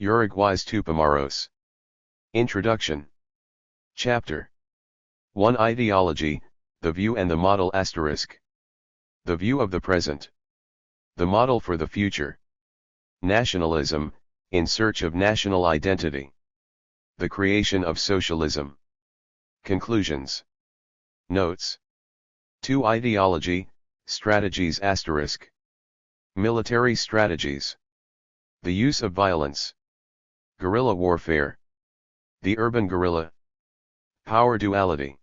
Uruguay's Tupamaros. Introduction. Chapter 1. Ideology, the view and the model ***. The view of the present. The model for the future. Nationalism, in search of national identity. The creation of socialism. Conclusions. Notes. 2. Ideology, strategies ***. Military strategies. The use of violence. Guerrilla warfare. The urban guerrilla. Power duality.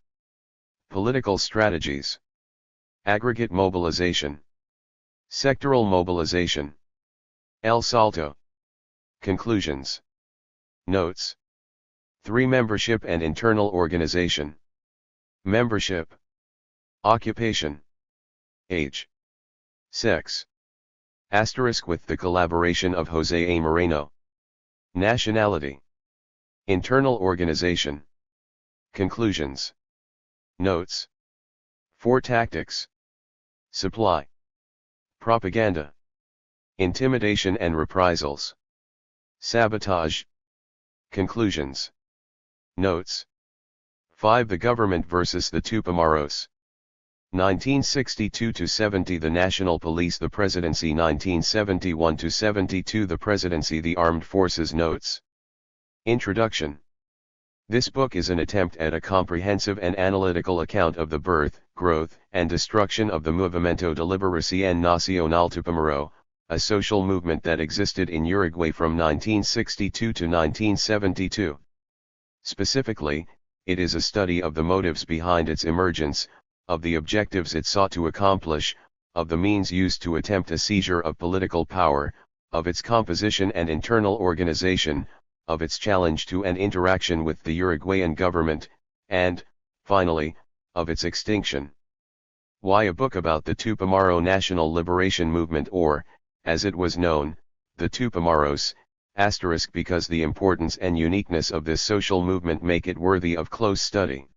Political strategies. Aggregate mobilization. Sectoral mobilization. El Salto. Conclusions. Notes. 3. Membership and internal organization. Membership. Occupation. Age. Sex. * with the collaboration of Jose A. Moreno. Nationality. Internal organization. Conclusions. Notes. 4. Tactics. Supply. Propaganda. Intimidation and reprisals. Sabotage. Conclusions. Notes. 5. The government versus the Tupamaros. 1962-70 The National Police, the Presidency. 1971-72 The Presidency, the Armed Forces. Notes. Introduction. This book is an attempt at a comprehensive and analytical account of the birth, growth, and destruction of the Movimiento de Liberación Nacional Tupamaro, a social movement that existed in Uruguay from 1962 to 1972. Specifically, it is a study of the motives behind its emergence, of the objectives it sought to accomplish, of the means used to attempt a seizure of political power, of its composition and internal organization, of its challenge to and interaction with the Uruguayan government, and, finally, of its extinction. Why a book about the Tupamaro National Liberation Movement, or, as it was known, the Tupamaros, ***, because the importance and uniqueness of this social movement make it worthy of close study.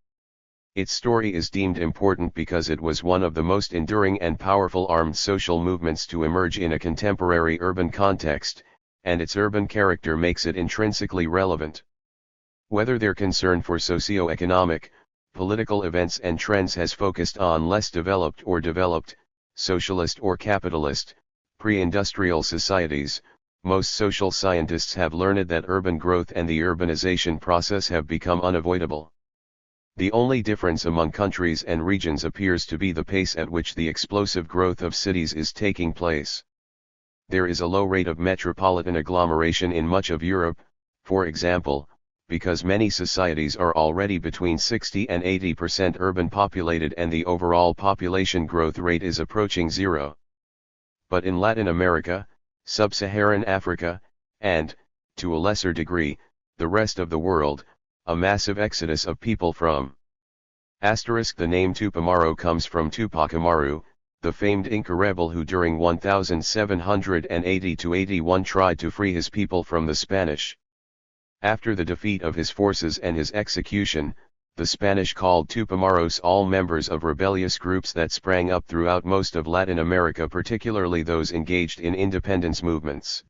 Its story is deemed important because it was one of the most enduring and powerful armed social movements to emerge in a contemporary urban context, and its urban character makes it intrinsically relevant. Whether their concern for socio-economic, political events and trends has focused on less developed or developed, socialist or capitalist, pre-industrial societies, most social scientists have learned that urban growth and the urbanization process have become unavoidable. The only difference among countries and regions appears to be the pace at which the explosive growth of cities is taking place. There is a low rate of metropolitan agglomeration in much of Europe, for example, because many societies are already between 60 and 80% urban populated and the overall population growth rate is approaching zero. But in Latin America, Sub-Saharan Africa, and, to a lesser degree, the rest of the world, a massive exodus of people from ***. The name Tupamaro comes from Tupac Amaru, the famed Inca rebel who during 1780-81 tried to free his people from the Spanish. After the defeat of his forces and his execution, the Spanish called Tupamaros all members of rebellious groups that sprang up throughout most of Latin America, particularly those engaged in independence movements.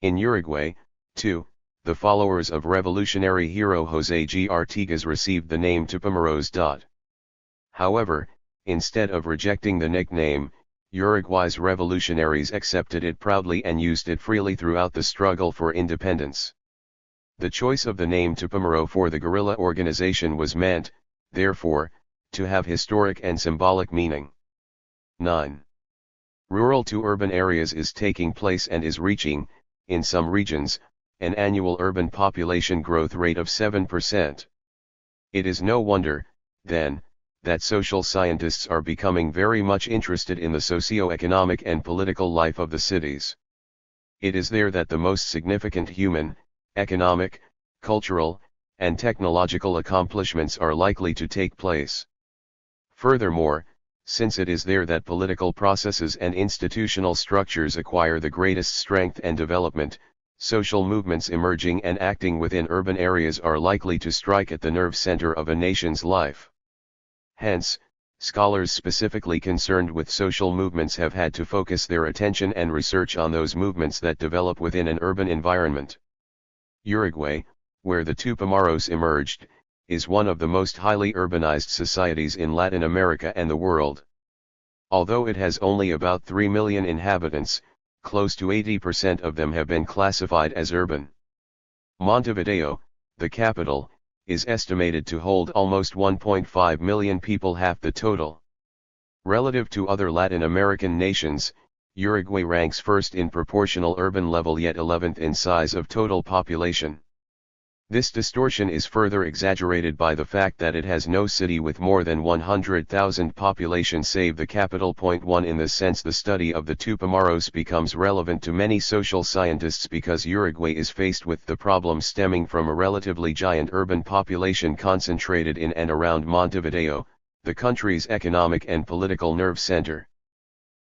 In Uruguay, too, the followers of revolutionary hero José G. Artigas received the name Tupamaros. However, instead of rejecting the nickname, Uruguay's revolutionaries accepted it proudly and used it freely throughout the struggle for independence. The choice of the name Tupamaro for the guerrilla organization was meant, therefore, to have historic and symbolic meaning. 9. Rural to urban areas is taking place and is reaching, in some regions, an annual urban population growth rate of 7%. It is no wonder, then, that social scientists are becoming very much interested in the socio-economic and political life of the cities. It is there that the most significant human, economic, cultural, and technological accomplishments are likely to take place. Furthermore, since it is there that political processes and institutional structures acquire the greatest strength and development, social movements emerging and acting within urban areas are likely to strike at the nerve center of a nation's life. Hence, scholars specifically concerned with social movements have had to focus their attention and research on those movements that develop within an urban environment. Uruguay, where the Tupamaros emerged, is one of the most highly urbanized societies in Latin America and the world. Although it has only about 3 million inhabitants, close to 80% of them have been classified as urban. Montevideo, the capital, is estimated to hold almost 1.5 million people, half the total. Relative to other Latin American nations, Uruguay ranks first in proportional urban level yet 11th in size of total population. This distortion is further exaggerated by the fact that it has no city with more than 100,000 population save the capital. 1 In this sense, the study of the Tupamaros becomes relevant to many social scientists because Uruguay is faced with the problem stemming from a relatively giant urban population concentrated in and around Montevideo, the country's economic and political nerve center.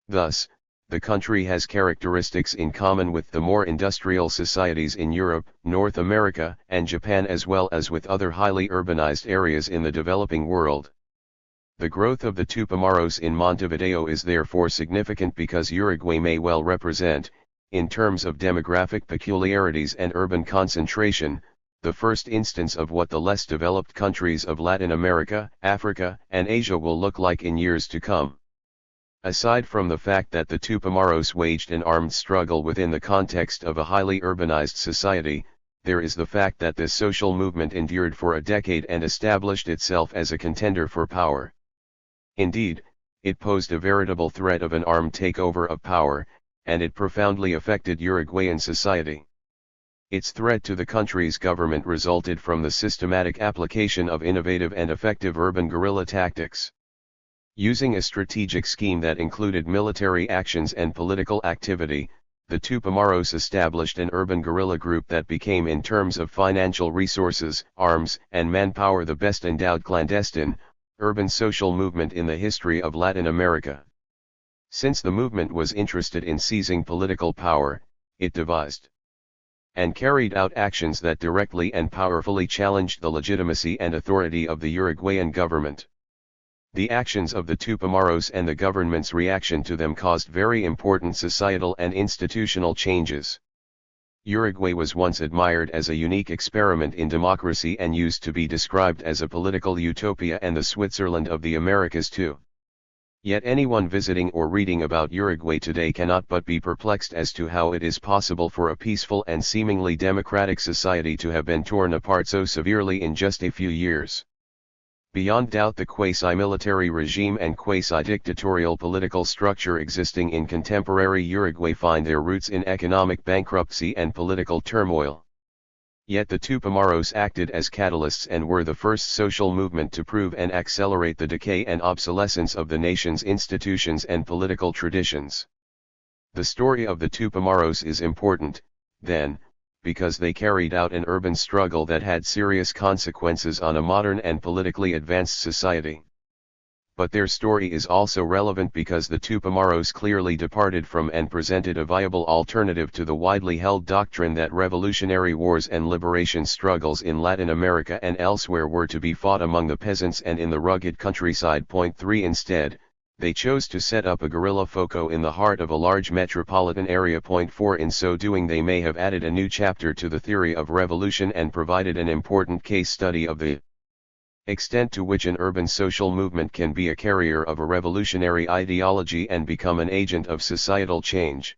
Thus, the country has characteristics in common with the more industrial societies in Europe, North America, and Japan, as well as with other highly urbanized areas in the developing world. The growth of the Tupamaros in Montevideo is therefore significant because Uruguay may well represent, in terms of demographic peculiarities and urban concentration, the first instance of what the less developed countries of Latin America, Africa, and Asia will look like in years to come. Aside from the fact that the Tupamaros waged an armed struggle within the context of a highly urbanized society, there is the fact that this social movement endured for a decade and established itself as a contender for power. Indeed, it posed a veritable threat of an armed takeover of power, and it profoundly affected Uruguayan society. Its threat to the country's government resulted from the systematic application of innovative and effective urban guerrilla tactics. Using a strategic scheme that included military actions and political activity, the Tupamaros established an urban guerrilla group that became, in terms of financial resources, arms, and manpower, the best endowed clandestine, urban social movement in the history of Latin America. Since the movement was interested in seizing political power, it devised and carried out actions that directly and powerfully challenged the legitimacy and authority of the Uruguayan government. The actions of the Tupamaros and the government's reaction to them caused very important societal and institutional changes. Uruguay was once admired as a unique experiment in democracy and used to be described as a political utopia and the Switzerland of the Americas too. Yet anyone visiting or reading about Uruguay today cannot but be perplexed as to how it is possible for a peaceful and seemingly democratic society to have been torn apart so severely in just a few years. Beyond doubt, the quasi-military regime and quasi-dictatorial political structure existing in contemporary Uruguay find their roots in economic bankruptcy and political turmoil. Yet the Tupamaros acted as catalysts and were the first social movement to prove and accelerate the decay and obsolescence of the nation's institutions and political traditions. The story of the Tupamaros is important, then, because they carried out an urban struggle that had serious consequences on a modern and politically advanced society. But their story is also relevant because the Tupamaros clearly departed from and presented a viable alternative to the widely held doctrine that revolutionary wars and liberation struggles in Latin America and elsewhere were to be fought among the peasants and in the rugged countryside. 3 Instead, they chose to set up a guerrilla foco in the heart of a large metropolitan area. 4 In so doing, they may have added a new chapter to the theory of revolution and provided an important case study of the extent to which an urban social movement can be a carrier of a revolutionary ideology and become an agent of societal change.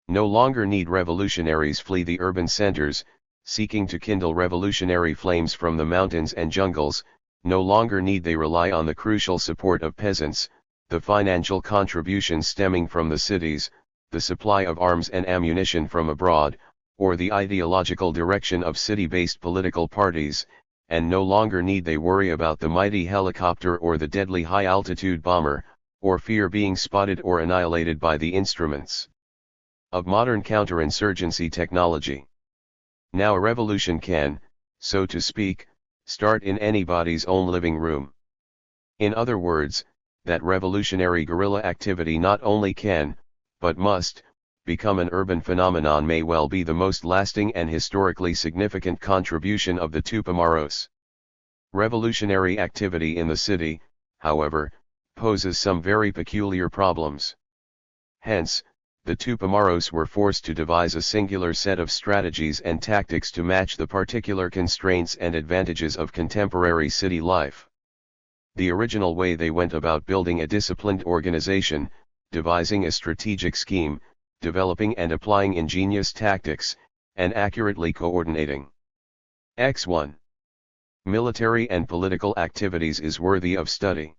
No longer need revolutionaries flee the urban centers, seeking to kindle revolutionary flames from the mountains and jungles. No longer need they rely on the crucial support of peasants, the financial contributions stemming from the cities, the supply of arms and ammunition from abroad, or the ideological direction of city-based political parties, and no longer need they worry about the mighty helicopter or the deadly high-altitude bomber, or fear being spotted or annihilated by the instruments of modern counterinsurgency technology. Now a revolution can, so to speak, start in anybody's own living room. In other words, that revolutionary guerrilla activity not only can, but must, become an urban phenomenon may well be the most lasting and historically significant contribution of the Tupamaros. Revolutionary activity in the city, however, poses some very peculiar problems. Hence, the Tupamaros were forced to devise a singular set of strategies and tactics to match the particular constraints and advantages of contemporary city life. The original way they went about building a disciplined organization, devising a strategic scheme, developing and applying ingenious tactics, and accurately coordinating X1. Military and political activities is worthy of study.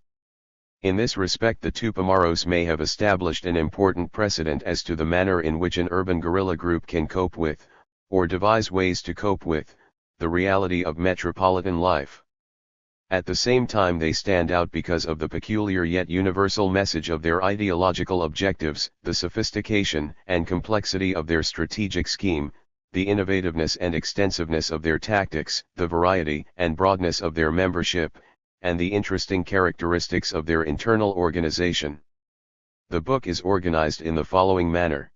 In this respect the Tupamaros may have established an important precedent as to the manner in which an urban guerrilla group can cope with, or devise ways to cope with, the reality of metropolitan life. At the same time they stand out because of the peculiar yet universal message of their ideological objectives, the sophistication and complexity of their strategic scheme, the innovativeness and extensiveness of their tactics, the variety and broadness of their membership, and the interesting characteristics of their internal organization. The book is organized in the following manner.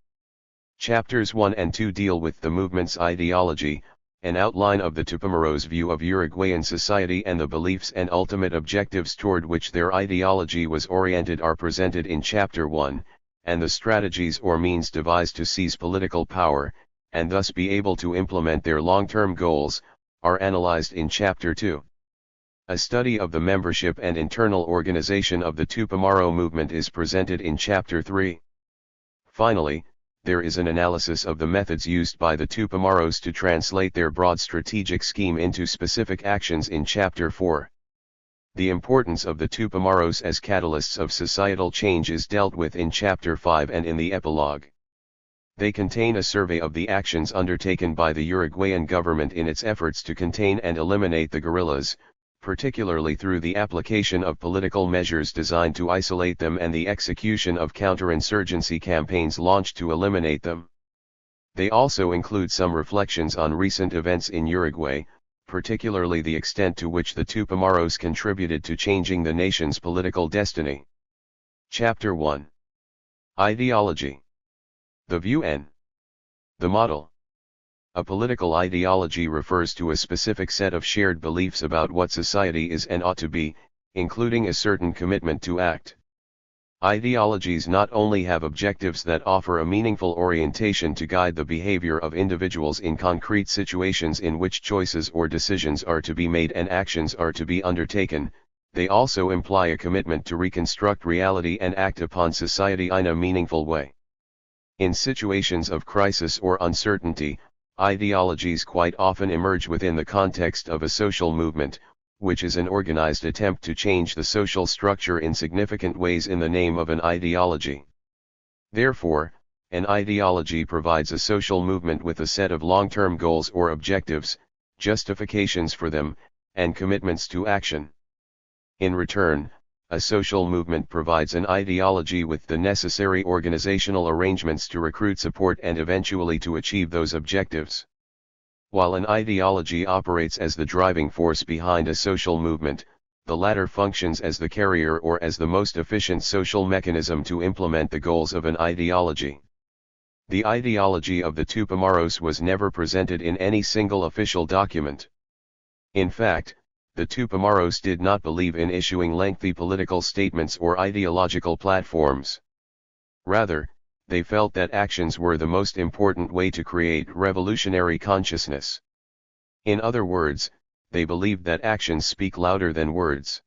Chapters 1 and 2 deal with the movement's ideology, an outline of the Tupamaros' view of Uruguayan society and the beliefs and ultimate objectives toward which their ideology was oriented are presented in Chapter 1, and the strategies or means devised to seize political power, and thus be able to implement their long-term goals, are analyzed in Chapter 2. A study of the membership and internal organization of the Tupamaro movement is presented in Chapter 3. Finally, there is an analysis of the methods used by the Tupamaros to translate their broad strategic scheme into specific actions in Chapter 4. The importance of the Tupamaros as catalysts of societal change is dealt with in Chapter 5 and in the epilogue. They contain a survey of the actions undertaken by the Uruguayan government in its efforts to contain and eliminate the guerrillas, particularly through the application of political measures designed to isolate them and the execution of counterinsurgency campaigns launched to eliminate them. They also include some reflections on recent events in Uruguay, particularly the extent to which the Tupamaros contributed to changing the nation's political destiny. Chapter 1. Ideology. The view and the model. A political ideology refers to a specific set of shared beliefs about what society is and ought to be, including a certain commitment to act. Ideologies not only have objectives that offer a meaningful orientation to guide the behavior of individuals in concrete situations in which choices or decisions are to be made and actions are to be undertaken, they also imply a commitment to reconstruct reality and act upon society in a meaningful way. In situations of crisis or uncertainty, ideologies quite often emerge within the context of a social movement, which is an organized attempt to change the social structure in significant ways in the name of an ideology. Therefore, an ideology provides a social movement with a set of long-term goals or objectives, justifications for them, and commitments to action. In return, a social movement provides an ideology with the necessary organizational arrangements to recruit support and eventually to achieve those objectives. While an ideology operates as the driving force behind a social movement, the latter functions as the carrier or as the most efficient social mechanism to implement the goals of an ideology. The ideology of the Tupamaros was never presented in any single official document. In fact, the Tupamaros did not believe in issuing lengthy political statements or ideological platforms. Rather, they felt that actions were the most important way to create revolutionary consciousness. In other words, they believed that actions speak louder than words.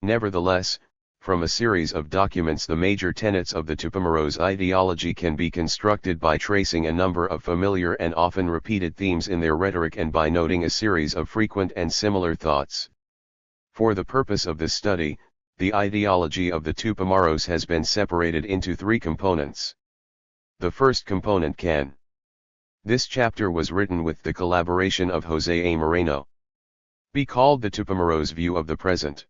Nevertheless, from a series of documents the major tenets of the Tupamaros ideology can be constructed by tracing a number of familiar and often repeated themes in their rhetoric and by noting a series of frequent and similar thoughts. For the purpose of this study, the ideology of the Tupamaros has been separated into three components. The first component can. This chapter was written with the collaboration of Jose A. Moreno. Be called the Tupamaros' view of the present.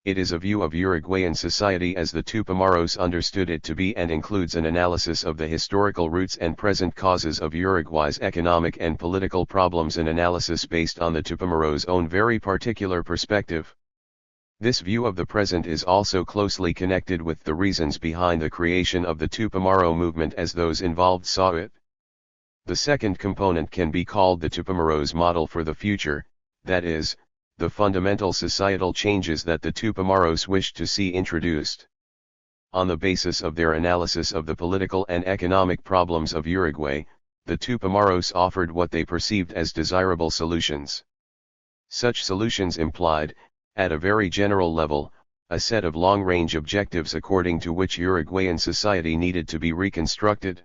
It is a view of Uruguayan society as the Tupamaros understood it to be and includes an analysis of the historical roots and present causes of Uruguay's economic and political problems, an analysis based on the Tupamaros' own very particular perspective. This view of the present is also closely connected with the reasons behind the creation of the Tupamaro movement as those involved saw it. The second component can be called the Tupamaros' model for the future, that is, the fundamental societal changes that the Tupamaros wished to see introduced. On the basis of their analysis of the political and economic problems of Uruguay, the Tupamaros offered what they perceived as desirable solutions. Such solutions implied, at a very general level, a set of long-range objectives according to which Uruguayan society needed to be reconstructed.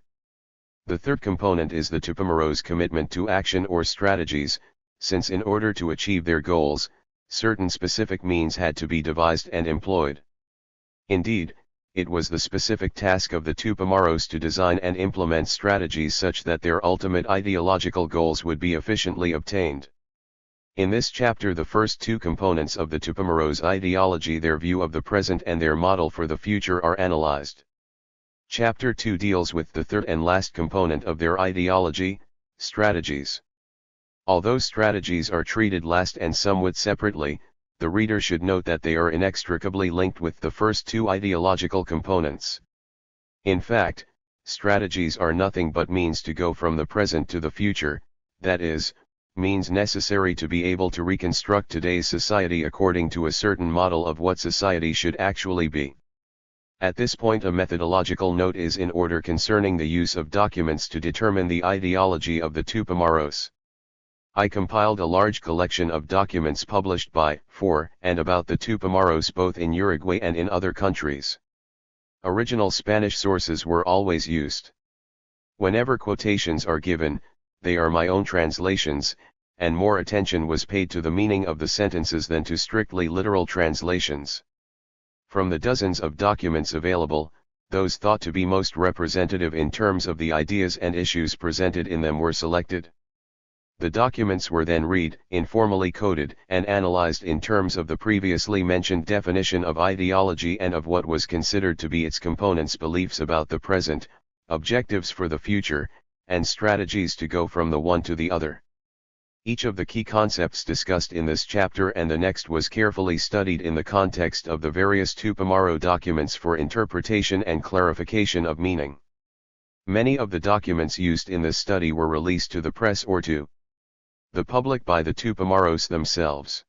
The third component is the Tupamaros' commitment to action or strategies, since in order to achieve their goals, certain specific means had to be devised and employed. Indeed, it was the specific task of the Tupamaros to design and implement strategies such that their ultimate ideological goals would be efficiently obtained. In this chapter, the first two components of the Tupamaros' ideology, their view of the present and their model for the future, are analyzed. Chapter 2 deals with the third and last component of their ideology, strategies. Although strategies are treated last and somewhat separately, the reader should note that they are inextricably linked with the first two ideological components. In fact, strategies are nothing but means to go from the present to the future, that is, means necessary to be able to reconstruct today's society according to a certain model of what society should actually be. At this point, a methodological note is in order concerning the use of documents to determine the ideology of the Tupamaros. I compiled a large collection of documents published by, for, and about the Tupamaros both in Uruguay and in other countries. Original Spanish sources were always used. Whenever quotations are given, they are my own translations, and more attention was paid to the meaning of the sentences than to strictly literal translations. From the dozens of documents available, those thought to be most representative in terms of the ideas and issues presented in them were selected. The documents were then read, informally coded, and analyzed in terms of the previously mentioned definition of ideology and of what was considered to be its components: beliefs about the present, objectives for the future, and strategies to go from the one to the other. Each of the key concepts discussed in this chapter and the next was carefully studied in the context of the various Tupamaro documents for interpretation and clarification of meaning. Many of the documents used in this study were released to the press or to the public by the Tupamaros themselves.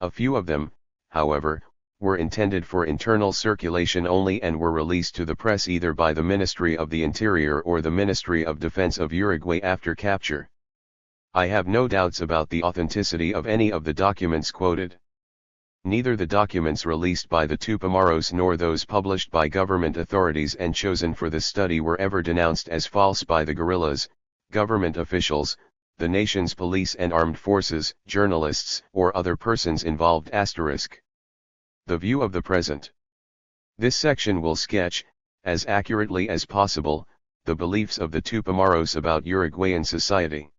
A few of them, however, were intended for internal circulation only and were released to the press either by the Ministry of the Interior or the Ministry of Defense of Uruguay after capture. I have no doubts about the authenticity of any of the documents quoted. Neither the documents released by the Tupamaros nor those published by government authorities and chosen for this study were ever denounced as false by the guerrillas, government officials, the nation's police and armed forces, journalists, or other persons involved. The view of the present. This section will sketch, as accurately as possible, the beliefs of the Tupamaros about Uruguayan society.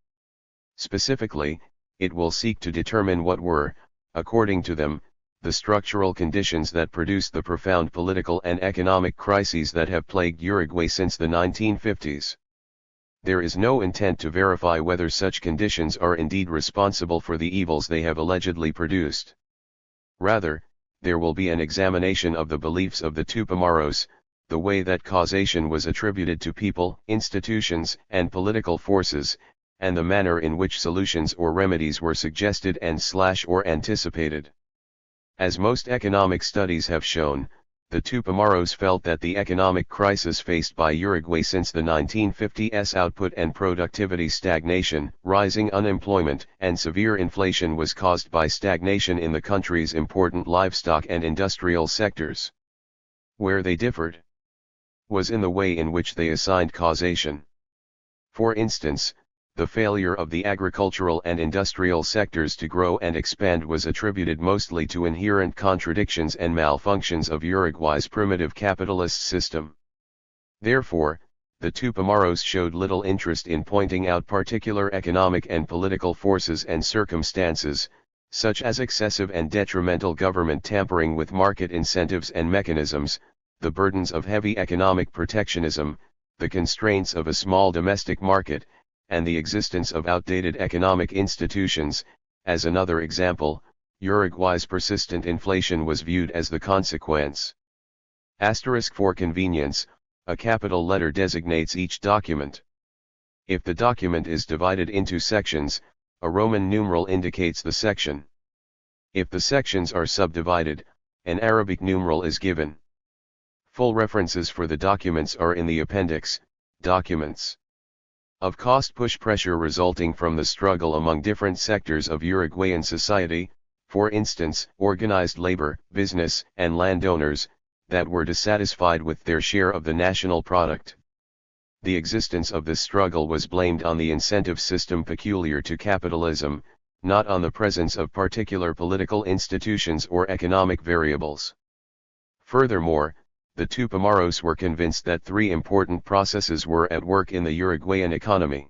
Specifically, it will seek to determine what were, according to them, the structural conditions that produced the profound political and economic crises that have plagued Uruguay since the 1950s. There is no intent to verify whether such conditions are indeed responsible for the evils they have allegedly produced. Rather, there will be an examination of the beliefs of the Tupamaros, the way that causation was attributed to people, institutions, and political forces, and the manner in which solutions or remedies were suggested and/or anticipated. As most economic studies have shown, the Tupamaros felt that the economic crisis faced by Uruguay since the 1950s, output and productivity stagnation, rising unemployment, and severe inflation, was caused by stagnation in the country's important livestock and industrial sectors. Where they differed was in the way in which they assigned causation. For instance, the failure of the agricultural and industrial sectors to grow and expand was attributed mostly to inherent contradictions and malfunctions of Uruguay's primitive capitalist system. Therefore, the Tupamaros showed little interest in pointing out particular economic and political forces and circumstances, such as excessive and detrimental government tampering with market incentives and mechanisms, the burdens of heavy economic protectionism, the constraints of a small domestic market, and the existence of outdated economic institutions. As another example, Uruguay's persistent inflation was viewed as the consequence. For convenience, a capital letter designates each document. If the document is divided into sections, a Roman numeral indicates the section. If the sections are subdivided, an Arabic numeral is given. Full references for the documents are in the appendix, Documents. Of cost push pressure resulting from the struggle among different sectors of Uruguayan society, for instance, organized labor, business, and landowners, that were dissatisfied with their share of the national product. The existence of this struggle was blamed on the incentive system peculiar to capitalism, not on the presence of particular political institutions or economic variables. Furthermore, the Tupamaros were convinced that three important processes were at work in the Uruguayan economy.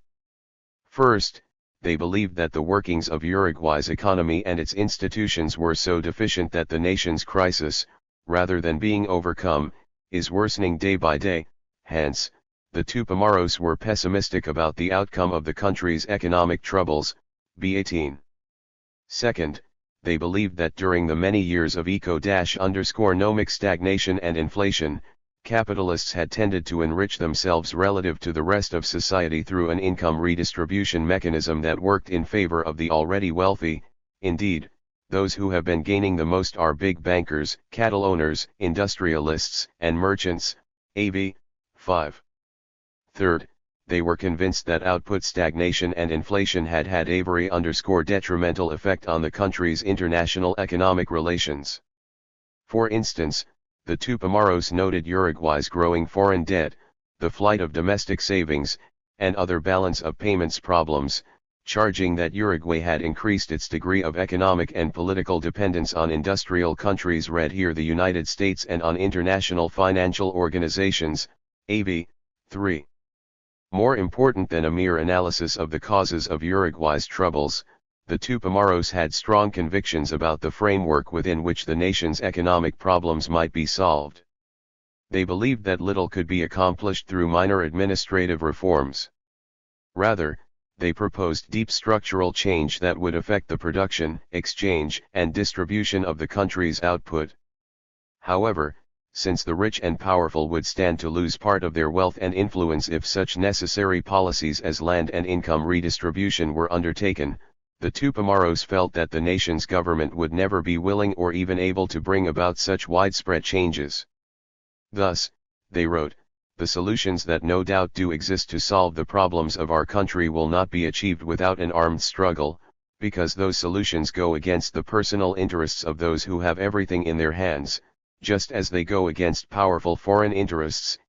First, they believed that the workings of Uruguay's economy and its institutions were so deficient that the nation's crisis, rather than being overcome, is worsening day by day. Hence, the Tupamaros were pessimistic about the outcome of the country's economic troubles. B18. Second, they believed that during the many years of economic stagnation and inflation, capitalists had tended to enrich themselves relative to the rest of society through an income redistribution mechanism that worked in favor of the already wealthy. Indeed, those who have been gaining the most are big bankers, cattle owners, industrialists, and merchants. AV. 5. Third, they were convinced that output stagnation and inflation had had a very detrimental effect on the country's international economic relations. For instance, the Tupamaros noted Uruguay's growing foreign debt, the flight of domestic savings, and other balance of payments problems, charging that Uruguay had increased its degree of economic and political dependence on industrial countries, read here the United States, and on international financial organizations. AV. 3. More important than a mere analysis of the causes of Uruguay's troubles, the Tupamaros had strong convictions about the framework within which the nation's economic problems might be solved. They believed that little could be accomplished through minor administrative reforms. Rather, they proposed deep structural change that would affect the production, exchange, and distribution of the country's output. However, since the rich and powerful would stand to lose part of their wealth and influence if such necessary policies as land and income redistribution were undertaken, the Tupamaros felt that the nation's government would never be willing or even able to bring about such widespread changes. Thus, they wrote, the solutions that no doubt do exist to solve the problems of our country will not be achieved without an armed struggle, because those solutions go against the personal interests of those who have everything in their hands, just as they go against powerful foreign interests.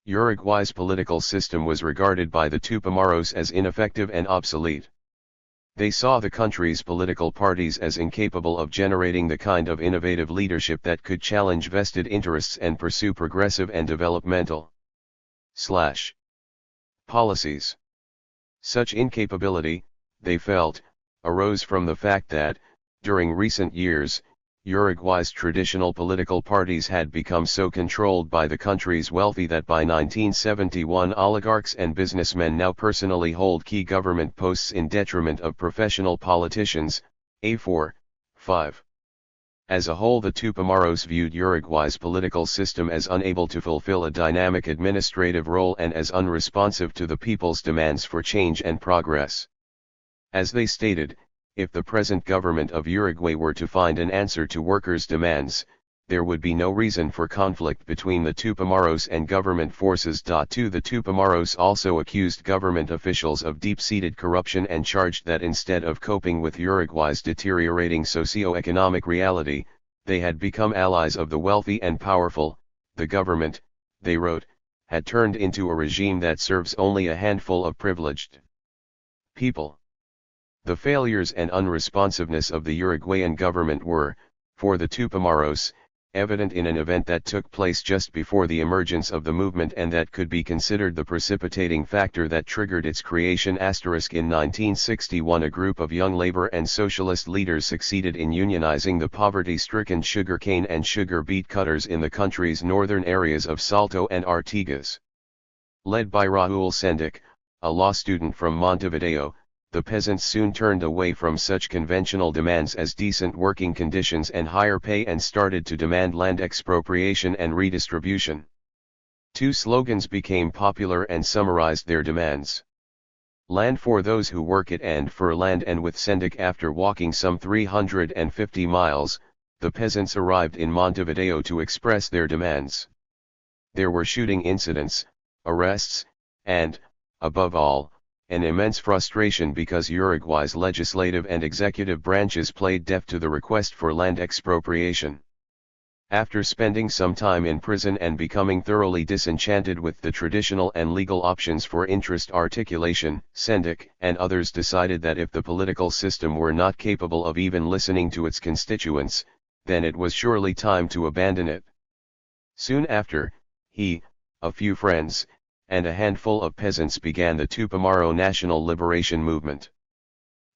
Uruguay's political system was regarded by the Tupamaros as ineffective and obsolete. They saw the country's political parties as incapable of generating the kind of innovative leadership that could challenge vested interests and pursue progressive and developmental policies. Such incapability, they felt, arose from the fact that, during recent years, Uruguay's traditional political parties had become so controlled by the country's wealthy that by 1971 oligarchs and businessmen now personally hold key government posts in detriment of professional politicians. A4. 5. As a whole, the Tupamaros viewed Uruguay's political system as unable to fulfill a dynamic administrative role and as unresponsive to the people's demands for change and progress. As they stated, if the present government of Uruguay were to find an answer to workers' demands, there would be no reason for conflict between the Tupamaros and government forces. 2. The Tupamaros also accused government officials of deep-seated corruption and charged that instead of coping with Uruguay's deteriorating socio-economic reality, they had become allies of the wealthy and powerful. The government, they wrote, had turned into a regime that serves only a handful of privileged people. The failures and unresponsiveness of the Uruguayan government were, for the Tupamaros, evident in an event that took place just before the emergence of the movement and that could be considered the precipitating factor that triggered its creation. In 1961, a group of young labor and socialist leaders succeeded in unionizing the poverty-stricken sugarcane and sugar beet cutters in the country's northern areas of Salto and Artigas. Led by Raúl Sendic, a law student from Montevideo, the peasants soon turned away from such conventional demands as decent working conditions and higher pay and started to demand land expropriation and redistribution. Two slogans became popular and summarized their demands: land for those who work it and for land. And with Sendic, after walking some 350 miles, the peasants arrived in Montevideo to express their demands. There were shooting incidents, arrests, and, above all, an immense frustration because Uruguay's legislative and executive branches played deaf to the request for land expropriation. After spending some time in prison and becoming thoroughly disenchanted with the traditional and legal options for interest articulation, Sendic and others decided that if the political system were not capable of even listening to its constituents, then it was surely time to abandon it. Soon after, he, a few friends, and a handful of peasants began the Tupamaro National Liberation Movement.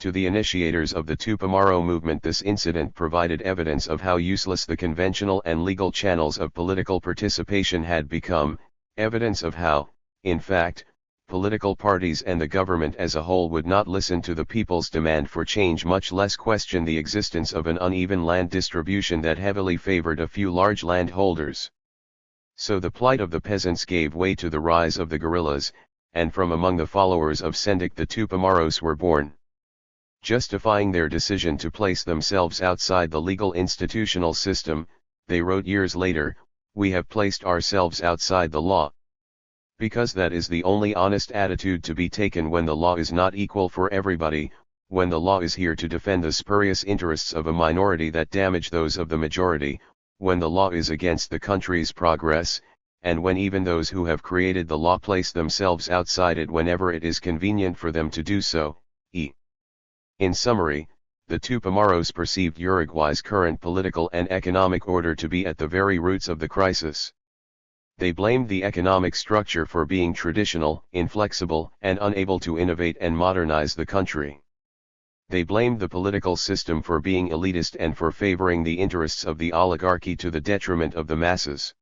To the initiators of the Tupamaro movement, this incident provided evidence of how useless the conventional and legal channels of political participation had become, evidence of how, in fact, political parties and the government as a whole would not listen to the people's demand for change, much less question the existence of an uneven land distribution that heavily favored a few large landholders. So the plight of the peasants gave way to the rise of the guerrillas, and from among the followers of Sendic the Tupamaros were born. Justifying their decision to place themselves outside the legal institutional system, they wrote years later, "We have placed ourselves outside the law. Because that is the only honest attitude to be taken when the law is not equal for everybody, when the law is here to defend the spurious interests of a minority that damage those of the majority, when the law is against the country's progress, and when even those who have created the law place themselves outside it whenever it is convenient for them to do so." In summary, the Tupamaros perceived Uruguay's current political and economic order to be at the very roots of the crisis. They blamed the economic structure for being traditional, inflexible, and unable to innovate and modernize the country. They blamed the political system for being elitist and for favoring the interests of the oligarchy to the detriment of the masses.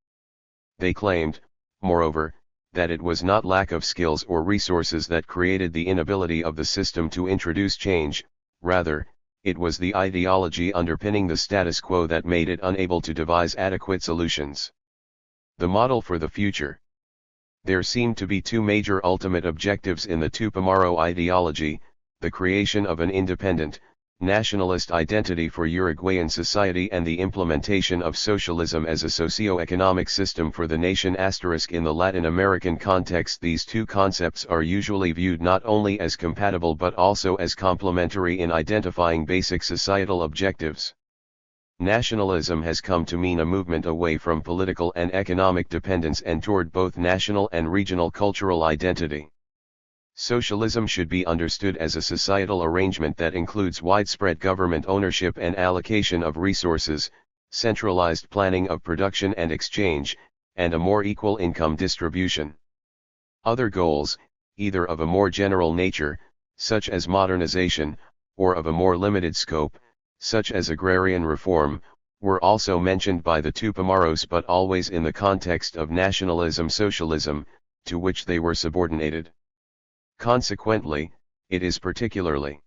They claimed, moreover, that it was not lack of skills or resources that created the inability of the system to introduce change, rather, it was the ideology underpinning the status quo that made it unable to devise adequate solutions. The model for the future. There seemed to be two major ultimate objectives in the Tupamaro ideology: the creation of an independent, nationalist identity for Uruguayan society and the implementation of socialism as a socio-economic system for the nation. In the Latin American context, these two concepts are usually viewed not only as compatible but also as complementary in identifying basic societal objectives. Nationalism has come to mean a movement away from political and economic dependence and toward both national and regional cultural identity. Socialism should be understood as a societal arrangement that includes widespread government ownership and allocation of resources, centralized planning of production and exchange, and a more equal income distribution. Other goals, either of a more general nature, such as modernization, or of a more limited scope, such as agrarian reform, were also mentioned by the Tupamaros, but always in the context of nationalism-socialism, to which they were subordinated. Consequently, it is particularly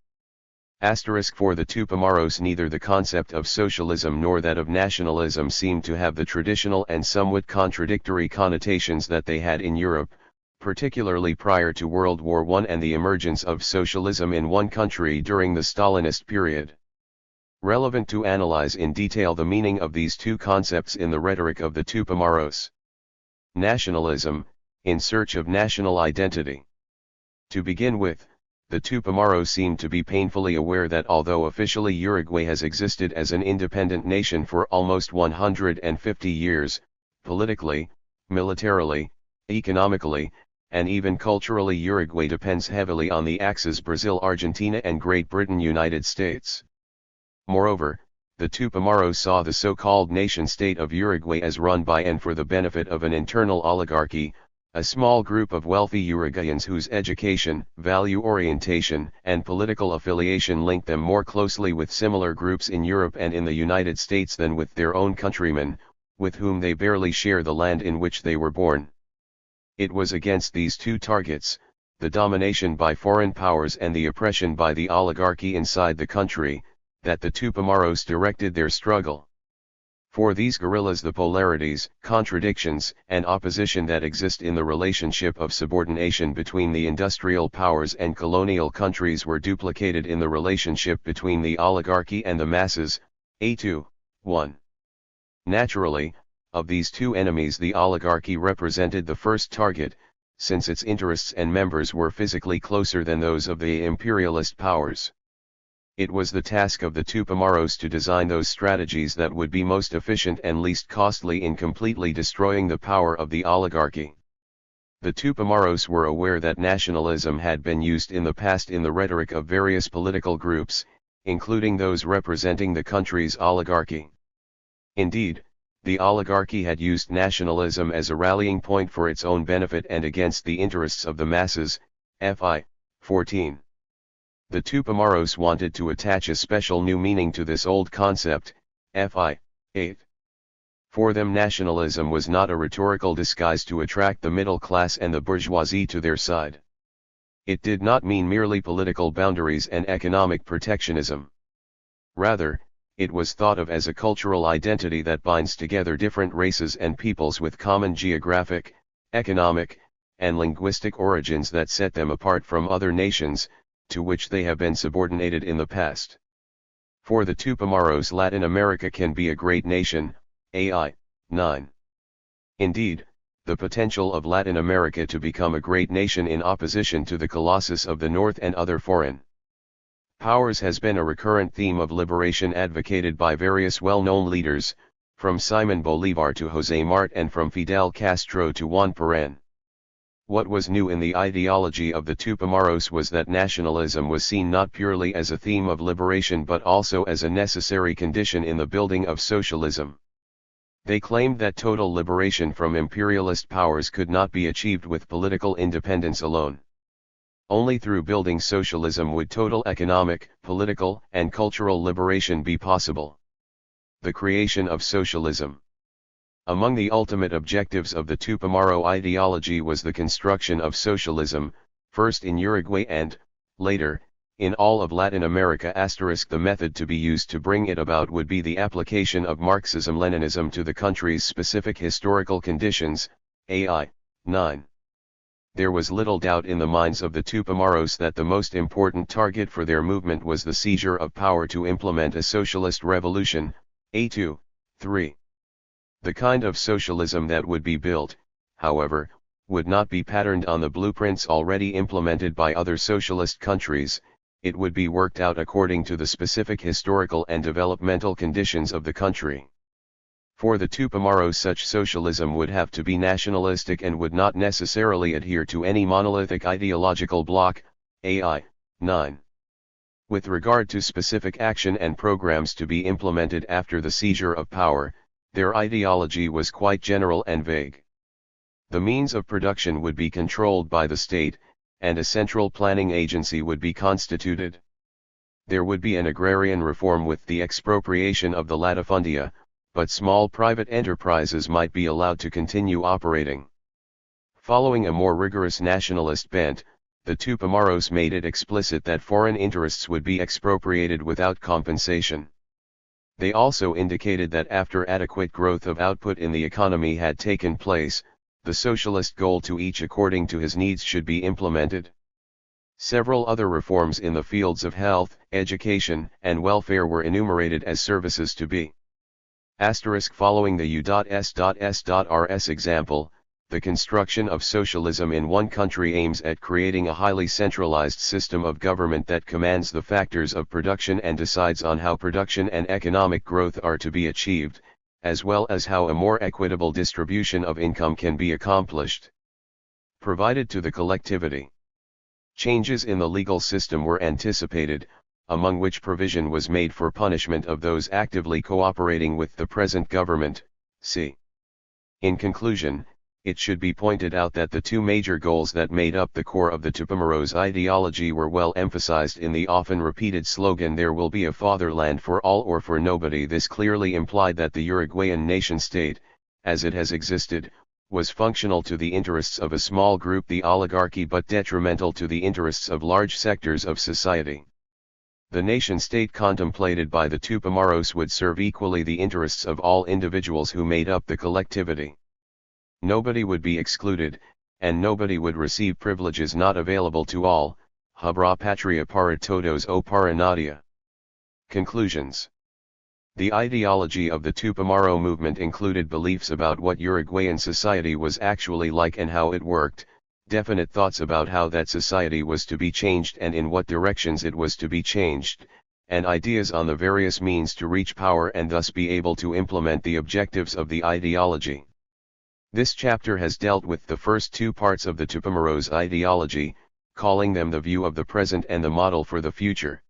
for the Tupamaros neither the concept of socialism nor that of nationalism seem to have the traditional and somewhat contradictory connotations that they had in Europe, particularly prior to World War I and the emergence of socialism in one country during the Stalinist period. Relevant to analyze in detail the meaning of these two concepts in the rhetoric of the Tupamaros. Nationalism, in search of national identity. To begin with, the Tupamaros seem to be painfully aware that although officially Uruguay has existed as an independent nation for almost 150 years, politically, militarily, economically, and even culturally Uruguay depends heavily on the axes Brazil, Argentina and Great Britain, United States. Moreover, the Tupamaros saw the so-called nation-state of Uruguay as run by and for the benefit of an internal oligarchy, a small group of wealthy Uruguayans whose education, value orientation, and political affiliation link them more closely with similar groups in Europe and in the United States than with their own countrymen, with whom they barely share the land in which they were born. It was against these two targets, the domination by foreign powers and the oppression by the oligarchy inside the country, that the Tupamaros directed their struggle. For these guerrillas, the polarities, contradictions, and opposition that exist in the relationship of subordination between the industrial powers and colonial countries were duplicated in the relationship between the oligarchy and the masses. 1. Naturally, of these two enemies the oligarchy represented the first target, since its interests and members were physically closer than those of the imperialist powers. It was the task of the Tupamaros to design those strategies that would be most efficient and least costly in completely destroying the power of the oligarchy. The Tupamaros were aware that nationalism had been used in the past in the rhetoric of various political groups, including those representing the country's oligarchy. Indeed, the oligarchy had used nationalism as a rallying point for its own benefit and against the interests of the masses, FI 14. The Tupamaros wanted to attach a special new meaning to this old concept, FI 8. For them nationalism was not a rhetorical disguise to attract the middle class and the bourgeoisie to their side. It did not mean merely political boundaries and economic protectionism. Rather, it was thought of as a cultural identity that binds together different races and peoples with common geographic, economic, and linguistic origins that set them apart from other nations, to which they have been subordinated in the past. For the Tupamaros, Latin America can be a great nation, AI 9. Indeed, the potential of Latin America to become a great nation in opposition to the colossus of the North and other foreign powers has been a recurrent theme of liberation advocated by various well-known leaders, from Simon Bolivar to José Martí and from Fidel Castro to Juan Perón. What was new in the ideology of the Tupamaros was that nationalism was seen not purely as a theme of liberation but also as a necessary condition in the building of socialism. They claimed that total liberation from imperialist powers could not be achieved with political independence alone. Only through building socialism would total economic, political, and cultural liberation be possible. The creation of socialism. Among the ultimate objectives of the Tupamaro ideology was the construction of socialism, first in Uruguay and, later, in all of Latin America. The method to be used to bring it about would be the application of Marxism-Leninism to the country's specific historical conditions, AI 9. There was little doubt in the minds of the Tupamaros that the most important target for their movement was the seizure of power to implement a socialist revolution, A2, 3. The kind of socialism that would be built, however, would not be patterned on the blueprints already implemented by other socialist countries. It would be worked out according to the specific historical and developmental conditions of the country. For the Tupamaros, such socialism would have to be nationalistic and would not necessarily adhere to any monolithic ideological bloc, AI 9. With regard to specific action and programs to be implemented after the seizure of power, their ideology was quite general and vague. The means of production would be controlled by the state, and a central planning agency would be constituted. There would be an agrarian reform with the expropriation of the latifundia, but small private enterprises might be allowed to continue operating. Following a more rigorous nationalist bent, the Tupamaros made it explicit that foreign interests would be expropriated without compensation. They also indicated that after adequate growth of output in the economy had taken place, the socialist goal to each according to his needs should be implemented. Several other reforms in the fields of health, education, and welfare were enumerated as services to be. Following the U.S.S.RS example, the construction of socialism in one country aims at creating a highly centralized system of government that commands the factors of production and decides on how production and economic growth are to be achieved, as well as how a more equitable distribution of income can be accomplished. Provided to the collectivity. Changes in the legal system were anticipated, among which provision was made for punishment of those actively cooperating with the present government, c. In conclusion, it should be pointed out that the two major goals that made up the core of the Tupamaros ideology were well emphasized in the often repeated slogan "There will be a fatherland for all or for nobody." This clearly implied that the Uruguayan nation-state, as it has existed, was functional to the interests of a small group, the oligarchy, but detrimental to the interests of large sectors of society. The nation-state contemplated by the Tupamaros would serve equally the interests of all individuals who made up the collectivity. Nobody would be excluded, and nobody would receive privileges not available to all, habrá patria para todos o para nadie. Conclusions. The ideology of the Tupamaro movement included beliefs about what Uruguayan society was actually like and how it worked, definite thoughts about how that society was to be changed and in what directions it was to be changed, and ideas on the various means to reach power and thus be able to implement the objectives of the ideology. This chapter has dealt with the first two parts of the Tupamaros ideology, calling them the view of the present and the model for the future.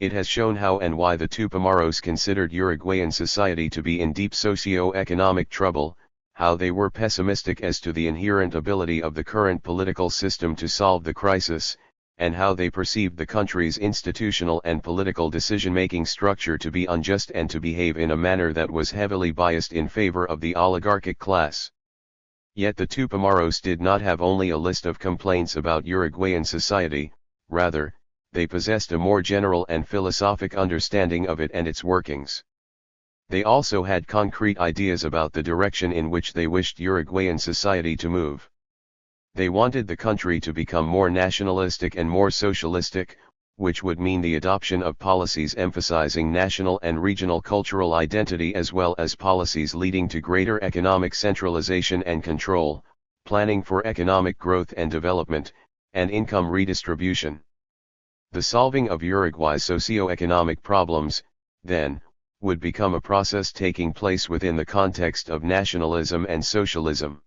It has shown how and why the Tupamaros considered Uruguayan society to be in deep socio-economic trouble, how they were pessimistic as to the inherent ability of the current political system to solve the crisis, and how they perceived the country's institutional and political decision-making structure to be unjust and to behave in a manner that was heavily biased in favor of the oligarchic class. Yet the Tupamaros did not have only a list of complaints about Uruguayan society, rather, they possessed a more general and philosophic understanding of it and its workings. They also had concrete ideas about the direction in which they wished Uruguayan society to move. They wanted the country to become more nationalistic and more socialistic, which would mean the adoption of policies emphasizing national and regional cultural identity as well as policies leading to greater economic centralization and control, planning for economic growth and development, and income redistribution. The solving of Uruguay's socio-economic problems, then, would become a process taking place within the context of nationalism and socialism.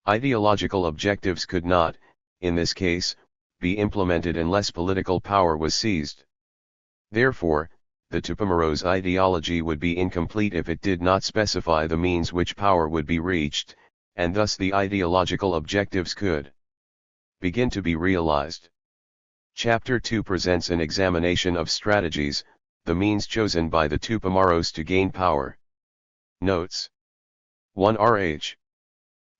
Ideological objectives could not, in this case, be implemented unless political power was seized. Therefore, the Tupamaros' ideology would be incomplete if it did not specify the means which power would be reached, and thus the ideological objectives could begin to be realized. Chapter 2 presents an examination of strategies, the means chosen by the Tupamaros to gain power. Notes. 1. R.H.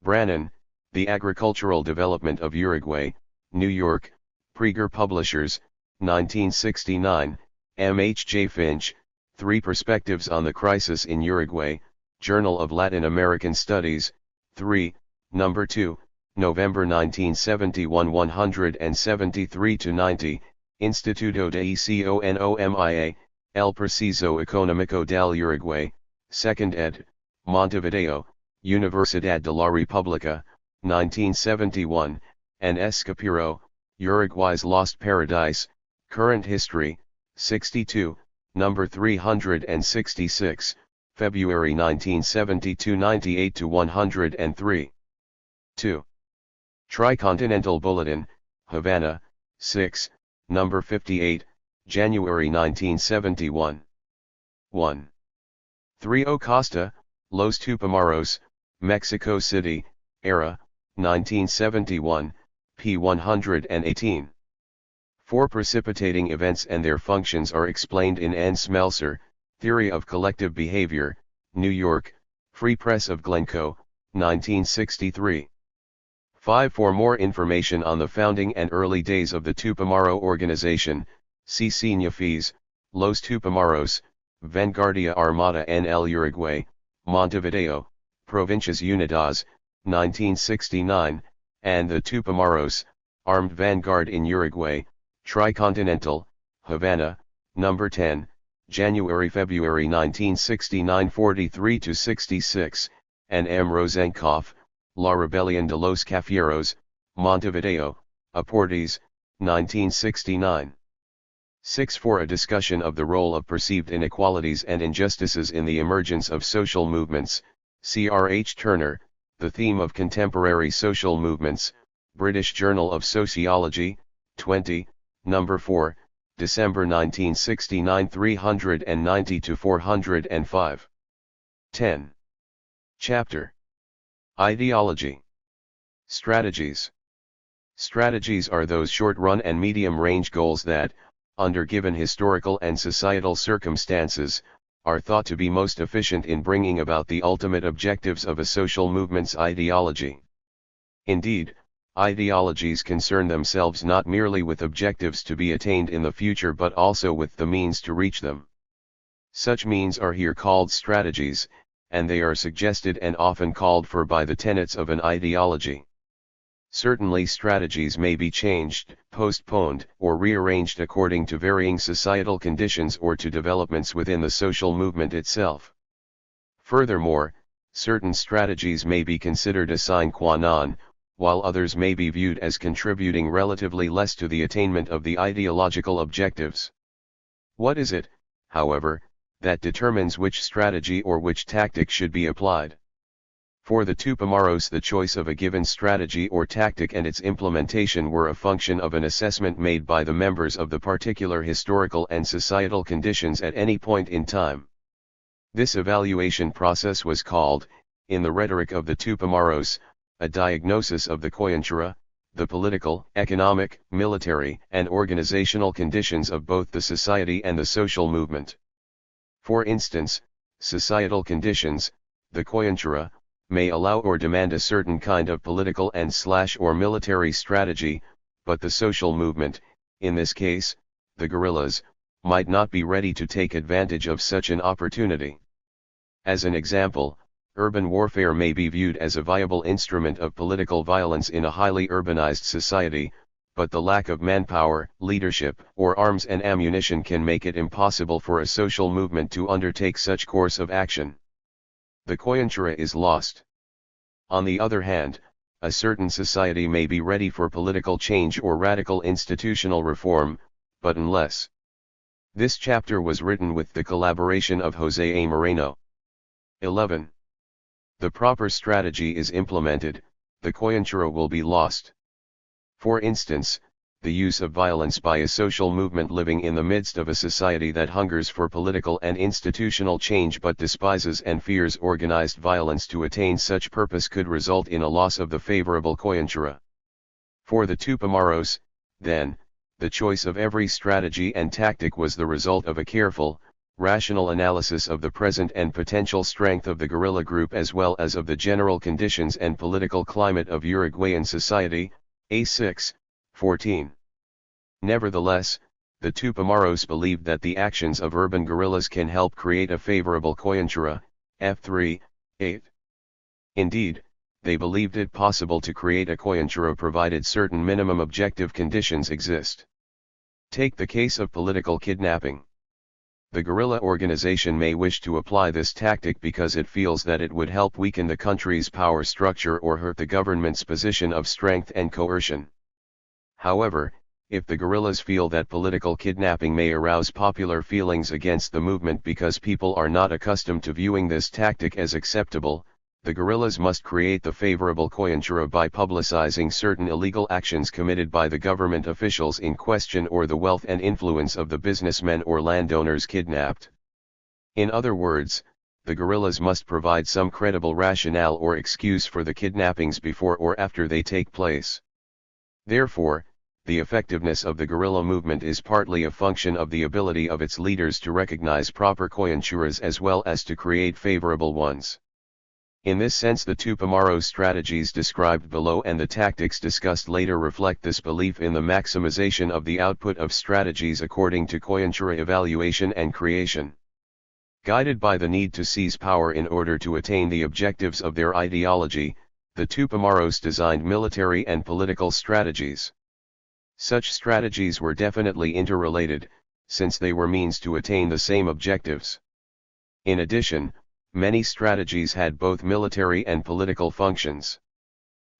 Brannan, The Agricultural Development of Uruguay, New York, Praeger Publishers, 1969, M. H. J. Finch, Three Perspectives on the Crisis in Uruguay, Journal of Latin American Studies, 3, No. 2, November 1971 173-90, Instituto de Economía, El Preciso Económico del Uruguay, 2nd ed., Montevideo, Universidad de la República, 1971, and S. Capiro, Uruguay's Lost Paradise, Current History, 62, No. 366, February 1972 98-103. 2. Tricontinental Bulletin, Havana, 6, No. 58, January 1971. 1. 3. Costa, Los Tupamaros, Mexico City, Era, 1971, p. 118. 4. Precipitating events and their functions are explained in N. Smelser, Theory of Collective Behavior, New York, Free Press of Glencoe, 1963. 5. For more information on the founding and early days of the Tupamaro organization, see Señafis, Los Tupamaros, Vanguardia Armada en el Uruguay, Montevideo, Provincias Unidas, 1969, and the Tupamaros, Armed Vanguard in Uruguay, Tricontinental, Havana, No. 10, January-February 1969 43-66, and M. Rosenkopf, La Rebelión de los Cafieros, Montevideo, Aportes, 1969. 6. For a discussion of the role of perceived inequalities and injustices in the emergence of social movements, see R. H. Turner, The Theme of Contemporary Social Movements, British Journal of Sociology, 20, No. 4, December 1969 390-405. 10. Chapter. Ideology. Strategies. Strategies are those short-run and medium-range goals that, under given historical and societal circumstances, are thought to be most efficient in bringing about the ultimate objectives of a social movement's ideology. Indeed, ideologies concern themselves not merely with objectives to be attained in the future but also with the means to reach them. Such means are here called strategies, and they are suggested and often called for by the tenets of an ideology. Certainly strategies may be changed, postponed, or rearranged according to varying societal conditions or to developments within the social movement itself. Furthermore, certain strategies may be considered a sine qua non, while others may be viewed as contributing relatively less to the attainment of the ideological objectives. What is it, however, that determines which strategy or which tactic should be applied? For the Tupamaros, the choice of a given strategy or tactic and its implementation were a function of an assessment made by the members of the particular historical and societal conditions at any point in time. This evaluation process was called, in the rhetoric of the Tupamaros, a diagnosis of the coyuntura, the political, economic, military, and organizational conditions of both the society and the social movement. For instance, societal conditions, the coyuntura, may allow or demand a certain kind of political and/or military strategy, but the social movement, in this case, the guerrillas, might not be ready to take advantage of such an opportunity. As an example, urban warfare may be viewed as a viable instrument of political violence in a highly urbanized society, but the lack of manpower, leadership, or arms and ammunition can make it impossible for a social movement to undertake such course of action. The coyuntura is lost. On the other hand, a certain society may be ready for political change or radical institutional reform, but unless. This chapter was written with the collaboration of Jose A. Moreno. 11. The proper strategy is implemented, the coyuntura will be lost. For instance, the use of violence by a social movement living in the midst of a society that hungers for political and institutional change but despises and fears organized violence to attain such purpose could result in a loss of the favorable coyuntura. For the Tupamaros, then, the choice of every strategy and tactic was the result of a careful, rational analysis of the present and potential strength of the guerrilla group as well as of the general conditions and political climate of Uruguayan society, A6, 14. Nevertheless, the Tupamaros believed that the actions of urban guerrillas can help create a favorable coyuntura, F3, 8. Indeed, they believed it possible to create a coyuntura provided certain minimum objective conditions exist. Take the case of political kidnapping. The guerrilla organization may wish to apply this tactic because it feels that it would help weaken the country's power structure or hurt the government's position of strength and coercion. However, if the guerrillas feel that political kidnapping may arouse popular feelings against the movement because people are not accustomed to viewing this tactic as acceptable, the guerrillas must create the favorable coyuntura by publicizing certain illegal actions committed by the government officials in question or the wealth and influence of the businessmen or landowners kidnapped. In other words, the guerrillas must provide some credible rationale or excuse for the kidnappings before or after they take place. Therefore, the effectiveness of the guerrilla movement is partly a function of the ability of its leaders to recognize proper coyunturas as well as to create favorable ones. In this sense, the Tupamaros strategies described below and the tactics discussed later reflect this belief in the maximization of the output of strategies according to coyuntura evaluation and creation. Guided by the need to seize power in order to attain the objectives of their ideology, the Tupamaros designed military and political strategies. Such strategies were definitely interrelated, since they were means to attain the same objectives. In addition, many strategies had both military and political functions.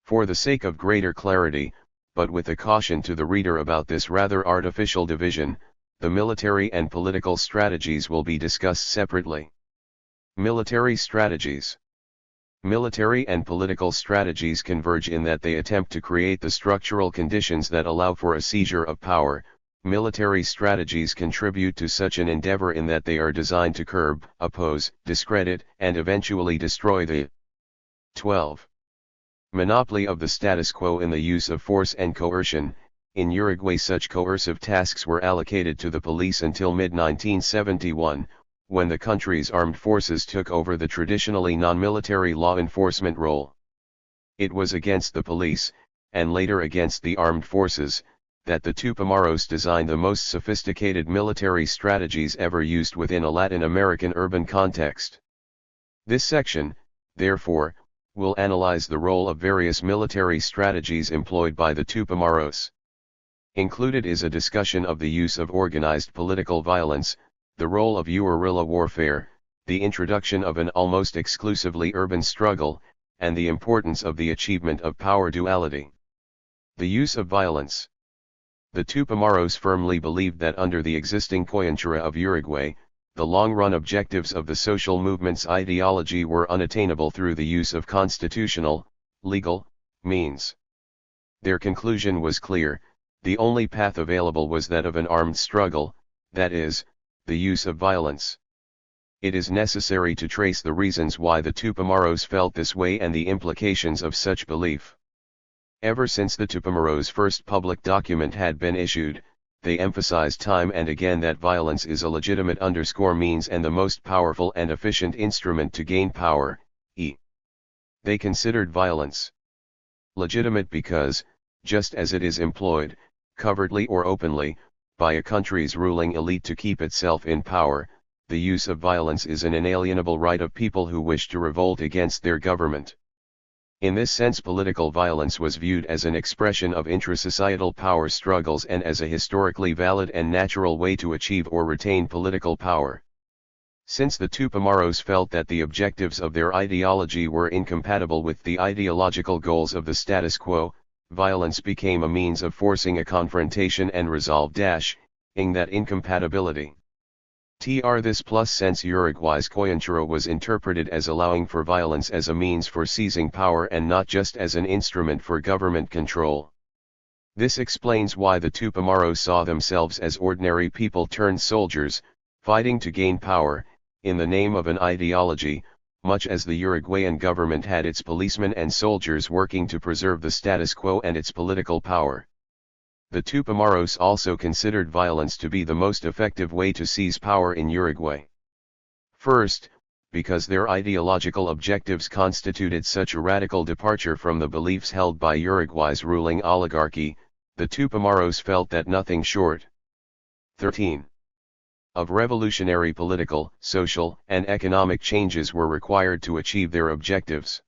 For the sake of greater clarity, but with a caution to the reader about this rather artificial division, the military and political strategies will be discussed separately. Military strategies. Military and political strategies converge in that they attempt to create the structural conditions that allow for a seizure of power. Military strategies contribute to such an endeavor in that they are designed to curb, oppose, discredit, and eventually destroy the 12. Monopoly of the status quo in the use of force and coercion. In Uruguay, such coercive tasks were allocated to the police until mid-1971, when the country's armed forces took over the traditionally non-military law enforcement role. It was against the police, and later against the armed forces, that the Tupamaros designed the most sophisticated military strategies ever used within a Latin American urban context. This section, therefore, will analyze the role of various military strategies employed by the Tupamaros. Included is a discussion of the use of organized political violence, the role of guerrilla warfare, the introduction of an almost exclusively urban struggle, and the importance of the achievement of power duality. The use of violence. The Tupamaros firmly believed that under the existing coyuntura of Uruguay, the long-run objectives of the social movement's ideology were unattainable through the use of constitutional, legal, means. Their conclusion was clear: the only path available was that of an armed struggle, that is, the use of violence. It is necessary to trace the reasons why the Tupamaros felt this way and the implications of such belief. Ever since the Tupamaros' first public document had been issued, they emphasized time and again that violence is a legitimate means and the most powerful and efficient instrument to gain power. They considered violence legitimate because, just as it is employed, covertly or openly, by a country's ruling elite to keep itself in power, the use of violence is an inalienable right of people who wish to revolt against their government. In this sense, political violence was viewed as an expression of intra-societal power struggles and as a historically valid and natural way to achieve or retain political power. Since the Tupamaros felt that the objectives of their ideology were incompatible with the ideological goals of the status quo, violence became a means of forcing a confrontation and resolve-ing that incompatibility. This plus sense Uruguay's coyuntura was interpreted as allowing for violence as a means for seizing power and not just as an instrument for government control. This explains why the Tupamaros saw themselves as ordinary people turned soldiers, fighting to gain power, in the name of an ideology, much as the Uruguayan government had its policemen and soldiers working to preserve the status quo and its political power. The Tupamaros also considered violence to be the most effective way to seize power in Uruguay. First, because their ideological objectives constituted such a radical departure from the beliefs held by Uruguay's ruling oligarchy, the Tupamaros felt that nothing short 13. Of revolutionary political, social, and economic changes were required to achieve their objectives.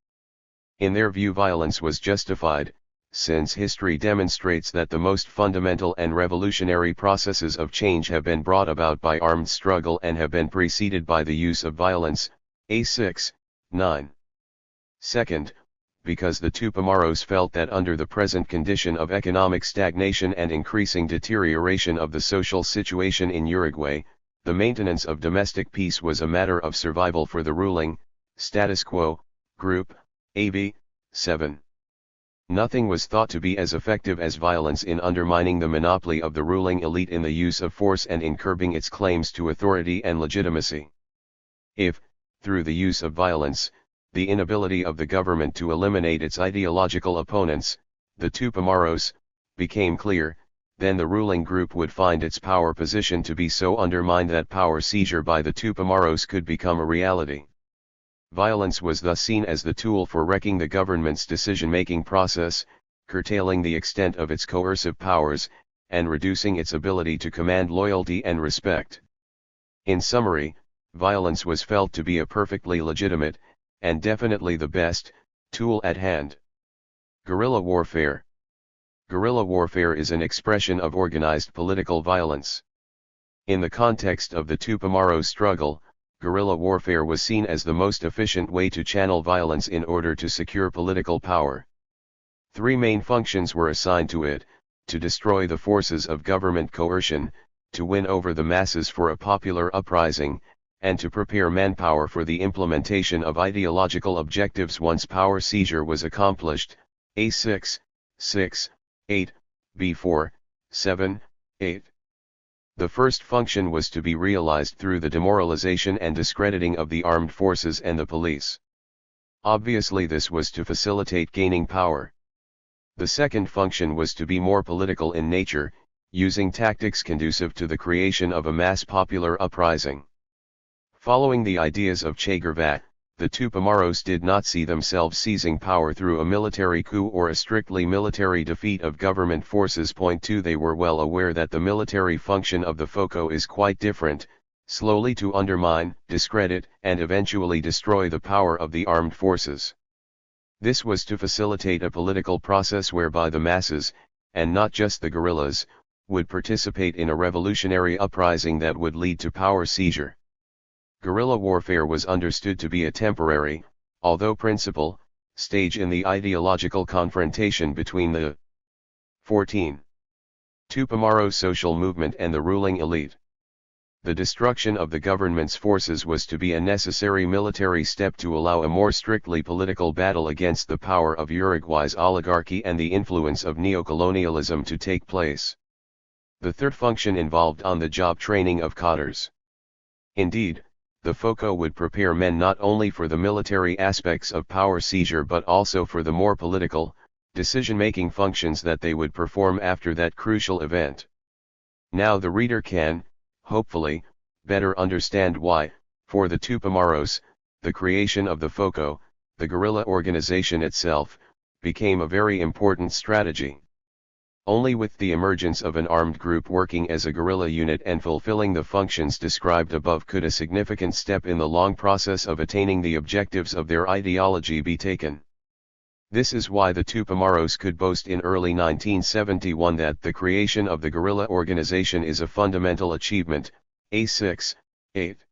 In their view, violence was justified, since history demonstrates that the most fundamental and revolutionary processes of change have been brought about by armed struggle and have been preceded by the use of violence. A6, 9. Second, because the Tupamaros felt that under the present condition of economic stagnation and increasing deterioration of the social situation in Uruguay, the maintenance of domestic peace was a matter of survival for the ruling, status quo, group. AB, 7. Nothing was thought to be as effective as violence in undermining the monopoly of the ruling elite in the use of force and in curbing its claims to authority and legitimacy. If, through the use of violence, the inability of the government to eliminate its ideological opponents, the Tupamaros, became clear, then the ruling group would find its power position to be so undermined that power seizure by the Tupamaros could become a reality. Violence was thus seen as the tool for wrecking the government's decision-making process, curtailing the extent of its coercive powers, and reducing its ability to command loyalty and respect. In summary, violence was felt to be a perfectly legitimate, and definitely the best, tool at hand. Guerrilla warfare. Guerrilla warfare is an expression of organized political violence. In the context of the Tupamaros struggle, guerrilla warfare was seen as the most efficient way to channel violence in order to secure political power. Three main functions were assigned to it: to destroy the forces of government coercion, to win over the masses for a popular uprising, and to prepare manpower for the implementation of ideological objectives once power seizure was accomplished. A6, 6, 8, B4, 7, 8. The first function was to be realized through the demoralization and discrediting of the armed forces and the police. Obviously, this was to facilitate gaining power. The second function was to be more political in nature, using tactics conducive to the creation of a mass popular uprising. Following the ideas of Che Guevara, the Tupamaros did not see themselves seizing power through a military coup or a strictly military defeat of government forces. Point 2. They were well aware that the military function of the FOCO is quite different: slowly to undermine, discredit, and eventually destroy the power of the armed forces. This was to facilitate a political process whereby the masses, and not just the guerrillas, would participate in a revolutionary uprising that would lead to power seizure. Guerrilla warfare was understood to be a temporary, although principal, stage in the ideological confrontation between the 14. Tupamaros social movement and the ruling elite. The destruction of the government's forces was to be a necessary military step to allow a more strictly political battle against the power of Uruguay's oligarchy and the influence of neocolonialism to take place. The third function involved on-the-job training of cadres. Indeed, the FOCO would prepare men not only for the military aspects of power seizure but also for the more political, decision-making functions that they would perform after that crucial event. Now the reader can, hopefully, better understand why, for the Tupamaros, the creation of the FOCO, the guerrilla organization itself, became a very important strategy. Only with the emergence of an armed group working as a guerrilla unit and fulfilling the functions described above could a significant step in the long process of attaining the objectives of their ideology be taken. This is why the Tupamaros could boast in early 1971 that the creation of the guerrilla organization is a fundamental achievement, A6, 8.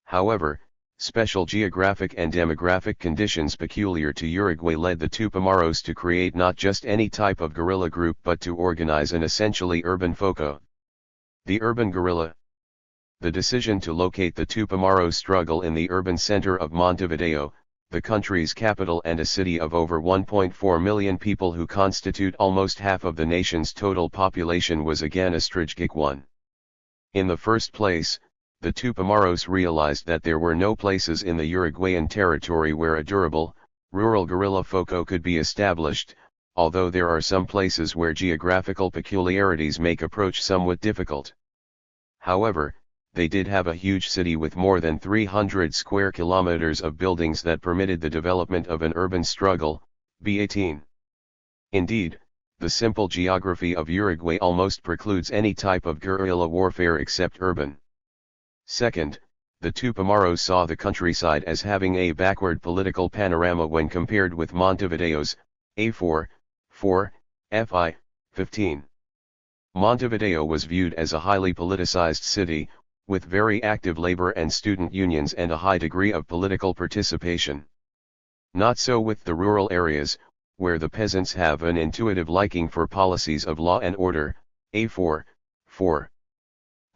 However, special geographic and demographic conditions peculiar to Uruguay led the Tupamaros to create not just any type of guerrilla group but to organize an essentially urban FOCO. The urban guerrilla. The decision to locate the Tupamaros struggle in the urban center of Montevideo, the country's capital and a city of over 1.4 million people who constitute almost half of the nation's total population was again a strategic one. In the first place, the Tupamaros realized that there were no places in the Uruguayan territory where a durable, rural guerrilla FOCO could be established, although there are some places where geographical peculiarities make approach somewhat difficult. However, they did have a huge city with more than 300 square kilometers of buildings that permitted the development of an urban struggle, B18. Indeed, the simple geography of Uruguay almost precludes any type of guerrilla warfare except urban. Second, the Tupamaros saw the countryside as having a backward political panorama when compared with Montevideo's, A4, 4, FI, 15. Montevideo was viewed as a highly politicized city, with very active labor and student unions and a high degree of political participation. Not so with the rural areas, where the peasants have an intuitive liking for policies of law and order, A4, 4.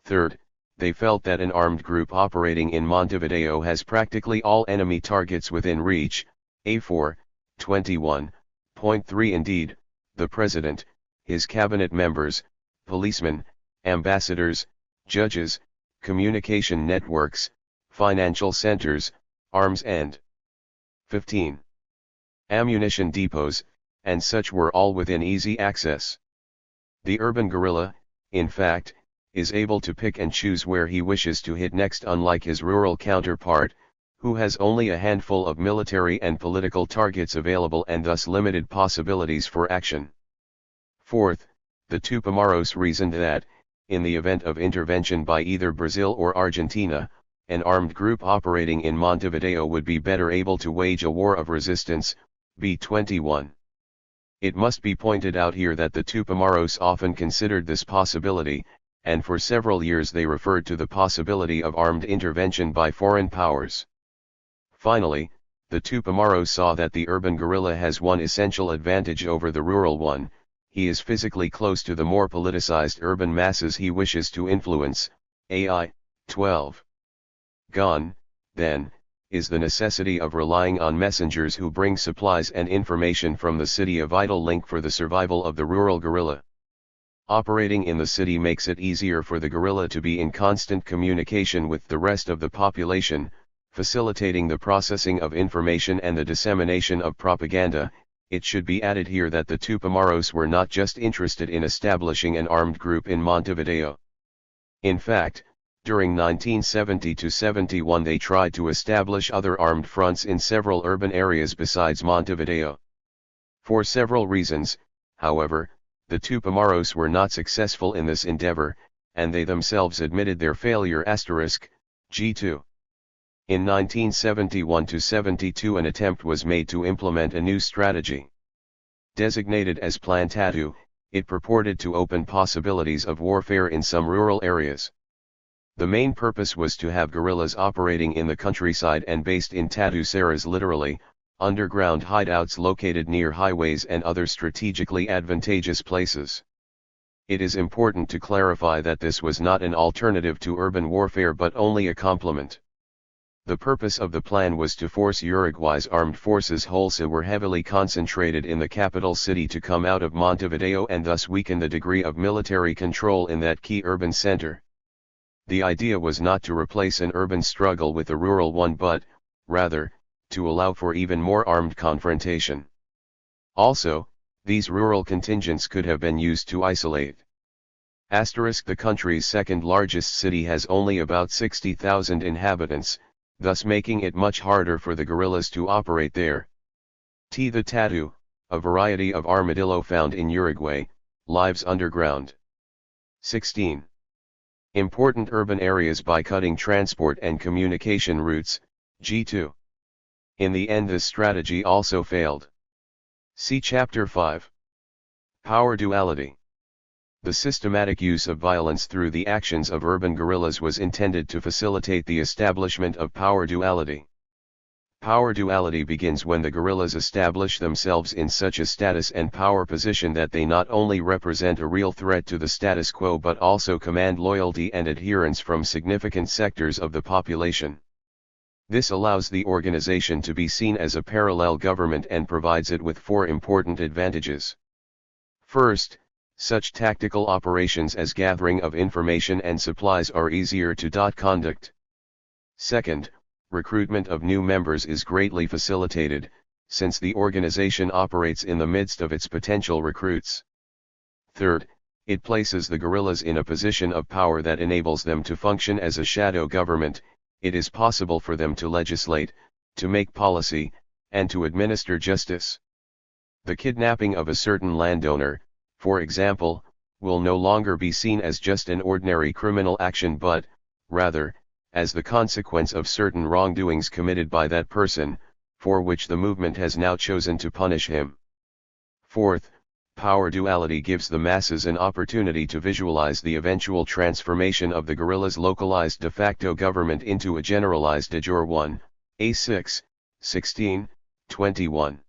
Third, they felt that an armed group operating in Montevideo has practically all enemy targets within reach, A4, 21.3. Indeed, the president, his cabinet members, policemen, ambassadors, judges, communication networks, financial centers, arms and 15. Ammunition depots, and such were all within easy access. The urban guerrilla, in fact, is able to pick and choose where he wishes to hit next, unlike his rural counterpart, who has only a handful of military and political targets available and thus limited possibilities for action. Fourth, the Tupamaros reasoned that, in the event of intervention by either Brazil or Argentina, an armed group operating in Montevideo would be better able to wage a war of resistance, B21. It must be pointed out here that the Tupamaros often considered this possibility, and for several years they referred to the possibility of armed intervention by foreign powers. Finally, the Tupamaros saw that the urban guerrilla has one essential advantage over the rural one: he is physically close to the more politicized urban masses he wishes to influence. AI 12. Gone, then, is the necessity of relying on messengers who bring supplies and information from the city, a vital link for the survival of the rural guerrilla. Operating in the city makes it easier for the guerrilla to be in constant communication with the rest of the population, facilitating the processing of information and the dissemination of propaganda. It should be added here that the Tupamaros were not just interested in establishing an armed group in Montevideo. In fact, during 1970–71 they tried to establish other armed fronts in several urban areas besides Montevideo. For several reasons, however, the Tupamaros were not successful in this endeavor, and they themselves admitted their failure. G2. In 1971–72 an attempt was made to implement a new strategy. Designated as Plan Tatu, it purported to open possibilities of warfare in some rural areas. The main purpose was to have guerrillas operating in the countryside and based in Tatu Saras, literally, underground hideouts located near highways and other strategically advantageous places. It is important to clarify that this was not an alternative to urban warfare but only a complement. The purpose of the plan was to force Uruguay's armed forces wholesale were heavily concentrated in the capital city to come out of Montevideo and thus weaken the degree of military control in that key urban center. The idea was not to replace an urban struggle with a rural one but, rather, to allow for even more armed confrontation. Also, these rural contingents could have been used to isolate. The country's second largest city has only about 60,000 inhabitants, thus making it much harder for the guerrillas to operate there. The Tatu, a variety of armadillo found in Uruguay, lives underground. 16. Important urban areas by cutting transport and communication routes, G2. In the end this strategy also failed. See Chapter 5. Power duality. The systematic use of violence through the actions of urban guerrillas was intended to facilitate the establishment of power duality. Power duality begins when the guerrillas establish themselves in such a status and power position that they not only represent a real threat to the status quo but also command loyalty and adherence from significant sectors of the population. This allows the organization to be seen as a parallel government and provides it with four important advantages. First, such tactical operations as gathering of information and supplies are easier to conduct. Second, recruitment of new members is greatly facilitated, since the organization operates in the midst of its potential recruits. Third, it places the guerrillas in a position of power that enables them to function as a shadow government. It is possible for them to legislate, to make policy, and to administer justice. The kidnapping of a certain landowner, for example, will no longer be seen as just an ordinary criminal action but, rather, as the consequence of certain wrongdoings committed by that person, for which the movement has now chosen to punish him. Fourth, power duality gives the masses an opportunity to visualize the eventual transformation of the guerrillas' localized de facto government into a generalized de jure one, A6, 16, 21.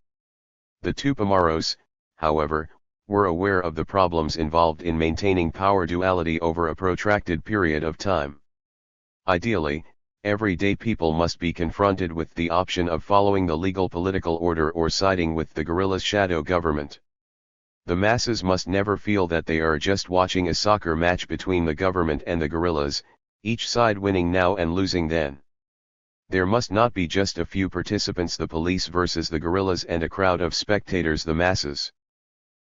The Tupamaros, however, were aware of the problems involved in maintaining power duality over a protracted period of time. Ideally, everyday people must be confronted with the option of following the legal political order or siding with the guerrillas' shadow government. The masses must never feel that they are just watching a soccer match between the government and the guerrillas, each side winning now and losing then. There must not be just a few participants, the police versus the guerrillas, and a crowd of spectators, the masses.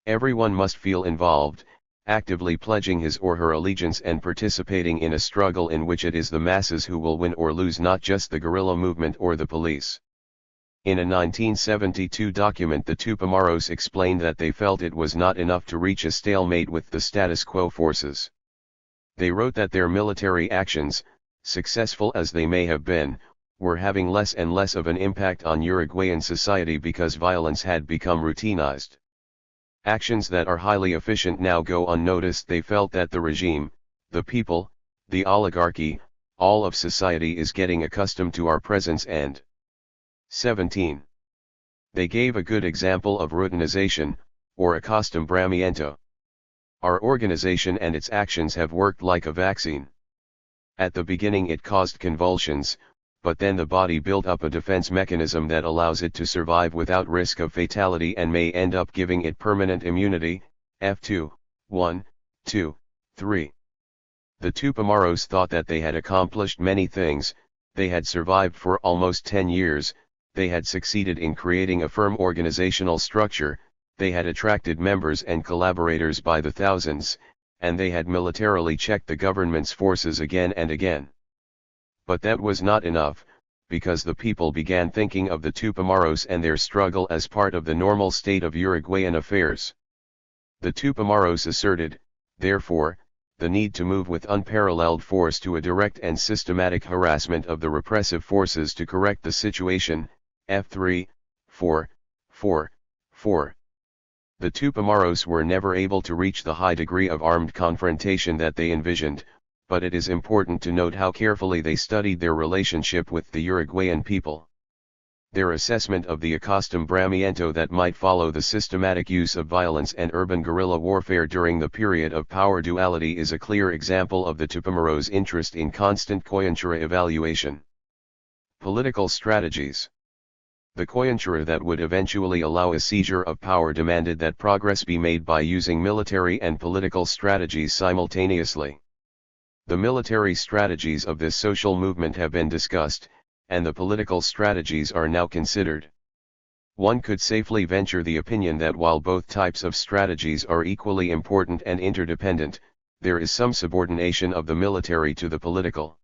Everyone must feel involved, actively pledging his or her allegiance and participating in a struggle in which it is the masses who will win or lose, not just the guerrilla movement or the police. In a 1972 document, the Tupamaros explained that they felt it was not enough to reach a stalemate with the status quo forces. They wrote that their military actions, successful as they may have been, were having less and less of an impact on Uruguayan society because violence had become routinized. Actions that are highly efficient now go unnoticed. They felt that the regime, the people, the oligarchy, all of society is getting accustomed to our presence and 17. They gave a good example of routinization, or acostumbramiento. Our organization and its actions have worked like a vaccine. At the beginning it caused convulsions, but then the body built up a defense mechanism that allows it to survive without risk of fatality and may end up giving it permanent immunity. F2, 1, 2, 3. The Tupamaros thought that they had accomplished many things. They had survived for almost 10 years, they had succeeded in creating a firm organizational structure, they had attracted members and collaborators by the thousands, and they had militarily checked the government's forces again and again. But that was not enough, because the people began thinking of the Tupamaros and their struggle as part of the normal state of Uruguayan affairs. The Tupamaros asserted, therefore, the need to move with unparalleled force to a direct and systematic harassment of the repressive forces to correct the situation, F3, 4, 4, 4. The Tupamaros were never able to reach the high degree of armed confrontation that they envisioned, but it is important to note how carefully they studied their relationship with the Uruguayan people. Their assessment of the acostumbramiento that might follow the systematic use of violence and urban guerrilla warfare during the period of power duality is a clear example of the Tupamaros' interest in constant coyuntura evaluation. Political strategies. The coyuntura that would eventually allow a seizure of power demanded that progress be made by using military and political strategies simultaneously. The military strategies of this social movement have been discussed, and the political strategies are now considered. One could safely venture the opinion that while both types of strategies are equally important and interdependent, there is some subordination of the military to the political.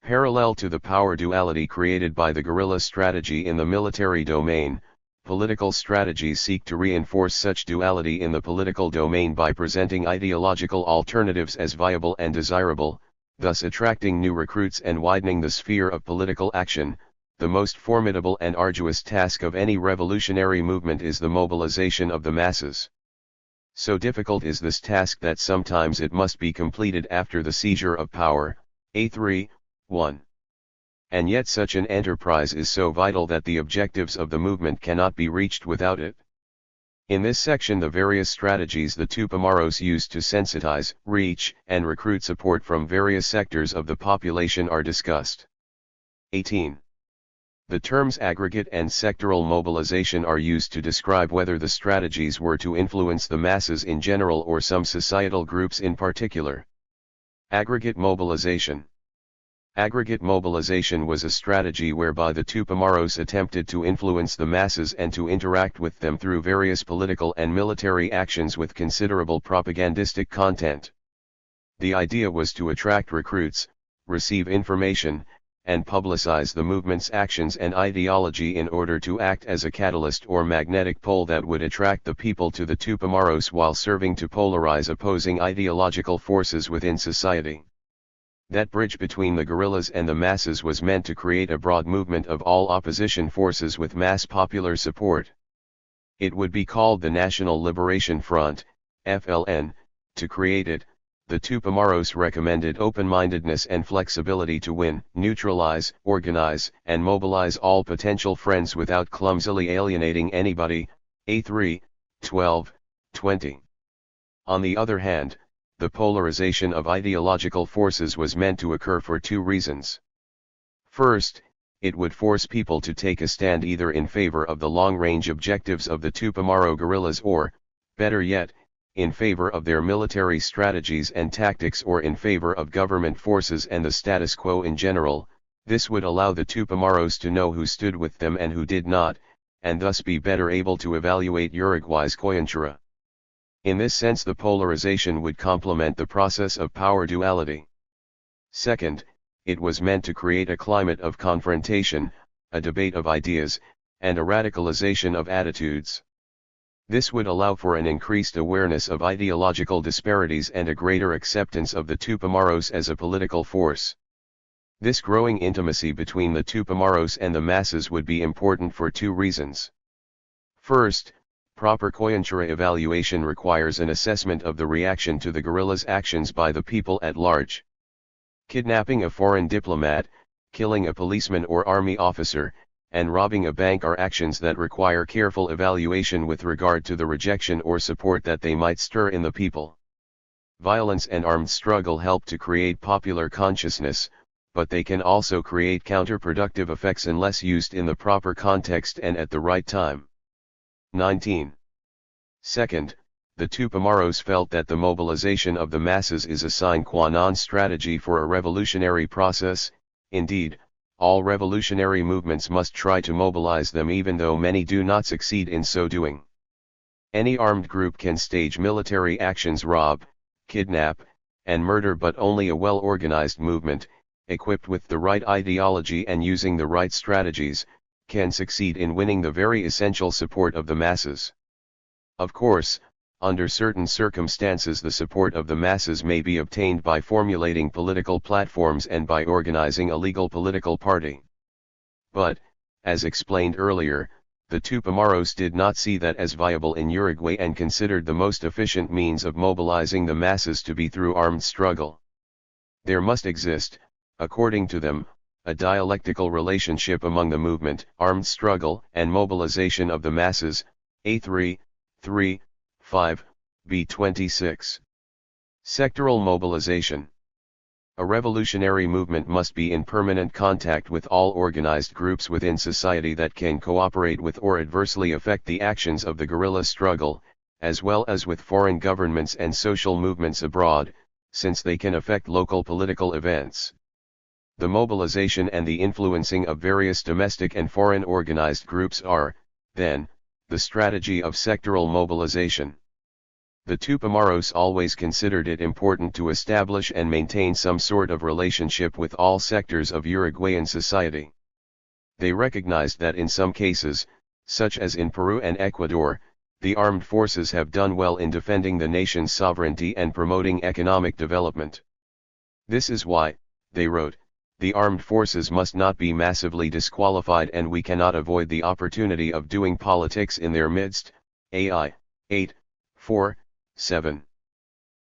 Parallel to the power duality created by the guerrilla strategy in the military domain, political strategies seek to reinforce such duality in the political domain by presenting ideological alternatives as viable and desirable, thus attracting new recruits and widening the sphere of political action. The most formidable and arduous task of any revolutionary movement is the mobilization of the masses. So difficult is this task that sometimes it must be completed after the seizure of power, A3, 1. And yet such an enterprise is so vital that the objectives of the movement cannot be reached without it. In this section the various strategies the Tupamaros used to sensitize, reach, and recruit support from various sectors of the population are discussed. 18. The terms aggregate and sectoral mobilization are used to describe whether the strategies were to influence the masses in general or some societal groups in particular. Aggregate mobilization. Aggregate mobilization was a strategy whereby the Tupamaros attempted to influence the masses and to interact with them through various political and military actions with considerable propagandistic content. The idea was to attract recruits, receive information, and publicize the movement's actions and ideology in order to act as a catalyst or magnetic pole that would attract the people to the Tupamaros while serving to polarize opposing ideological forces within society. That bridge between the guerrillas and the masses was meant to create a broad movement of all opposition forces with mass popular support. It would be called the National Liberation Front, FLN. To create it, the Tupamaros recommended open-mindedness and flexibility to win, neutralize, organize, and mobilize all potential friends without clumsily alienating anybody. A3, 12, 20. On the other hand, the polarization of ideological forces was meant to occur for two reasons. First, it would force people to take a stand either in favor of the long-range objectives of the Tupamaro guerrillas or, better yet, in favor of their military strategies and tactics or in favor of government forces and the status quo in general. This would allow the Tupamaros to know who stood with them and who did not, and thus be better able to evaluate Uruguay's coyuntura. In this sense the polarization would complement the process of power duality. Second, it was meant to create a climate of confrontation, a debate of ideas, and a radicalization of attitudes. This would allow for an increased awareness of ideological disparities and a greater acceptance of the Tupamaros as a political force. This growing intimacy between the Tupamaros and the masses would be important for two reasons. First, proper coyuntura evaluation requires an assessment of the reaction to the guerrillas' actions by the people at large. Kidnapping a foreign diplomat, killing a policeman or army officer, and robbing a bank are actions that require careful evaluation with regard to the rejection or support that they might stir in the people. Violence and armed struggle help to create popular consciousness, but they can also create counterproductive effects unless used in the proper context and at the right time. 19. Second, the Tupamaros felt that the mobilization of the masses is a sine qua non strategy for a revolutionary process. Indeed, all revolutionary movements must try to mobilize them even though many do not succeed in so doing. Any armed group can stage military actions, rob, kidnap, and murder, but only a well-organized movement, equipped with the right ideology and using the right strategies, can succeed in winning the very essential support of the masses. Of course, under certain circumstances the support of the masses may be obtained by formulating political platforms and by organizing a legal political party. But, as explained earlier, the Tupamaros did not see that as viable in Uruguay and considered the most efficient means of mobilizing the masses to be through armed struggle. There must exist, according to them, a dialectical relationship among the movement, armed struggle, and mobilization of the masses, A3, 3, 5, B26. Sectoral mobilization. A revolutionary movement must be in permanent contact with all organized groups within society that can cooperate with or adversely affect the actions of the guerrilla struggle, as well as with foreign governments and social movements abroad, since they can affect local political events. The mobilization and the influencing of various domestic and foreign organized groups are, then, the strategy of sectoral mobilization. The Tupamaros always considered it important to establish and maintain some sort of relationship with all sectors of Uruguayan society. They recognized that in some cases, such as in Peru and Ecuador, the armed forces have done well in defending the nation's sovereignty and promoting economic development. This is why, they wrote, the armed forces must not be massively disqualified and we cannot avoid the opportunity of doing politics in their midst. AI 8, 4, 7.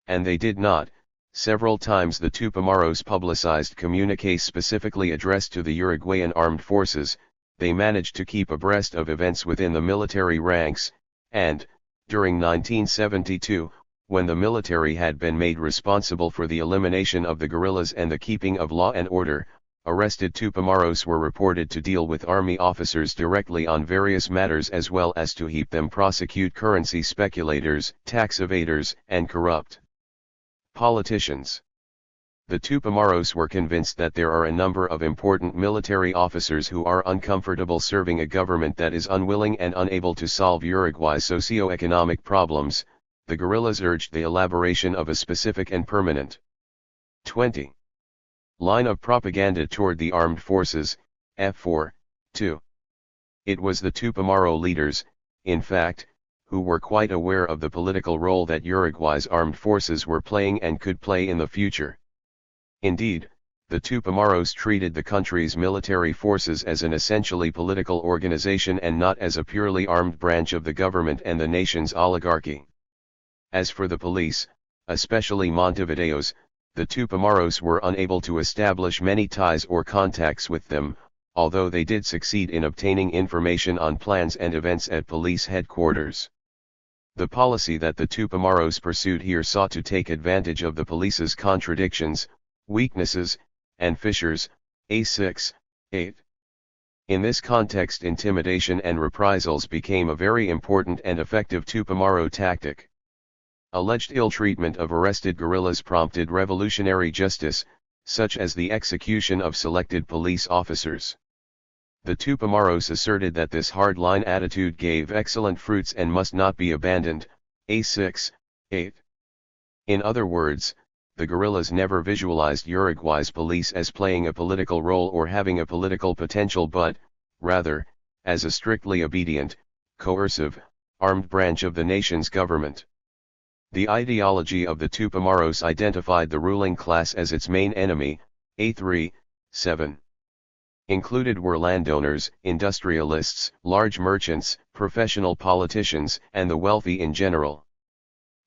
And they did not. Several times the Tupamaros publicized communiques specifically addressed to the Uruguayan armed forces. They managed to keep abreast of events within the military ranks, and, during 1972, when the military had been made responsible for the elimination of the guerrillas and the keeping of law and order, arrested Tupamaros were reported to deal with army officers directly on various matters as well as to help them prosecute currency speculators, tax evaders, and corrupt politicians. The Tupamaros were convinced that there are a number of important military officers who are uncomfortable serving a government that is unwilling and unable to solve Uruguay's socio-economic problems. The guerrillas urged the elaboration of a specific and permanent 20. line of propaganda toward the armed forces, F4, 2. It was the Tupamaro leaders, in fact, who were quite aware of the political role that Uruguay's armed forces were playing and could play in the future. Indeed, the Tupamaros treated the country's military forces as an essentially political organization and not as a purely armed branch of the government and the nation's oligarchy. As for the police, especially Montevideo's, the Tupamaros were unable to establish many ties or contacts with them, although they did succeed in obtaining information on plans and events at police headquarters. The policy that the Tupamaros pursued here sought to take advantage of the police's contradictions, weaknesses, and fissures, A6, 8. In this context, intimidation and reprisals became a very important and effective Tupamaro tactic. Alleged ill treatment of arrested guerrillas prompted revolutionary justice, such as the execution of selected police officers. The Tupamaros asserted that this hardline attitude gave excellent fruits and must not be abandoned, A6, 8. In other words, the guerrillas never visualized Uruguay's police as playing a political role or having a political potential but, rather, as a strictly obedient, coercive, armed branch of the nation's government. The ideology of the Tupamaros identified the ruling class as its main enemy, A3, 7. Included were landowners, industrialists, large merchants, professional politicians, and the wealthy in general.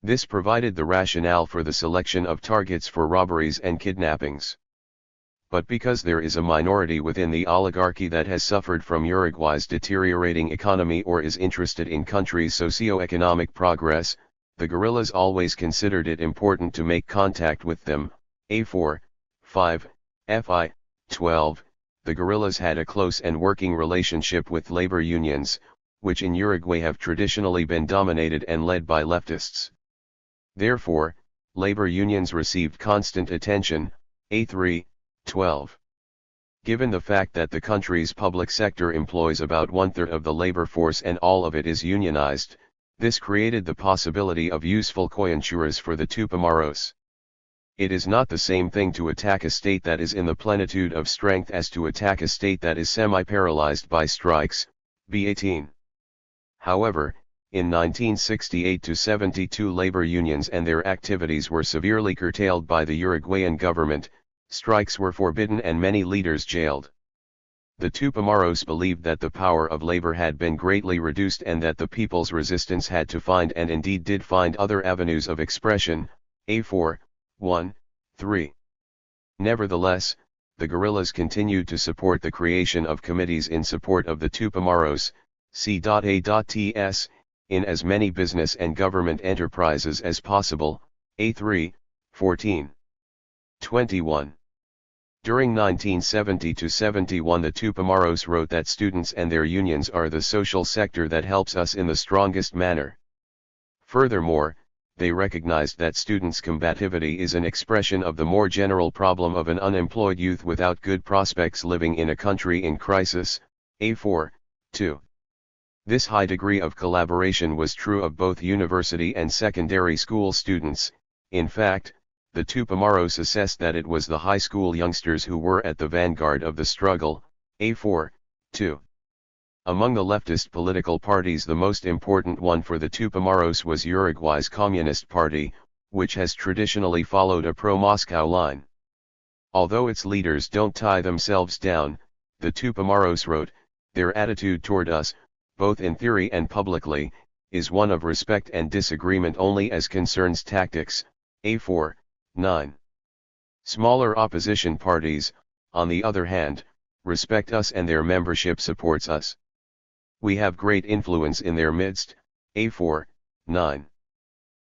This provided the rationale for the selection of targets for robberies and kidnappings. But because there is a minority within the oligarchy that has suffered from Uruguay's deteriorating economy or is interested in country's socio-economic progress, the guerrillas always considered it important to make contact with them, A4, 5, FI, 12. The guerrillas had a close and working relationship with labor unions, which in Uruguay have traditionally been dominated and led by leftists. Therefore, labor unions received constant attention, A3, 12. Given the fact that the country's public sector employs about one-third of the labor force and all of it is unionized, this created the possibility of useful coyunturas for the Tupamaros. It is not the same thing to attack a state that is in the plenitude of strength as to attack a state that is semi-paralyzed by strikes, B18. However, In 1968–72 labor unions and their activities were severely curtailed by the Uruguayan government, strikes were forbidden and many leaders jailed. The Tupamaros believed that the power of labor had been greatly reduced and that the people's resistance had to find and indeed did find other avenues of expression, A4, 1, 3. Nevertheless, the guerrillas continued to support the creation of committees in support of the Tupamaros, C.A.Ts, in as many business and government enterprises as possible, A3, 14. 21. During 1970–71 the Tupamaros wrote that students and their unions are the social sector that helps us in the strongest manner. Furthermore, they recognized that students' combativity is an expression of the more general problem of an unemployed youth without good prospects living in a country in crisis, A4, 2. This high degree of collaboration was true of both university and secondary school students. In fact, the Tupamaros assessed that it was the high school youngsters who were at the vanguard of the struggle, A4, 2. Among the leftist political parties the most important one for the Tupamaros was Uruguay's Communist Party, which has traditionally followed a pro-Moscow line. Although its leaders don't tie themselves down, the Tupamaros wrote, their attitude toward us, both in theory and publicly, is one of respect and disagreement only as concerns tactics, A4, 9. Smaller opposition parties, on the other hand, respect us and their membership supports us. We have great influence in their midst, A4, 9.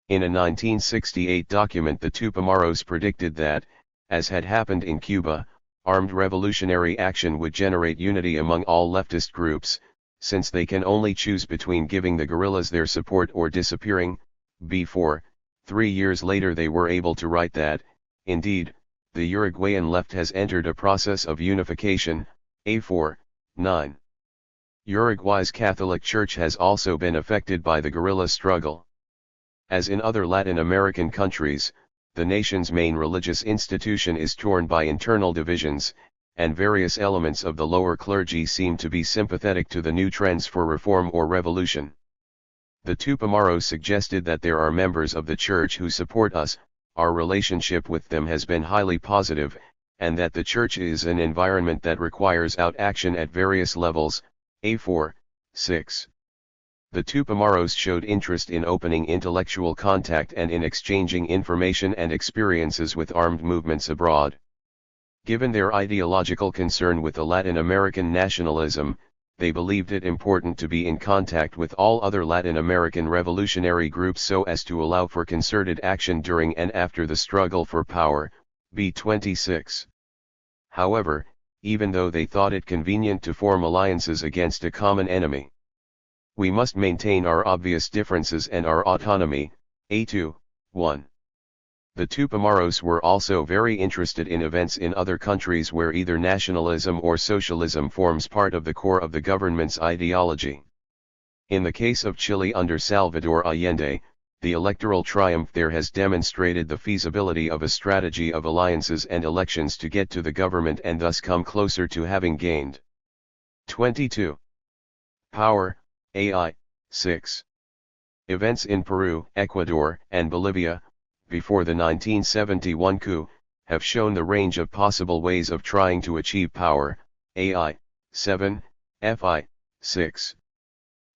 In a 1968 document the Tupamaros predicted that, as had happened in Cuba, armed revolutionary action would generate unity among all leftist groups, since they can only choose between giving the guerrillas their support or disappearing, B4. 3 years later they were able to write that, indeed, the Uruguayan left has entered a process of unification, A4, 9. Uruguay's Catholic Church has also been affected by the guerrilla struggle. As in other Latin American countries, the nation's main religious institution is torn by internal divisions, and various elements of the lower clergy seem to be sympathetic to the new trends for reform or revolution. The Tupamaros suggested that there are members of the church who support us, our relationship with them has been highly positive, and that the church is an environment that requires action at various levels, A4, 6. The Tupamaros showed interest in opening intellectual contact and in exchanging information and experiences with armed movements abroad. Given their ideological concern with the Latin American nationalism, they believed it important to be in contact with all other Latin American revolutionary groups so as to allow for concerted action during and after the struggle for power, B26. However, even though they thought it convenient to form alliances against a common enemy, we must maintain our obvious differences and our autonomy, A2, 1. The Tupamaros were also very interested in events in other countries where either nationalism or socialism forms part of the core of the government's ideology. In the case of Chile under Salvador Allende, the electoral triumph there has demonstrated the feasibility of a strategy of alliances and elections to get to the government and thus come closer to having gained. 22. Power, AI, 6. Events in Peru, Ecuador, and Bolivia, before the 1971 coup, have shown the range of possible ways of trying to achieve power, AI, 7, FI, 6.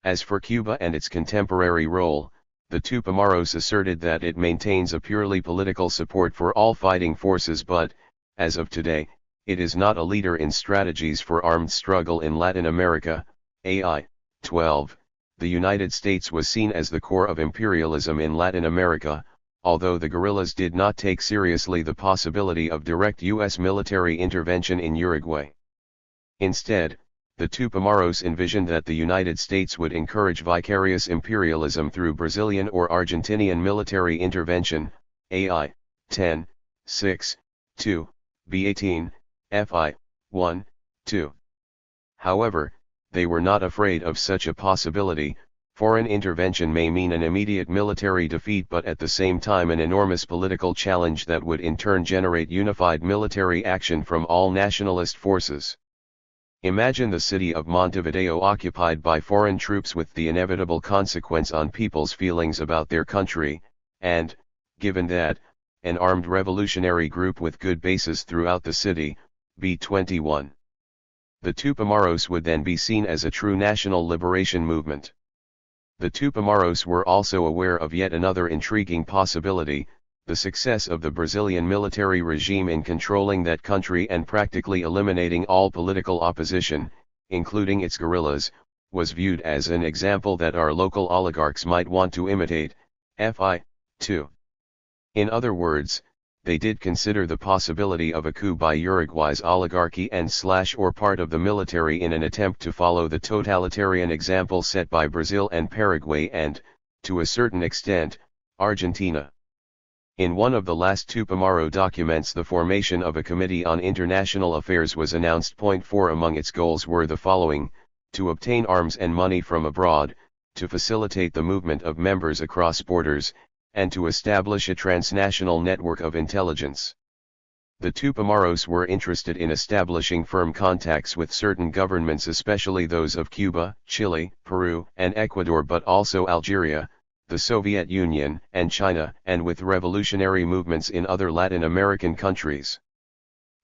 As for Cuba and its contemporary role, the Tupamaros asserted that it maintains a purely political support for all fighting forces but, as of today, it is not a leader in strategies for armed struggle in Latin America, AI, 12. The United States was seen as the core of imperialism in Latin America, although the guerrillas did not take seriously the possibility of direct U.S. military intervention in Uruguay. Instead, the Tupamaros envisioned that the United States would encourage vicarious imperialism through Brazilian or Argentinian military intervention, AI, 10, 6, 2, B18, FI, 1, 2. However, they were not afraid of such a possibility. Foreign intervention may mean an immediate military defeat but at the same time an enormous political challenge that would in turn generate unified military action from all nationalist forces. Imagine the city of Montevideo occupied by foreign troops with the inevitable consequence on people's feelings about their country, and, given that, an armed revolutionary group with good bases throughout the city, B-21. The Tupamaros would then be seen as a true national liberation movement. The Tupamaros were also aware of yet another intriguing possibility, the success of the Brazilian military regime in controlling that country and practically eliminating all political opposition, including its guerrillas, was viewed as an example that our local oligarchs might want to imitate, FI, too. In other words, they did consider the possibility of a coup by Uruguay's oligarchy and/or part of the military in an attempt to follow the totalitarian example set by Brazil and Paraguay and, to a certain extent, Argentina. In one of the last Tupamaro documents, the formation of a Committee on International Affairs was announced. 4 Among its goals were the following: to obtain arms and money from abroad, to facilitate the movement of members across borders, and to establish a transnational network of intelligence. The Tupamaros were interested in establishing firm contacts with certain governments, especially those of Cuba, Chile, Peru, and Ecuador, but also Algeria, the Soviet Union, and China, and with revolutionary movements in other Latin American countries.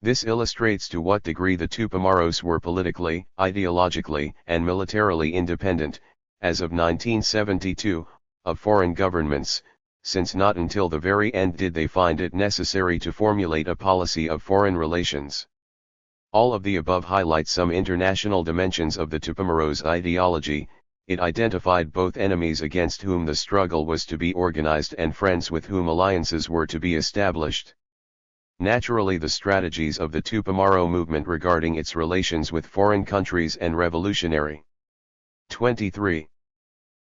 This illustrates to what degree the Tupamaros were politically, ideologically, and militarily independent, as of 1972, of foreign governments, since not until the very end did they find it necessary to formulate a policy of foreign relations. All of the above highlight some international dimensions of the Tupamaros' ideology. It identified both enemies against whom the struggle was to be organized and friends with whom alliances were to be established. Naturally, the strategies of the Tupamaro movement regarding its relations with foreign countries and revolutionary 23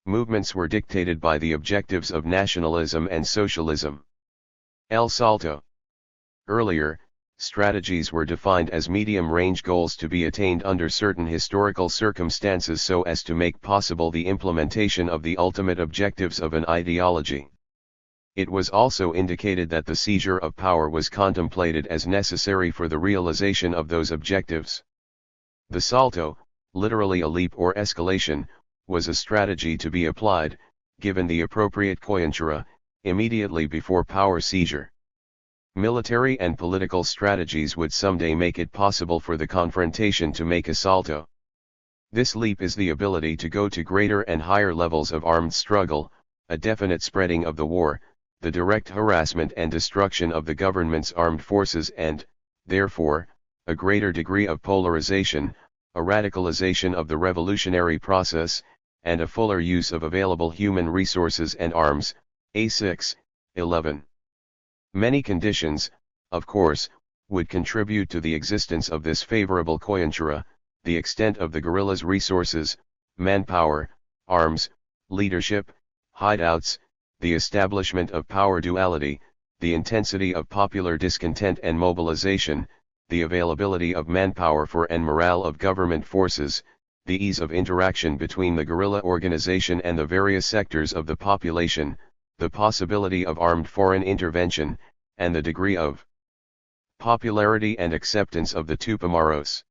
movements were dictated by the objectives of nationalism and socialism. El Salto. Earlier, strategies were defined as medium-range goals to be attained under certain historical circumstances so as to make possible the implementation of the ultimate objectives of an ideology. It was also indicated that the seizure of power was contemplated as necessary for the realization of those objectives. The salto, literally a leap or escalation, was a strategy to be applied, given the appropriate coyuntura, immediately before power seizure. Military and political strategies would someday make it possible for the confrontation to make a salto. This leap is the ability to go to greater and higher levels of armed struggle, a definite spreading of the war, the direct harassment and destruction of the government's armed forces and, therefore, a greater degree of polarization, a radicalization of the revolutionary process, and a fuller use of available human resources and arms. A6, 11. Many conditions, of course, would contribute to the existence of this favorable coyuntura: the extent of the guerrillas' resources, manpower, arms, leadership, hideouts, the establishment of power duality, the intensity of popular discontent and mobilization, the availability of manpower for and morale of government forces, the ease of interaction between the guerrilla organization and the various sectors of the population, the possibility of armed foreign intervention, and the degree of popularity and acceptance of the Tupamaros.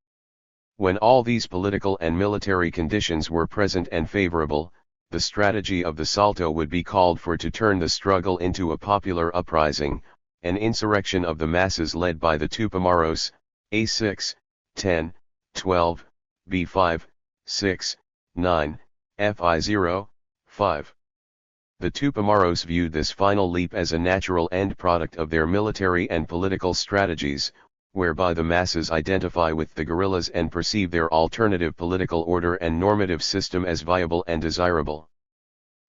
When all these political and military conditions were present and favorable, the strategy of the salto would be called for to turn the struggle into a popular uprising, an insurrection of the masses led by the Tupamaros. A6, 10, 12, B5, 6, 9, Fi0, 5. The Tupamaros viewed this final leap as a natural end product of their military and political strategies, whereby the masses identify with the guerrillas and perceive their alternative political order and normative system as viable and desirable.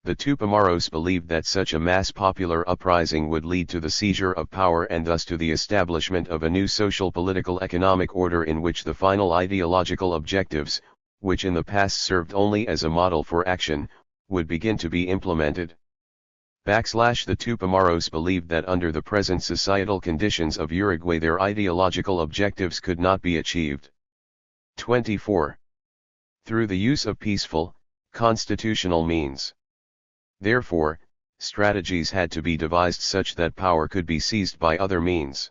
The Tupamaros believed that such a mass popular uprising would lead to the seizure of power and thus to the establishment of a new social political economic order in which the final ideological objectives, which in the past served only as a model for action, would begin to be implemented. The Tupamaros believed that under the present societal conditions of Uruguay their ideological objectives could not be achieved. 24. Through the use of peaceful, constitutional means. Therefore, strategies had to be devised such that power could be seized by other means.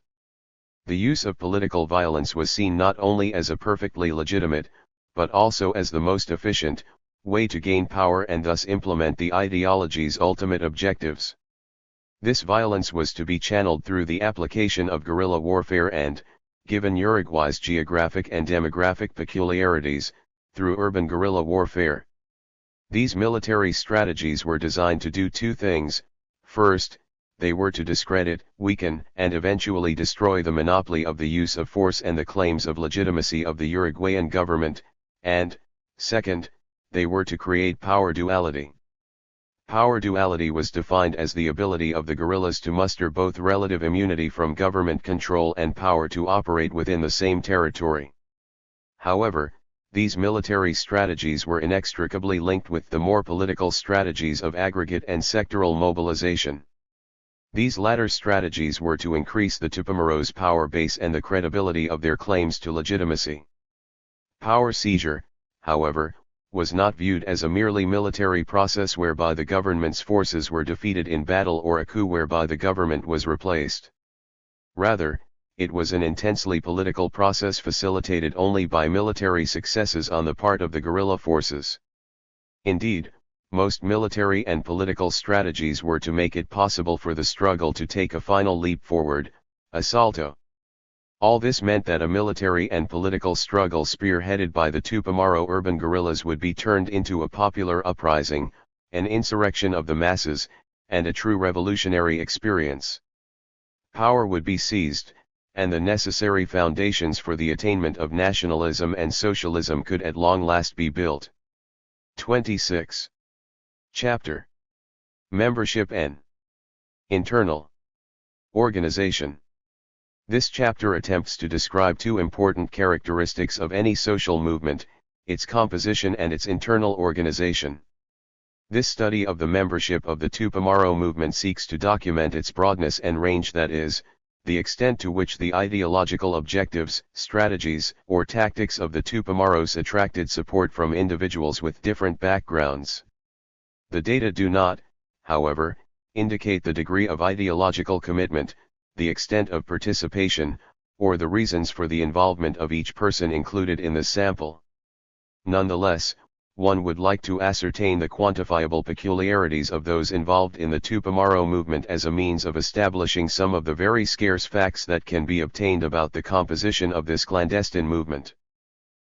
The use of political violence was seen not only as a perfectly legitimate, but also as the most efficient, way to gain power and thus implement the ideology's ultimate objectives. This violence was to be channeled through the application of guerrilla warfare and, given Uruguay's geographic and demographic peculiarities, through urban guerrilla warfare. These military strategies were designed to do two things. First, they were to discredit, weaken, and eventually destroy the monopoly of the use of force and the claims of legitimacy of the Uruguayan government, and, second, they were to create power duality. Power duality was defined as the ability of the guerrillas to muster both relative immunity from government control and power to operate within the same territory. However, these military strategies were inextricably linked with the more political strategies of aggregate and sectoral mobilization. These latter strategies were to increase the Tupamaros' power base and the credibility of their claims to legitimacy. Power seizure, however, was not viewed as a merely military process whereby the government's forces were defeated in battle or a coup whereby the government was replaced. Rather, it was an intensely political process facilitated only by military successes on the part of the guerrilla forces. Indeed, most military and political strategies were to make it possible for the struggle to take a final leap forward, a salto. All this meant that a military and political struggle spearheaded by the Tupamaro urban guerrillas would be turned into a popular uprising, an insurrection of the masses, and a true revolutionary experience. Power would be seized, and the necessary foundations for the attainment of nationalism and socialism could at long last be built. 26. Chapter. Membership and Internal Organization. This chapter attempts to describe two important characteristics of any social movement, its composition and its internal organization. This study of the membership of the Tupamaro movement seeks to document its broadness and range, that is, the extent to which the ideological objectives, strategies, or tactics of the Tupamaros attracted support from individuals with different backgrounds. The data do not, however, indicate the degree of ideological commitment, the extent of participation, or the reasons for the involvement of each person included in the sample. Nonetheless, one would like to ascertain the quantifiable peculiarities of those involved in the Tupamaro movement as a means of establishing some of the very scarce facts that can be obtained about the composition of this clandestine movement.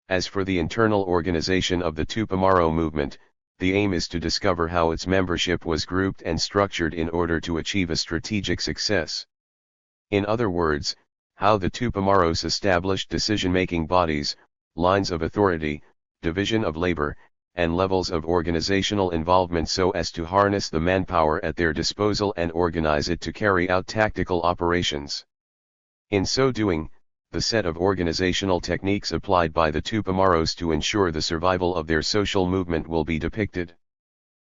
As for the internal organization of the Tupamaro movement, the aim is to discover how its membership was grouped and structured in order to achieve a strategic success. In other words, how the Tupamaros established decision-making bodies, lines of authority, division of labor, and levels of organizational involvement so as to harness the manpower at their disposal and organize it to carry out tactical operations. In so doing, the set of organizational techniques applied by the Tupamaros to ensure the survival of their social movement will be depicted.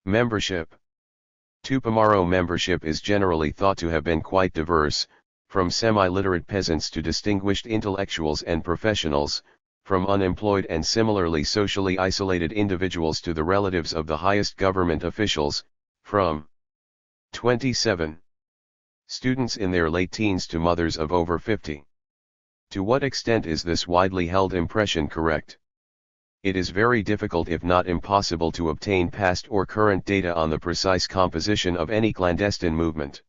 Membership. Tupamaro membership is generally thought to have been quite diverse, from semi-literate peasants to distinguished intellectuals and professionals, from unemployed and similarly socially isolated individuals to the relatives of the highest government officials, from 27 students in their late teens to mothers of over 50. To what extent is this widely held impression correct? It is very difficult, if not impossible, to obtain past or current data on the precise composition of any clandestine movement.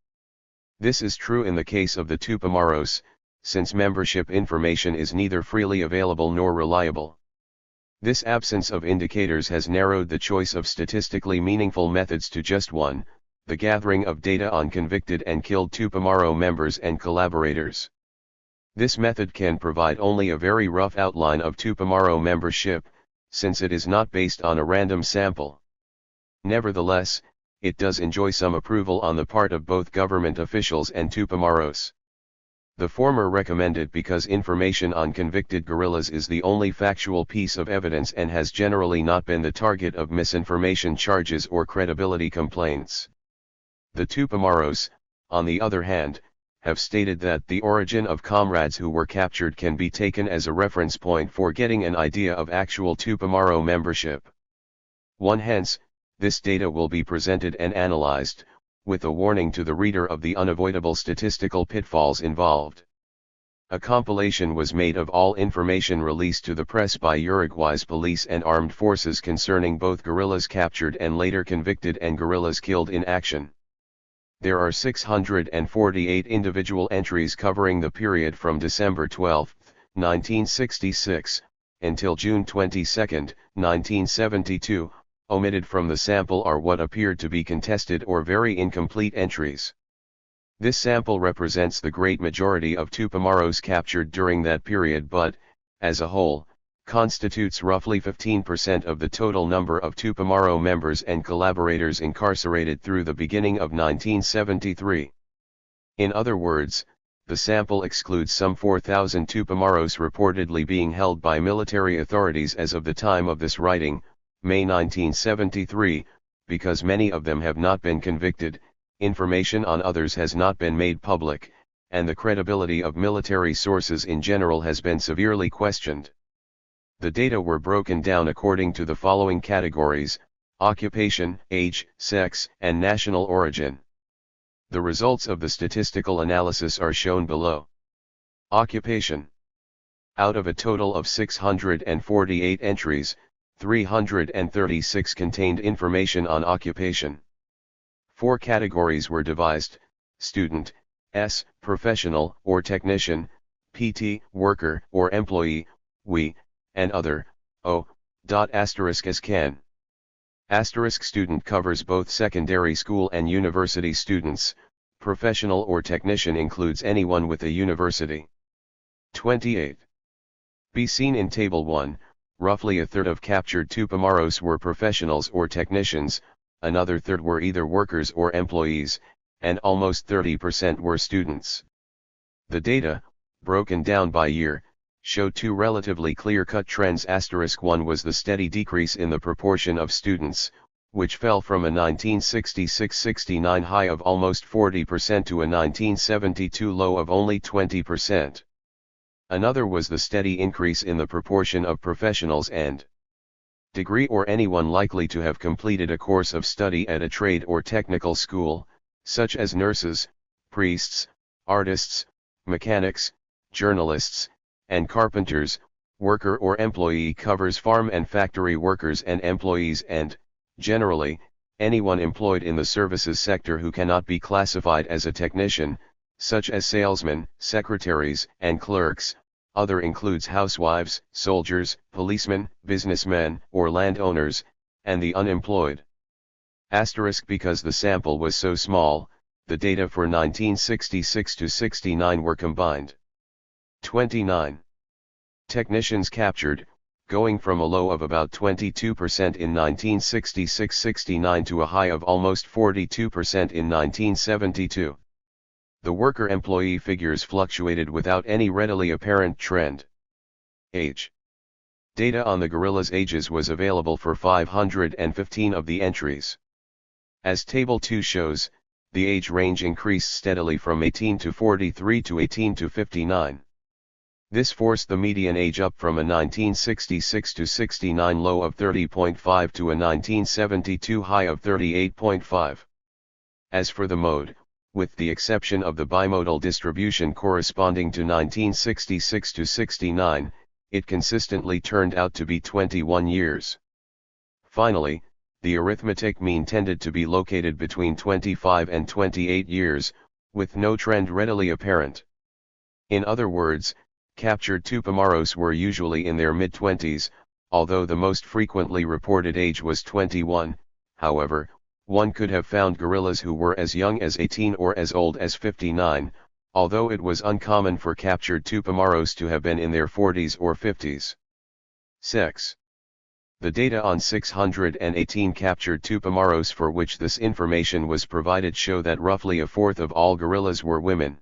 This is true in the case of the Tupamaros, since membership information is neither freely available nor reliable. This absence of indicators has narrowed the choice of statistically meaningful methods to just one, the gathering of data on convicted and killed Tupamaro members and collaborators. This method can provide only a very rough outline of Tupamaro membership, since it is not based on a random sample. Nevertheless, it does enjoy some approval on the part of both government officials and Tupamaros. The former recommend it because information on convicted guerrillas is the only factual piece of evidence and has generally not been the target of misinformation charges or credibility complaints. The Tupamaros, on the other hand, have stated that the origin of comrades who were captured can be taken as a reference point for getting an idea of actual Tupamaro membership. Hence, this data will be presented and analyzed, with a warning to the reader of the unavoidable statistical pitfalls involved. A compilation was made of all information released to the press by Uruguay's police and armed forces concerning both guerrillas captured and later convicted and guerrillas killed in action. There are 648 individual entries covering the period from December 12, 1966, until June 22, 1972, omitted from the sample are what appeared to be contested or very incomplete entries. This sample represents the great majority of Tupamaros captured during that period but, as a whole, constitutes roughly 15% of the total number of Tupamaro members and collaborators incarcerated through the beginning of 1973. In other words, the sample excludes some 4,000 Tupamaros reportedly being held by military authorities as of the time of this writing, May 1973, because many of them have not been convicted. Information on others has not been made public, and the credibility of military sources in general has been severely questioned. The data were broken down according to the following categories: occupation, age, sex, and national origin. The results of the statistical analysis are shown below. Occupation. Out of a total of 648 entries, 336 contained information on occupation. 4 categories were devised: student, S, professional or technician, PT, worker or employee, we, and other, O. As can. Student covers both secondary school and university students, professional or technician includes anyone with a university. 28. Be seen in Table 1, roughly a third of captured Tupamaros were professionals or technicians, another third were either workers or employees, and almost 30% were students. The data, broken down by year, show 2 relatively clear-cut trends. 1 was the steady decrease in the proportion of students, which fell from a 1966-69 high of almost 40% to a 1972 low of only 20%. Another was the steady increase in the proportion of professionals and degree or anyone likely to have completed a course of study at a trade or technical school, such as nurses, priests, artists, mechanics, journalists, and carpenters. Worker or employee covers farm and factory workers and employees and, generally, anyone employed in the services sector who cannot be classified as a technician, such as salesmen, secretaries, and clerks. Other includes housewives, soldiers, policemen, businessmen, or landowners, and the unemployed. Because the sample was so small, the data for 1966 to 69 were combined. 29. Technicians captured, going from a low of about 22% in 1966-69 to a high of almost 42% in 1972. The worker-employee figures fluctuated without any readily apparent trend. Age. Data on the guerrillas' ages was available for 515 of the entries. As Table 2 shows, the age range increased steadily from 18 to 43 to 18 to 59. This forced the median age up from a 1966 to 69 low of 30.5 to a 1972 high of 38.5. As for the mode, with the exception of the bimodal distribution corresponding to 1966 to 69, it consistently turned out to be 21 years. Finally, the arithmetic mean tended to be located between 25 and 28 years, with no trend readily apparent. In other words, captured Tupamaros were usually in their mid-20s, although the most frequently reported age was 21. However, one could have found guerrillas who were as young as 18 or as old as 59, although it was uncommon for captured Tupamaros to have been in their 40s or 50s. Sex. The data on 618 captured Tupamaros for which this information was provided show that roughly a fourth of all guerrillas were women.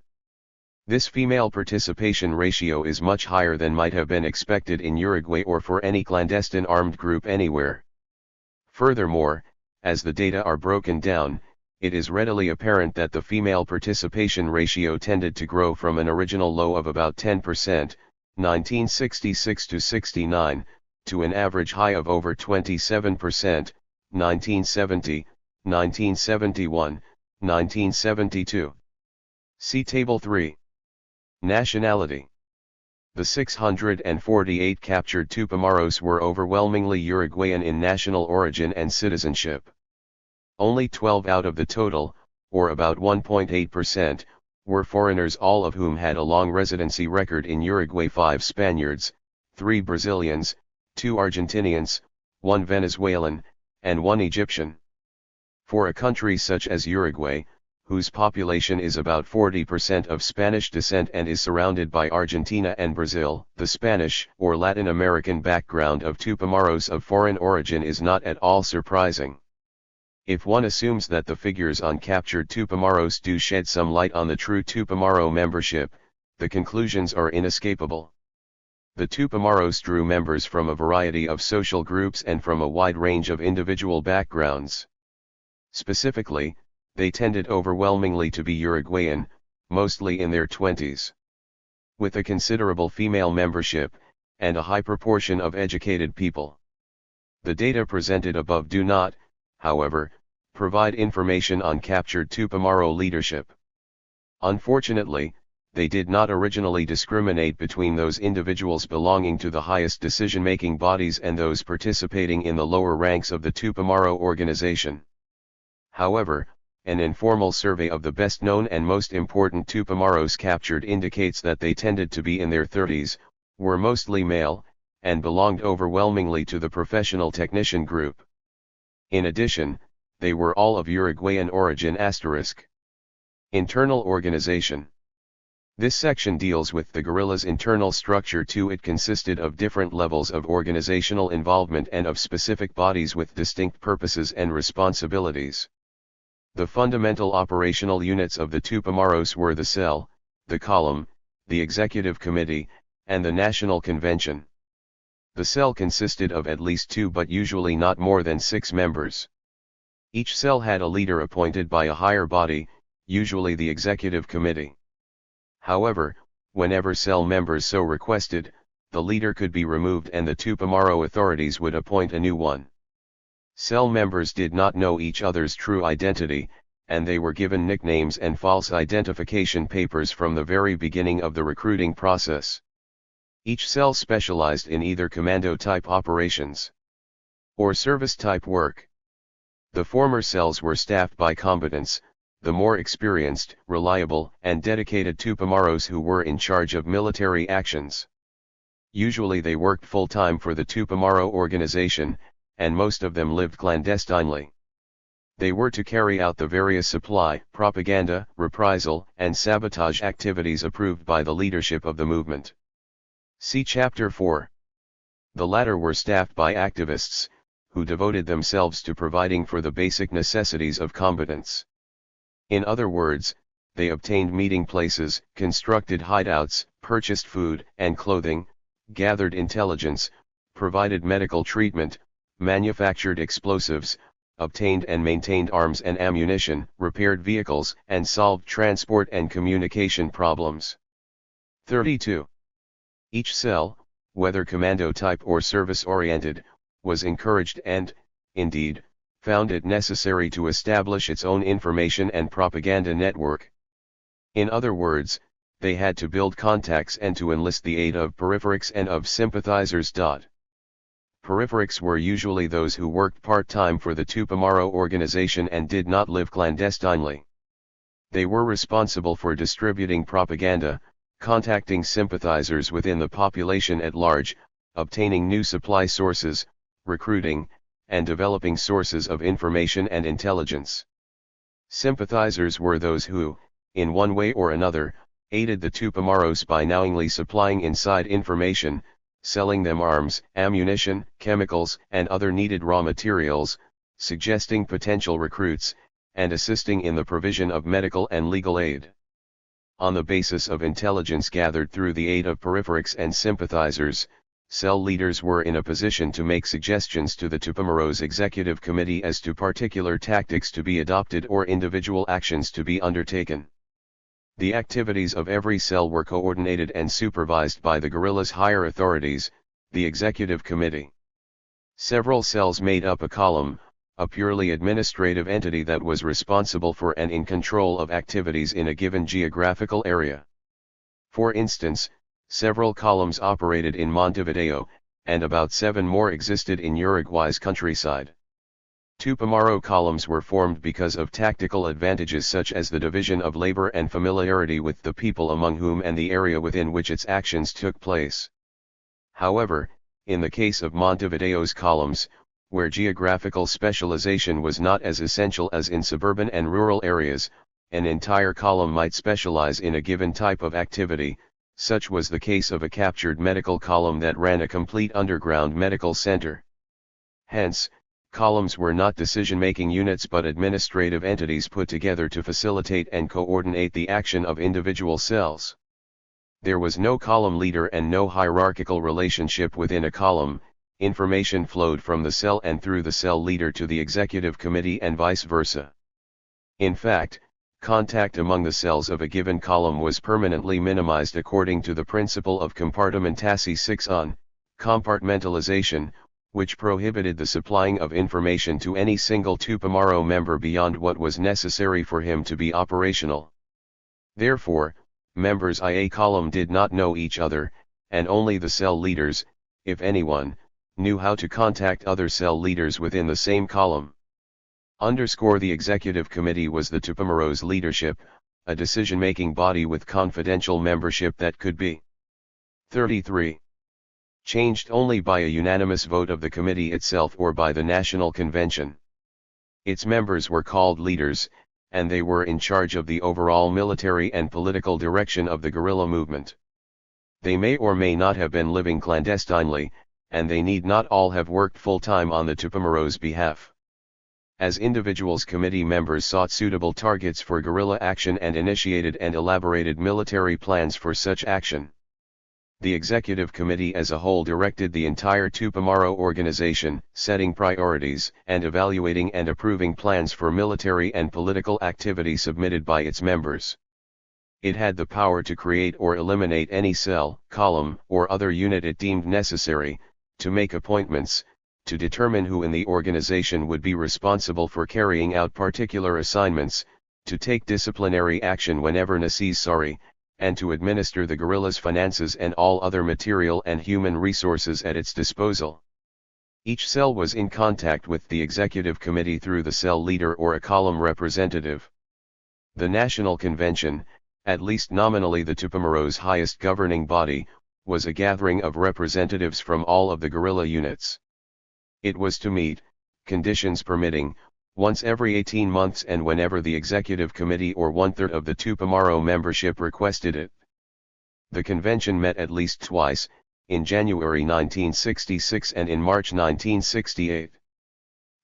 This female participation ratio is much higher than might have been expected in Uruguay or for any clandestine armed group anywhere. Furthermore, as the data are broken down, it is readily apparent that the female participation ratio tended to grow from an original low of about 10%, 1966 to 69, to an average high of over 27%, 1970, 1971, 1972. See Table 3. Nationality. The 648 captured Tupamaros were overwhelmingly Uruguayan in national origin and citizenship. Only 12 out of the total, or about 1.8%, were foreigners, all of whom had a long residency record in Uruguay: 5 Spaniards, 3 Brazilians, 2 Argentinians, 1 Venezuelan, and 1 Egyptian. For a country such as Uruguay, whose population is about 40% of Spanish descent and is surrounded by Argentina and Brazil, the Spanish or Latin American background of Tupamaros of foreign origin is not at all surprising. If one assumes that the figures on captured Tupamaros do shed some light on the true Tupamaro membership, the conclusions are inescapable. The Tupamaros drew members from a variety of social groups and from a wide range of individual backgrounds. Specifically, they tended overwhelmingly to be Uruguayan, mostly in their 20s. With a considerable female membership, and a high proportion of educated people. The data presented above do not, however, provide information on captured Tupamaro leadership. Unfortunately, they did not originally discriminate between those individuals belonging to the highest decision-making bodies and those participating in the lower ranks of the Tupamaro organization. However, an informal survey of the best-known and most important Tupamaros captured indicates that they tended to be in their 30s, were mostly male, and belonged overwhelmingly to the professional technician group. In addition, they were all of Uruguayan origin. Internal organization. This section deals with the guerrilla's internal structure too. It consisted of different levels of organizational involvement and of specific bodies with distinct purposes and responsibilities. The fundamental operational units of the Tupamaros were the cell, the column, the executive committee, and the national convention. The cell consisted of at least 2 but usually not more than 6 members. Each cell had a leader appointed by a higher body, usually the executive committee. However, whenever cell members so requested, the leader could be removed and the Tupamaro authorities would appoint a new one. Cell members did not know each other's true identity, and they were given nicknames and false identification papers from the very beginning of the recruiting process. Each cell specialized in either commando-type operations or service-type work. The former cells were staffed by combatants, the more experienced, reliable, and dedicated Tupamaros who were in charge of military actions. Usually they worked full-time for the Tupamaro organization, and most of them lived clandestinely. They were to carry out the various supply, propaganda, reprisal, and sabotage activities approved by the leadership of the movement. See Chapter 4. The latter were staffed by activists, who devoted themselves to providing for the basic necessities of combatants. In other words, they obtained meeting places, constructed hideouts, purchased food and clothing, gathered intelligence, provided medical treatment, manufactured explosives, obtained and maintained arms and ammunition, repaired vehicles, and solved transport and communication problems. 32. Each cell, whether commando type or service-oriented, was encouraged and, indeed, found it necessary to establish its own information and propaganda network. In other words, they had to build contacts and to enlist the aid of periphericks and of sympathizers. Periphericks were usually those who worked part-time for the Tupamaro organization and did not live clandestinely. They were responsible for distributing propaganda, contacting sympathizers within the population at large, obtaining new supply sources, recruiting, and developing sources of information and intelligence. Sympathizers were those who, in one way or another, aided the Tupamaros by knowingly supplying inside information, selling them arms, ammunition, chemicals, and other needed raw materials, suggesting potential recruits, and assisting in the provision of medical and legal aid. On the basis of intelligence gathered through the aid of periphericks and sympathizers, cell leaders were in a position to make suggestions to the Tupamaros Executive Committee as to particular tactics to be adopted or individual actions to be undertaken. The activities of every cell were coordinated and supervised by the guerrilla's higher authorities, the Executive Committee. Several cells made up a column, a purely administrative entity that was responsible for and in control of activities in a given geographical area. For instance, Several columns operated in Montevideo, and about 7 more existed in Uruguay's countryside. Tupamaro columns were formed because of tactical advantages such as the division of labor and familiarity with the people among whom and the area within which its actions took place. However, in the case of Montevideo's columns, where geographical specialization was not as essential as in suburban and rural areas, an entire column might specialize in a given type of activity. Such was the case of a captured medical column that ran a complete underground medical center. Hence, columns were not decision-making units but administrative entities put together to facilitate and coordinate the action of individual cells. There was no column leader and no hierarchical relationship within a column. Information flowed from the cell and through the cell leader to the executive committee and vice versa. In fact, contact among the cells of a given column was permanently minimized according to the principle of compartimentassi 6 on, compartmentalization, which prohibited the supplying of information to any single Tupamaro member beyond what was necessary for him to be operational. Therefore, members in a column did not know each other, and only the cell leaders, if anyone, knew how to contact other cell leaders within the same column. The executive committee was the Tupamaros leadership, a decision-making body with confidential membership that could be 33. Changed only by a unanimous vote of the committee itself or by the National Convention. Its members were called leaders, and they were in charge of the overall military and political direction of the guerrilla movement. They may or may not have been living clandestinely, and they need not all have worked full-time on the Tupamaros' behalf. As individuals, committee members sought suitable targets for guerrilla action and initiated and elaborated military plans for such action. The executive committee as a whole directed the entire Tupamaro organization, setting priorities and evaluating and approving plans for military and political activity submitted by its members. It had the power to create or eliminate any cell, column, or other unit it deemed necessary, to make appointments, to determine who in the organization would be responsible for carrying out particular assignments, to take disciplinary action whenever necessary, and to administer the guerrillas' finances and all other material and human resources at its disposal. Each cell was in contact with the executive committee through the cell leader or a column representative. The National Convention, at least nominally the Tupamaros' highest governing body, was a gathering of representatives from all of the guerrilla units. It was to meet, conditions permitting, once every 18 months and whenever the executive committee or one-third of the Tupamaro membership requested it. The convention met at least twice, in January 1966 and in March 1968.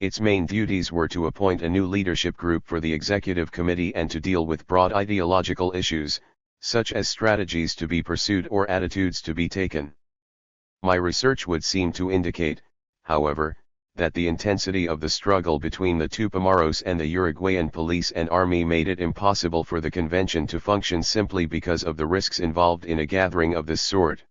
Its main duties were to appoint a new leadership group for the executive committee and to deal with broad ideological issues, such as strategies to be pursued or attitudes to be taken. My research would seem to indicate, however, that the intensity of the struggle between the Tupamaros and the Uruguayan police and army made it impossible for the convention to function simply because of the risks involved in a gathering of this sort.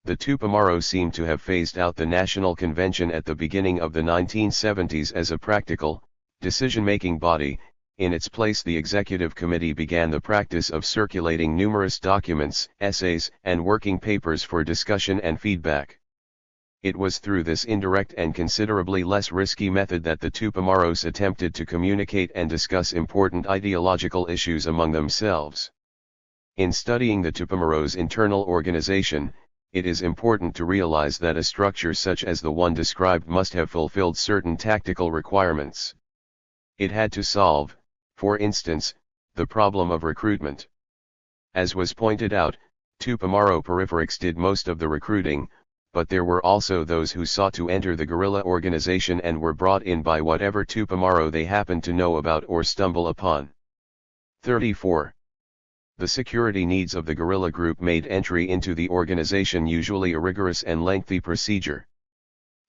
The Tupamaros seem to have phased out the National Convention at the beginning of the 1970s as a practical, decision-making body. In its place, the executive committee began the practice of circulating numerous documents, essays, and working papers for discussion and feedback. It was through this indirect and considerably less risky method that the Tupamaros attempted to communicate and discuss important ideological issues among themselves. In studying the Tupamaros' internal organization, it is important to realize that a structure such as the one described must have fulfilled certain tactical requirements. It had to solve, for instance, the problem of recruitment. As was pointed out, Tupamaro peripherals did most of the recruiting, but there were also those who sought to enter the guerrilla organization and were brought in by whatever Tupamaro they happened to know about or stumble upon. 34. The security needs of the guerrilla group made entry into the organization usually a rigorous and lengthy procedure.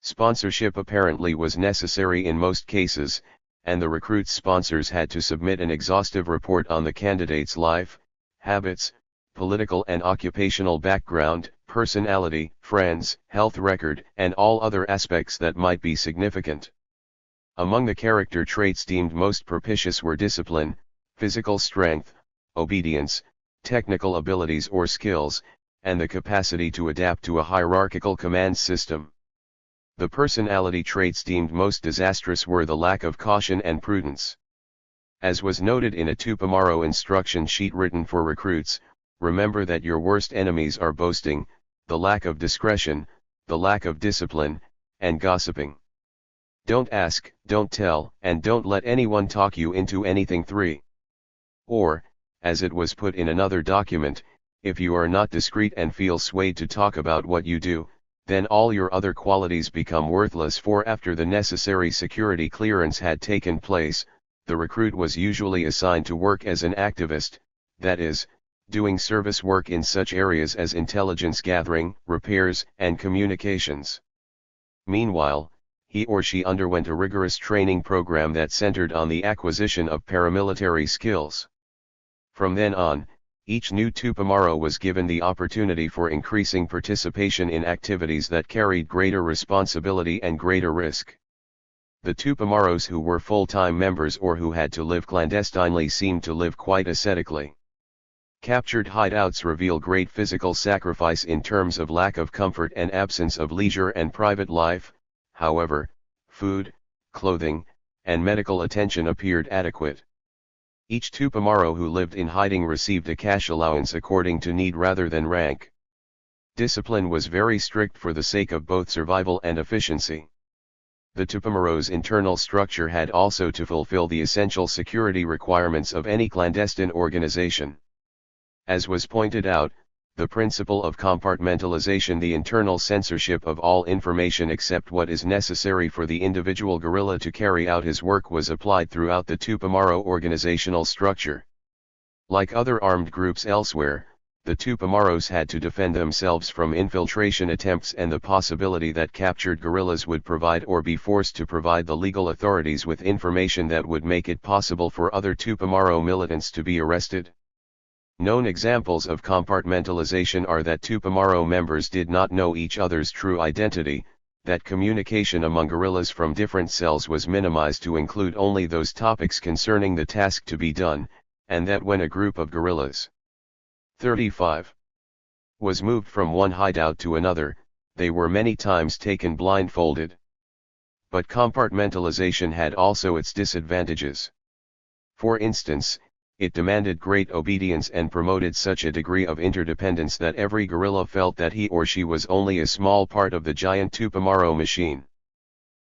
Sponsorship apparently was necessary in most cases, and the recruits' sponsors had to submit an exhaustive report on the candidate's life, habits, political and occupational background, personality, friends, health record, and all other aspects that might be significant. Among the character traits deemed most propitious were discipline, physical strength, obedience, technical abilities or skills, and the capacity to adapt to a hierarchical command system. The personality traits deemed most disastrous were the lack of caution and prudence. As was noted in a Tupamaro instruction sheet written for recruits, remember that your worst enemies are boasting, the lack of discretion, the lack of discipline, and gossiping. Don't ask, don't tell, and don't let anyone talk you into anything. 3. Or, as it was put in another document, if you are not discreet and feel swayed to talk about what you do, then all your other qualities become worthless. For after the necessary security clearance had taken place, the recruit was usually assigned to work as an activist, that is, doing service work in such areas as intelligence gathering, repairs, and communications. Meanwhile, he or she underwent a rigorous training program that centered on the acquisition of paramilitary skills. From then on, each new Tupamaro was given the opportunity for increasing participation in activities that carried greater responsibility and greater risk. The Tupamaros who were full-time members or who had to live clandestinely seemed to live quite ascetically. Captured hideouts reveal great physical sacrifice in terms of lack of comfort and absence of leisure and private life. However, food, clothing, and medical attention appeared adequate. Each Tupamaro who lived in hiding received a cash allowance according to need rather than rank. Discipline was very strict for the sake of both survival and efficiency. The Tupamaro's internal structure had also to fulfill the essential security requirements of any clandestine organization. As was pointed out, the principle of compartmentalization, the internal censorship of all information except what is necessary for the individual guerrilla to carry out his work, was applied throughout the Tupamaro organizational structure. Like other armed groups elsewhere, the Tupamaros had to defend themselves from infiltration attempts and the possibility that captured guerrillas would provide or be forced to provide the legal authorities with information that would make it possible for other Tupamaro militants to be arrested. Known examples of compartmentalization are that Tupamaro members did not know each other's true identity, that communication among guerrillas from different cells was minimized to include only those topics concerning the task to be done, and that when a group of guerrillas 35 was moved from one hideout to another, they were many times taken blindfolded. But compartmentalization had also its disadvantages. For instance, it demanded great obedience and promoted such a degree of interdependence that every guerrilla felt that he or she was only a small part of the giant Tupamaro machine.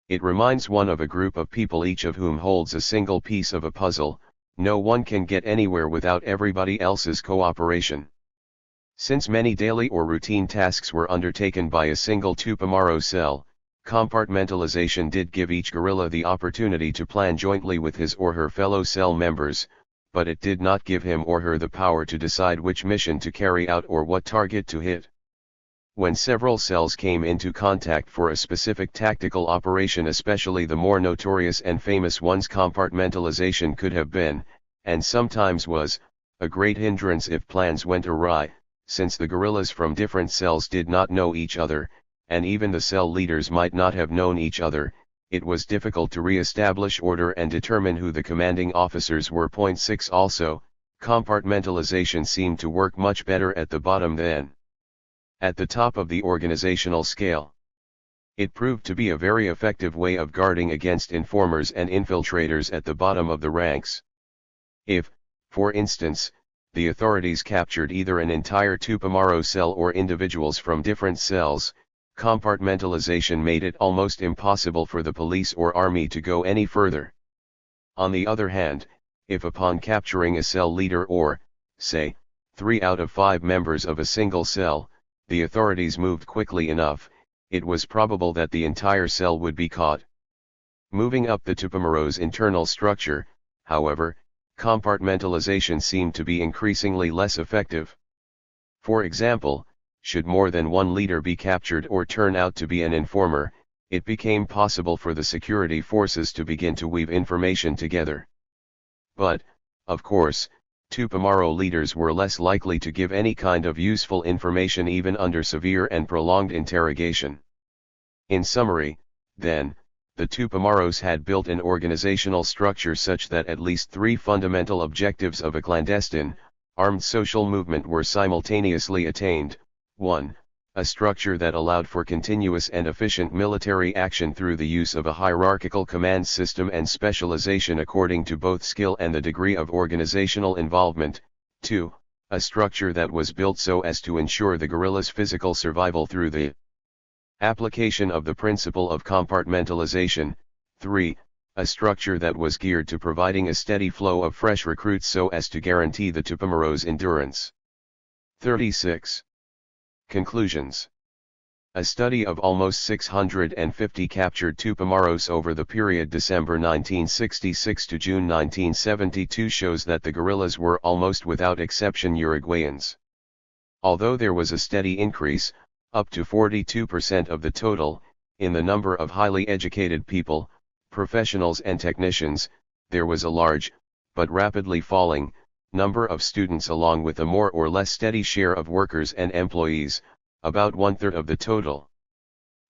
It reminds one of a group of people each of whom holds a single piece of a puzzle. No one can get anywhere without everybody else's cooperation. Since many daily or routine tasks were undertaken by a single Tupamaro cell, compartmentalization did give each guerrilla the opportunity to plan jointly with his or her fellow cell members, but it did not give him or her the power to decide which mission to carry out or what target to hit. When several cells came into contact for a specific tactical operation, especially the more notorious and famous ones, compartmentalization could have been, and sometimes was, a great hindrance if plans went awry, since the guerrillas from different cells did not know each other, and even the cell leaders might not have known each other. It was difficult to re-establish order and determine who the commanding officers were. 6 Also, compartmentalization seemed to work much better at the bottom than at the top of the organizational scale. It proved to be a very effective way of guarding against informers and infiltrators at the bottom of the ranks. If, for instance, the authorities captured either an entire Tupamaro cell or individuals from different cells, compartmentalization made it almost impossible for the police or army to go any further. On the other hand, if upon capturing a cell leader or, say, 3 out of 5 members of a single cell, the authorities moved quickly enough, it was probable that the entire cell would be caught. Moving up the Tupamaro's internal structure, however, compartmentalization seemed to be increasingly less effective. For example, should more than one leader be captured or turn out to be an informer, it became possible for the security forces to begin to weave information together. But, of course, Tupamaro leaders were less likely to give any kind of useful information even under severe and prolonged interrogation. In summary, then, the Tupamaros had built an organizational structure such that at least 3 fundamental objectives of a clandestine, armed social movement were simultaneously attained. 1. A structure that allowed for continuous and efficient military action through the use of a hierarchical command system and specialization according to both skill and the degree of organizational involvement. 2. A structure that was built so as to ensure the guerrilla's physical survival through the application of the principle of compartmentalization. 3. A structure that was geared to providing a steady flow of fresh recruits so as to guarantee the Tupamaros' endurance. 36. Conclusions. A study of almost 650 captured Tupamaros over the period December 1966 to June 1972 shows that the guerrillas were almost without exception Uruguayans. Although there was a steady increase, up to 42% of the total, in the number of highly educated people, professionals and technicians, there was a large, but rapidly falling, number of students along with a more or less steady share of workers and employees, about 1/3 of the total.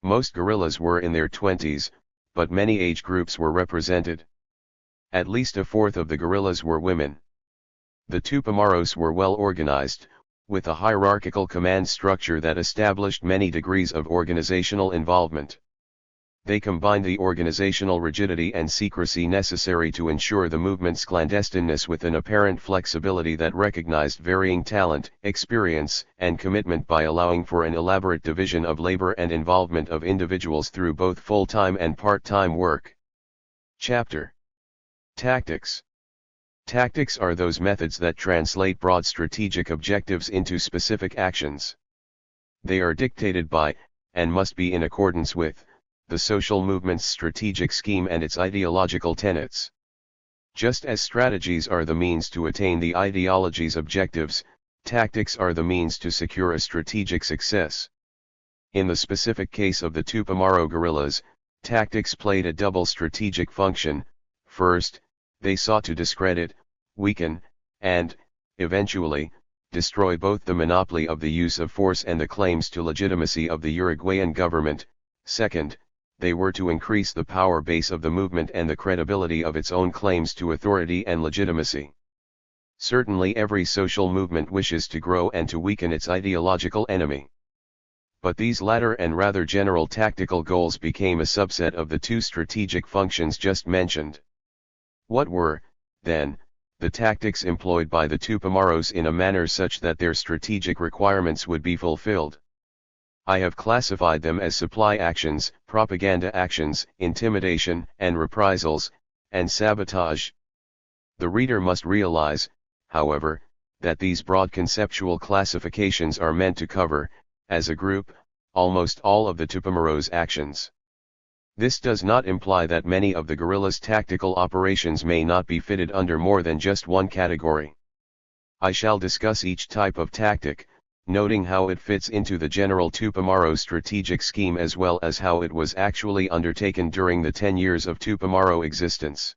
Most guerrillas were in their 20s, but many age groups were represented. At least a fourth of the guerrillas were women. The Tupamaros were well organized, with a hierarchical command structure that established many degrees of organizational involvement. They combined the organizational rigidity and secrecy necessary to ensure the movement's clandestineness with an apparent flexibility that recognized varying talent, experience, and commitment by allowing for an elaborate division of labor and involvement of individuals through both full-time and part-time work. Chapter. Tactics. Tactics are those methods that translate broad strategic objectives into specific actions. They are dictated by, and must be in accordance with, the social movement's strategic scheme and its ideological tenets. Just as strategies are the means to attain the ideology's objectives, tactics are the means to secure a strategic success. In the specific case of the Tupamaro guerrillas, tactics played a double strategic function. First, they sought to discredit, weaken, and, eventually, destroy both the monopoly of the use of force and the claims to legitimacy of the Uruguayan government. Second, they were to increase the power base of the movement and the credibility of its own claims to authority and legitimacy. Certainly every social movement wishes to grow and to weaken its ideological enemy. But these latter and rather general tactical goals became a subset of the two strategic functions just mentioned. What were, then, the tactics employed by the Tupamaros in a manner such that their strategic requirements would be fulfilled? I have classified them as supply actions, propaganda actions, intimidation and reprisals, and sabotage. The reader must realize, however, that these broad conceptual classifications are meant to cover, as a group, almost all of the Tupamaros' actions. This does not imply that many of the guerrillas' tactical operations may not be fitted under more than just one category. I shall discuss each type of tactic, noting how it fits into the general Tupamaro strategic scheme as well as how it was actually undertaken during the 10 years of Tupamaro existence.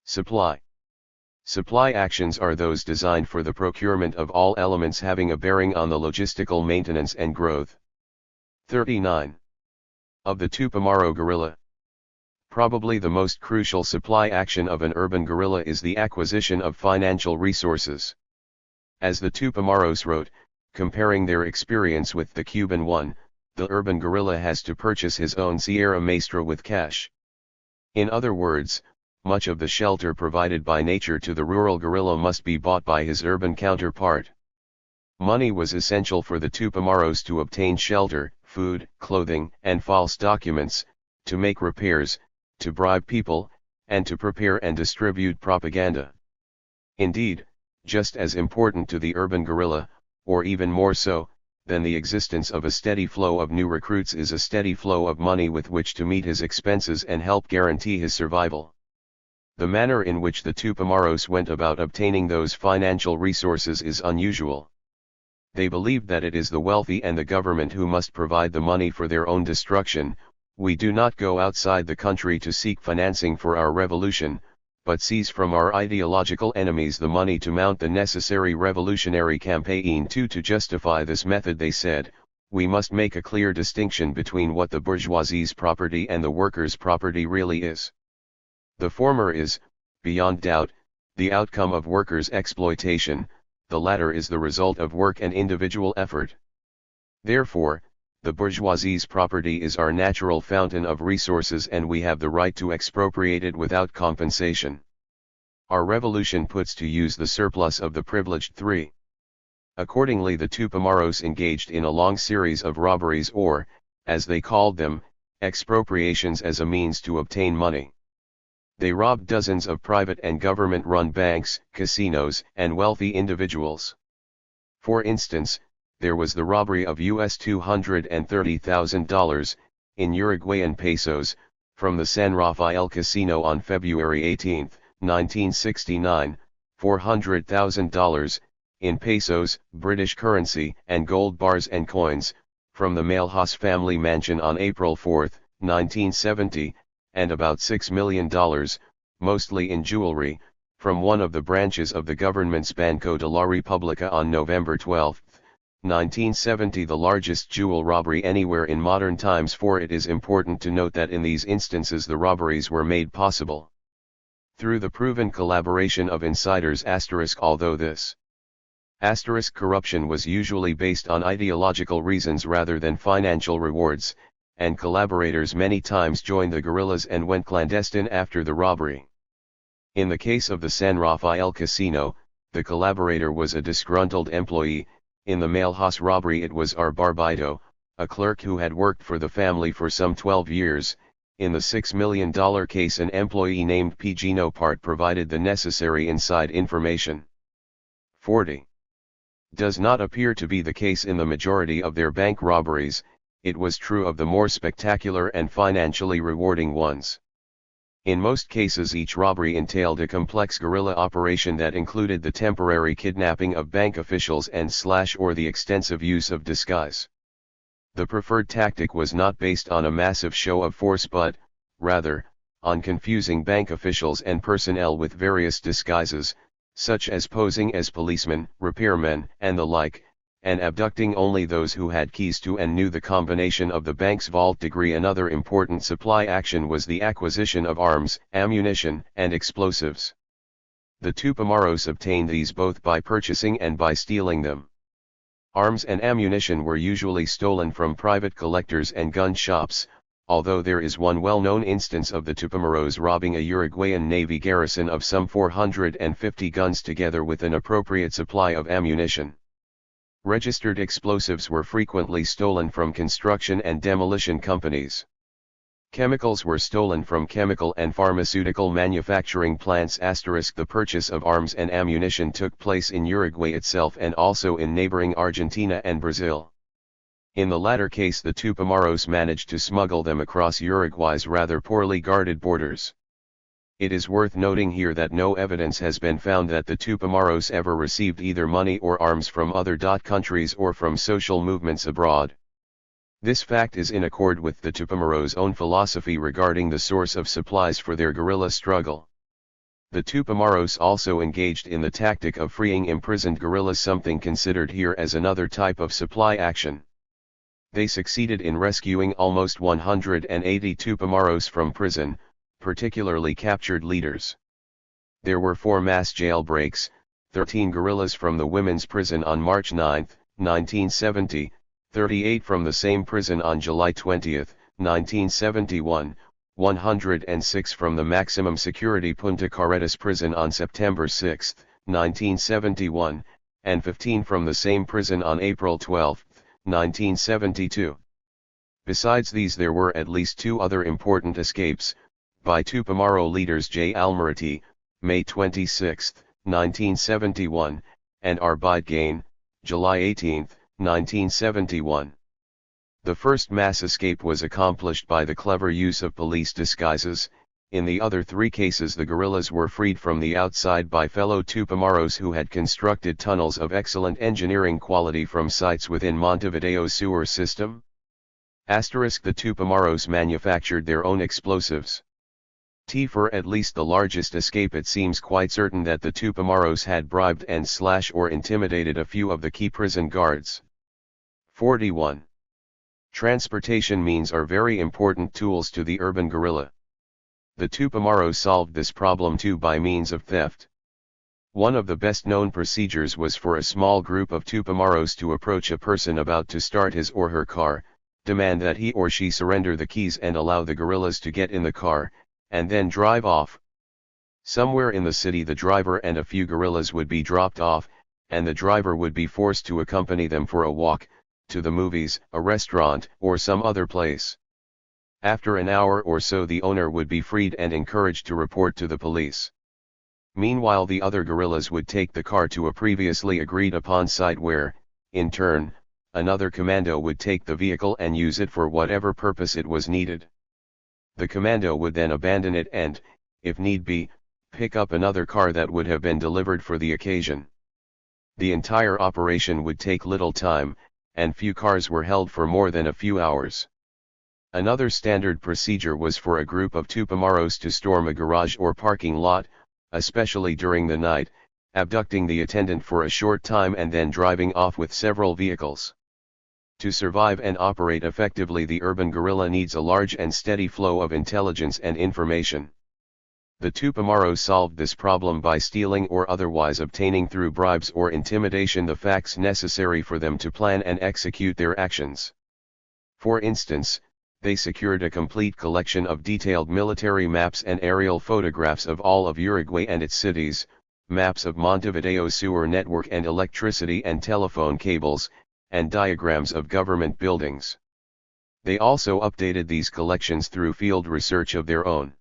Supply. Supply actions are those designed for the procurement of all elements having a bearing on the logistical maintenance and growth. 39. Of the Tupamaro guerrilla. Probably the most crucial supply action of an urban guerrilla is the acquisition of financial resources. As the Tupamaros wrote, comparing their experience with the Cuban one, the urban guerrilla has to purchase his own Sierra Maestra with cash. In other words, much of the shelter provided by nature to the rural guerrilla must be bought by his urban counterpart. Money was essential for the Tupamaros to obtain shelter, food, clothing, and false documents, to make repairs, to bribe people, and to prepare and distribute propaganda. Indeed, just as important to the urban guerrilla, or even more so, than the existence of a steady flow of new recruits is a steady flow of money with which to meet his expenses and help guarantee his survival. The manner in which the Tupamaros went about obtaining those financial resources is unusual. They believed that it is the wealthy and the government who must provide the money for their own destruction. We do not go outside the country to seek financing for our revolution, but seize from our ideological enemies the money to mount the necessary revolutionary campaign. To justify this method, they said, we must make a clear distinction between what the bourgeoisie's property and the workers' property really is. The former is, beyond doubt, the outcome of workers' exploitation, the latter is the result of work and individual effort. Therefore, the bourgeoisie's property is our natural fountain of resources and we have the right to expropriate it without compensation. Our revolution puts to use the surplus of the privileged three. Accordingly, the Tupamaros engaged in a long series of robberies or, as they called them, expropriations as a means to obtain money. They robbed dozens of private and government-run banks, casinos, and wealthy individuals. For instance, there was the robbery of US $230,000, in Uruguayan pesos, from the San Rafael Casino on February 18, 1969, $400,000, in pesos, British currency, and gold bars and coins, from the Malehas family mansion on April 4, 1970, and about $6 million, mostly in jewelry, from one of the branches of the government's Banco de la República on November 12, 1970, the largest jewel robbery anywhere in modern times. For it is important to note that in these instances the robberies were made possible through the proven collaboration of insiders. Although this corruption was usually based on ideological reasons rather than financial rewards, and collaborators many times joined the guerrillas and went clandestine after the robbery. In the case of the San Rafael Casino, the collaborator was a disgruntled employee. In the Malehas robbery it was R. Barbito, a clerk who had worked for the family for some 12 years. In the $6 million case, an employee named Pigino Part provided the necessary inside information. 40. Does not appear to be the case in the majority of their bank robberies. It was true of the more spectacular and financially rewarding ones. In most cases each robbery entailed a complex guerrilla operation that included the temporary kidnapping of bank officials and or the extensive use of disguise. The preferred tactic was not based on a massive show of force but, rather, on confusing bank officials and personnel with various disguises, such as posing as policemen, repairmen, and the like, and abducting only those who had keys to and knew the combination of the bank's vault. Another important supply action was the acquisition of arms, ammunition, and explosives. The Tupamaros obtained these both by purchasing and by stealing them. Arms and ammunition were usually stolen from private collectors and gun shops, although there is one well-known instance of the Tupamaros robbing a Uruguayan Navy garrison of some 450 guns together with an appropriate supply of ammunition. Registered explosives were frequently stolen from construction and demolition companies. Chemicals were stolen from chemical and pharmaceutical manufacturing plants. The purchase of arms and ammunition took place in Uruguay itself and also in neighboring Argentina and Brazil. In the latter case the Tupamaros managed to smuggle them across Uruguay's rather poorly guarded borders. It is worth noting here that no evidence has been found that the Tupamaros ever received either money or arms from other countries or from social movements abroad. This fact is in accord with the Tupamaros' own philosophy regarding the source of supplies for their guerrilla struggle. The Tupamaros also engaged in the tactic of freeing imprisoned guerrillas, something considered here as another type of supply action. They succeeded in rescuing almost 180 Tupamaros from prison, particularly captured leaders. There were 4 mass jailbreaks, 13 guerrillas from the women's prison on March 9, 1970, 38 from the same prison on July 20, 1971, 106 from the maximum security Punta Carretas prison on September 6, 1971, and 15 from the same prison on April 12, 1972. Besides these there were at least 2 other important escapes, by Tupamaro leaders J. Almarati, May 26, 1971, and R. Gain, July 18, 1971. The first mass escape was accomplished by the clever use of police disguises. In the other 3 cases the guerrillas were freed from the outside by fellow Tupamaros who had constructed tunnels of excellent engineering quality from sites within Montevideo's sewer system. The Tupamaros manufactured their own explosives. For at least the largest escape it seems quite certain that the Tupamaros had bribed and or intimidated a few of the key prison guards. 41. Transportation means are very important tools to the urban guerrilla. The Tupamaros solved this problem too by means of theft. One of the best-known procedures was for a small group of Tupamaros to approach a person about to start his or her car, demand that he or she surrender the keys and allow the guerrillas to get in the car, and then drive off. Somewhere in the city the driver and a few guerrillas would be dropped off, and the driver would be forced to accompany them for a walk, to the movies, a restaurant, or some other place. After an hour or so the owner would be freed and encouraged to report to the police. Meanwhile the other guerrillas would take the car to a previously agreed upon site where, in turn, another commando would take the vehicle and use it for whatever purpose it was needed. The commando would then abandon it and, if need be, pick up another car that would have been delivered for the occasion. The entire operation would take little time, and few cars were held for more than a few hours. Another standard procedure was for a group of Tupamaros to storm a garage or parking lot, especially during the night, abducting the attendant for a short time and then driving off with several vehicles. To survive and operate effectively, the urban guerrilla needs a large and steady flow of intelligence and information. The Tupamaros solved this problem by stealing or otherwise obtaining through bribes or intimidation the facts necessary for them to plan and execute their actions. For instance, they secured a complete collection of detailed military maps and aerial photographs of all of Uruguay and its cities, maps of Montevideo's sewer network and electricity and telephone cables, and diagrams of government buildings. They also updated these collections through field research of their own.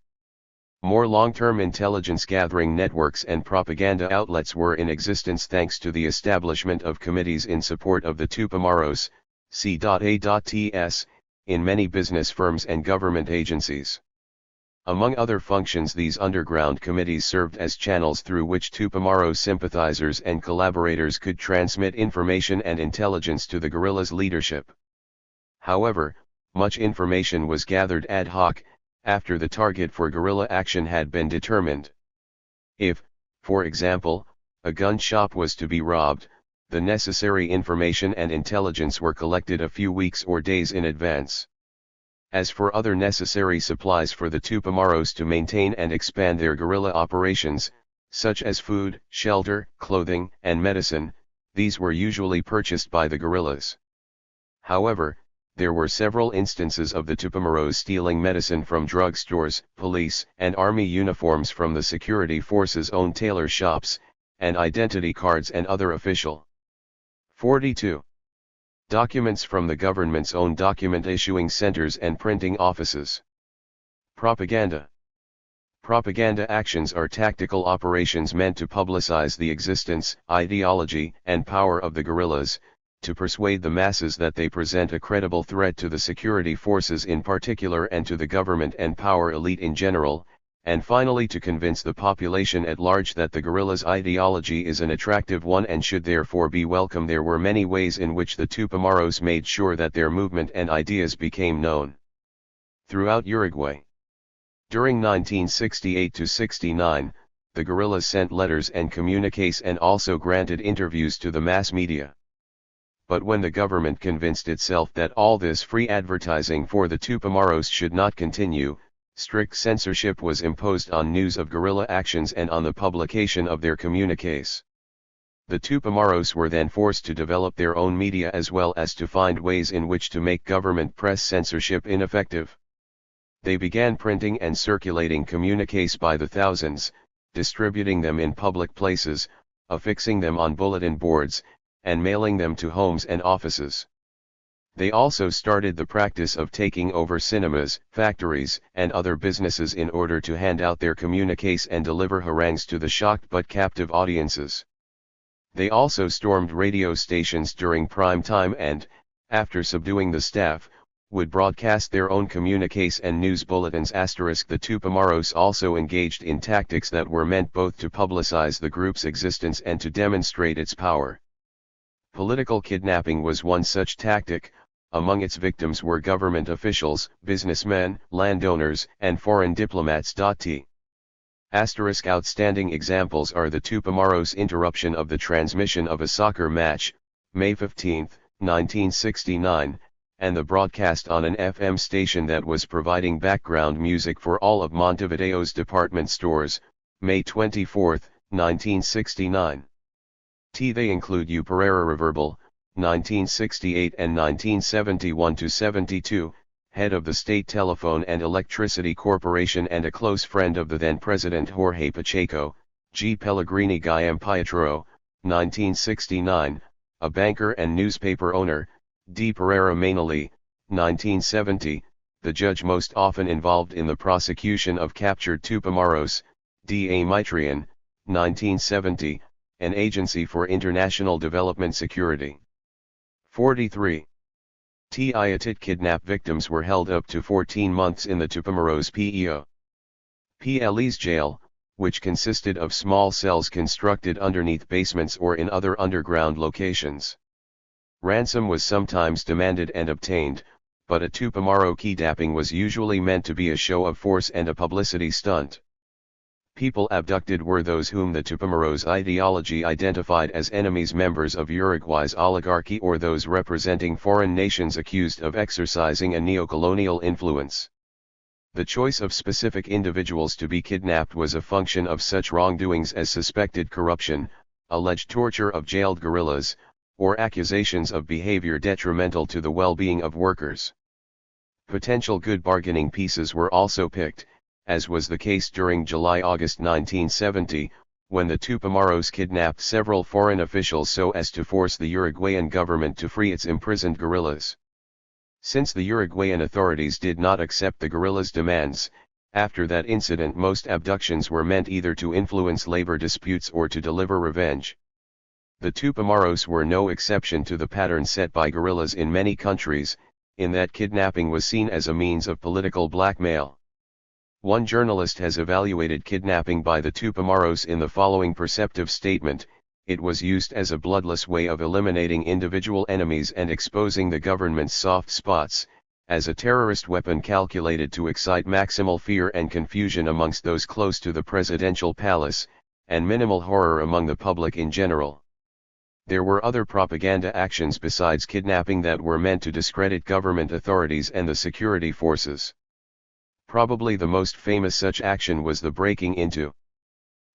More long-term intelligence gathering networks and propaganda outlets were in existence thanks to the establishment of committees in support of the Tupamaros, C.A.Ts, in many business firms and government agencies. Among other functions, these underground committees served as channels through which Tupamaros sympathizers and collaborators could transmit information and intelligence to the guerrillas' leadership. However, much information was gathered ad hoc, after the target for guerrilla action had been determined. If, for example, a gun shop was to be robbed, the necessary information and intelligence were collected a few weeks or days in advance. As for other necessary supplies for the Tupamaros to maintain and expand their guerrilla operations, such as food, shelter, clothing, and medicine, these were usually purchased by the guerrillas. However, there were several instances of the Tupamaros stealing medicine from drugstores, police and army uniforms from the security forces' own tailor shops, and identity cards and other official. 42. Documents from the government's own document issuing centers and printing offices. Propaganda. Propaganda actions are tactical operations meant to publicize the existence, ideology, and power of the guerrillas, to persuade the masses that they present a credible threat to the security forces in particular and to the government and power elite in general, and finally to convince the population at large that the guerrillas' ideology is an attractive one and should therefore be welcome. There were many ways in which the Tupamaros made sure that their movement and ideas became known throughout Uruguay. During 1968–69, the guerrillas sent letters and communiques and also granted interviews to the mass media. But when the government convinced itself that all this free advertising for the Tupamaros should not continue, strict censorship was imposed on news of guerrilla actions and on the publication of their communiques. The Tupamaros were then forced to develop their own media as well as to find ways in which to make government press censorship ineffective. They began printing and circulating communiques by the thousands, distributing them in public places, affixing them on bulletin boards, and mailing them to homes and offices. They also started the practice of taking over cinemas, factories, and other businesses in order to hand out their communiques and deliver harangues to the shocked but captive audiences. They also stormed radio stations during prime time and, after subduing the staff, would broadcast their own communiques and news bulletins. The Tupamaros also engaged in tactics that were meant both to publicize the group's existence and to demonstrate its power. Political kidnapping was one such tactic. Among its victims were government officials, businessmen, landowners, and foreign diplomats. Outstanding examples are the Tupamaros' interruption of the transmission of a soccer match, May 15, 1969, and the broadcast on an FM station that was providing background music for all of Montevideo's department stores, May 24, 1969. They include U. Pereira Reverbal, 1968 and 1971-72, head of the State Telephone and Electricity Corporation and a close friend of the then-President Jorge Pacheco. G. Pellegrini Pietro, 1969, a banker and newspaper owner. D. Pereira Mainoli, 1970, the judge most often involved in the prosecution of captured Tupamaros. D. A. Mitrian, 1970, an agency for international development security. 43. Iatit kidnap victims were held up to 14 months in the Tupamaros PLE's jail, which consisted of small cells constructed underneath basements or in other underground locations. Ransom was sometimes demanded and obtained, but a Tupamaro kidnapping was usually meant to be a show of force and a publicity stunt. People abducted were those whom the Tupamaros ideology identified as enemies, members of Uruguay's oligarchy, or those representing foreign nations accused of exercising a neocolonial influence. The choice of specific individuals to be kidnapped was a function of such wrongdoings as suspected corruption, alleged torture of jailed guerrillas, or accusations of behavior detrimental to the well-being of workers. Potential good bargaining pieces were also picked, as was the case during July-August 1970, when the Tupamaros kidnapped several foreign officials so as to force the Uruguayan government to free its imprisoned guerrillas. Since the Uruguayan authorities did not accept the guerrillas' demands, after that incident most abductions were meant either to influence labor disputes or to deliver revenge. The Tupamaros were no exception to the pattern set by guerrillas in many countries, in that kidnapping was seen as a means of political blackmail. One journalist has evaluated kidnapping by the Tupamaros in the following perceptive statement: it was used as a bloodless way of eliminating individual enemies and exposing the government's soft spots, as a terrorist weapon calculated to excite maximal fear and confusion amongst those close to the presidential palace, and minimal horror among the public in general. There were other propaganda actions besides kidnapping that were meant to discredit government authorities and the security forces. Probably the most famous such action was the breaking into.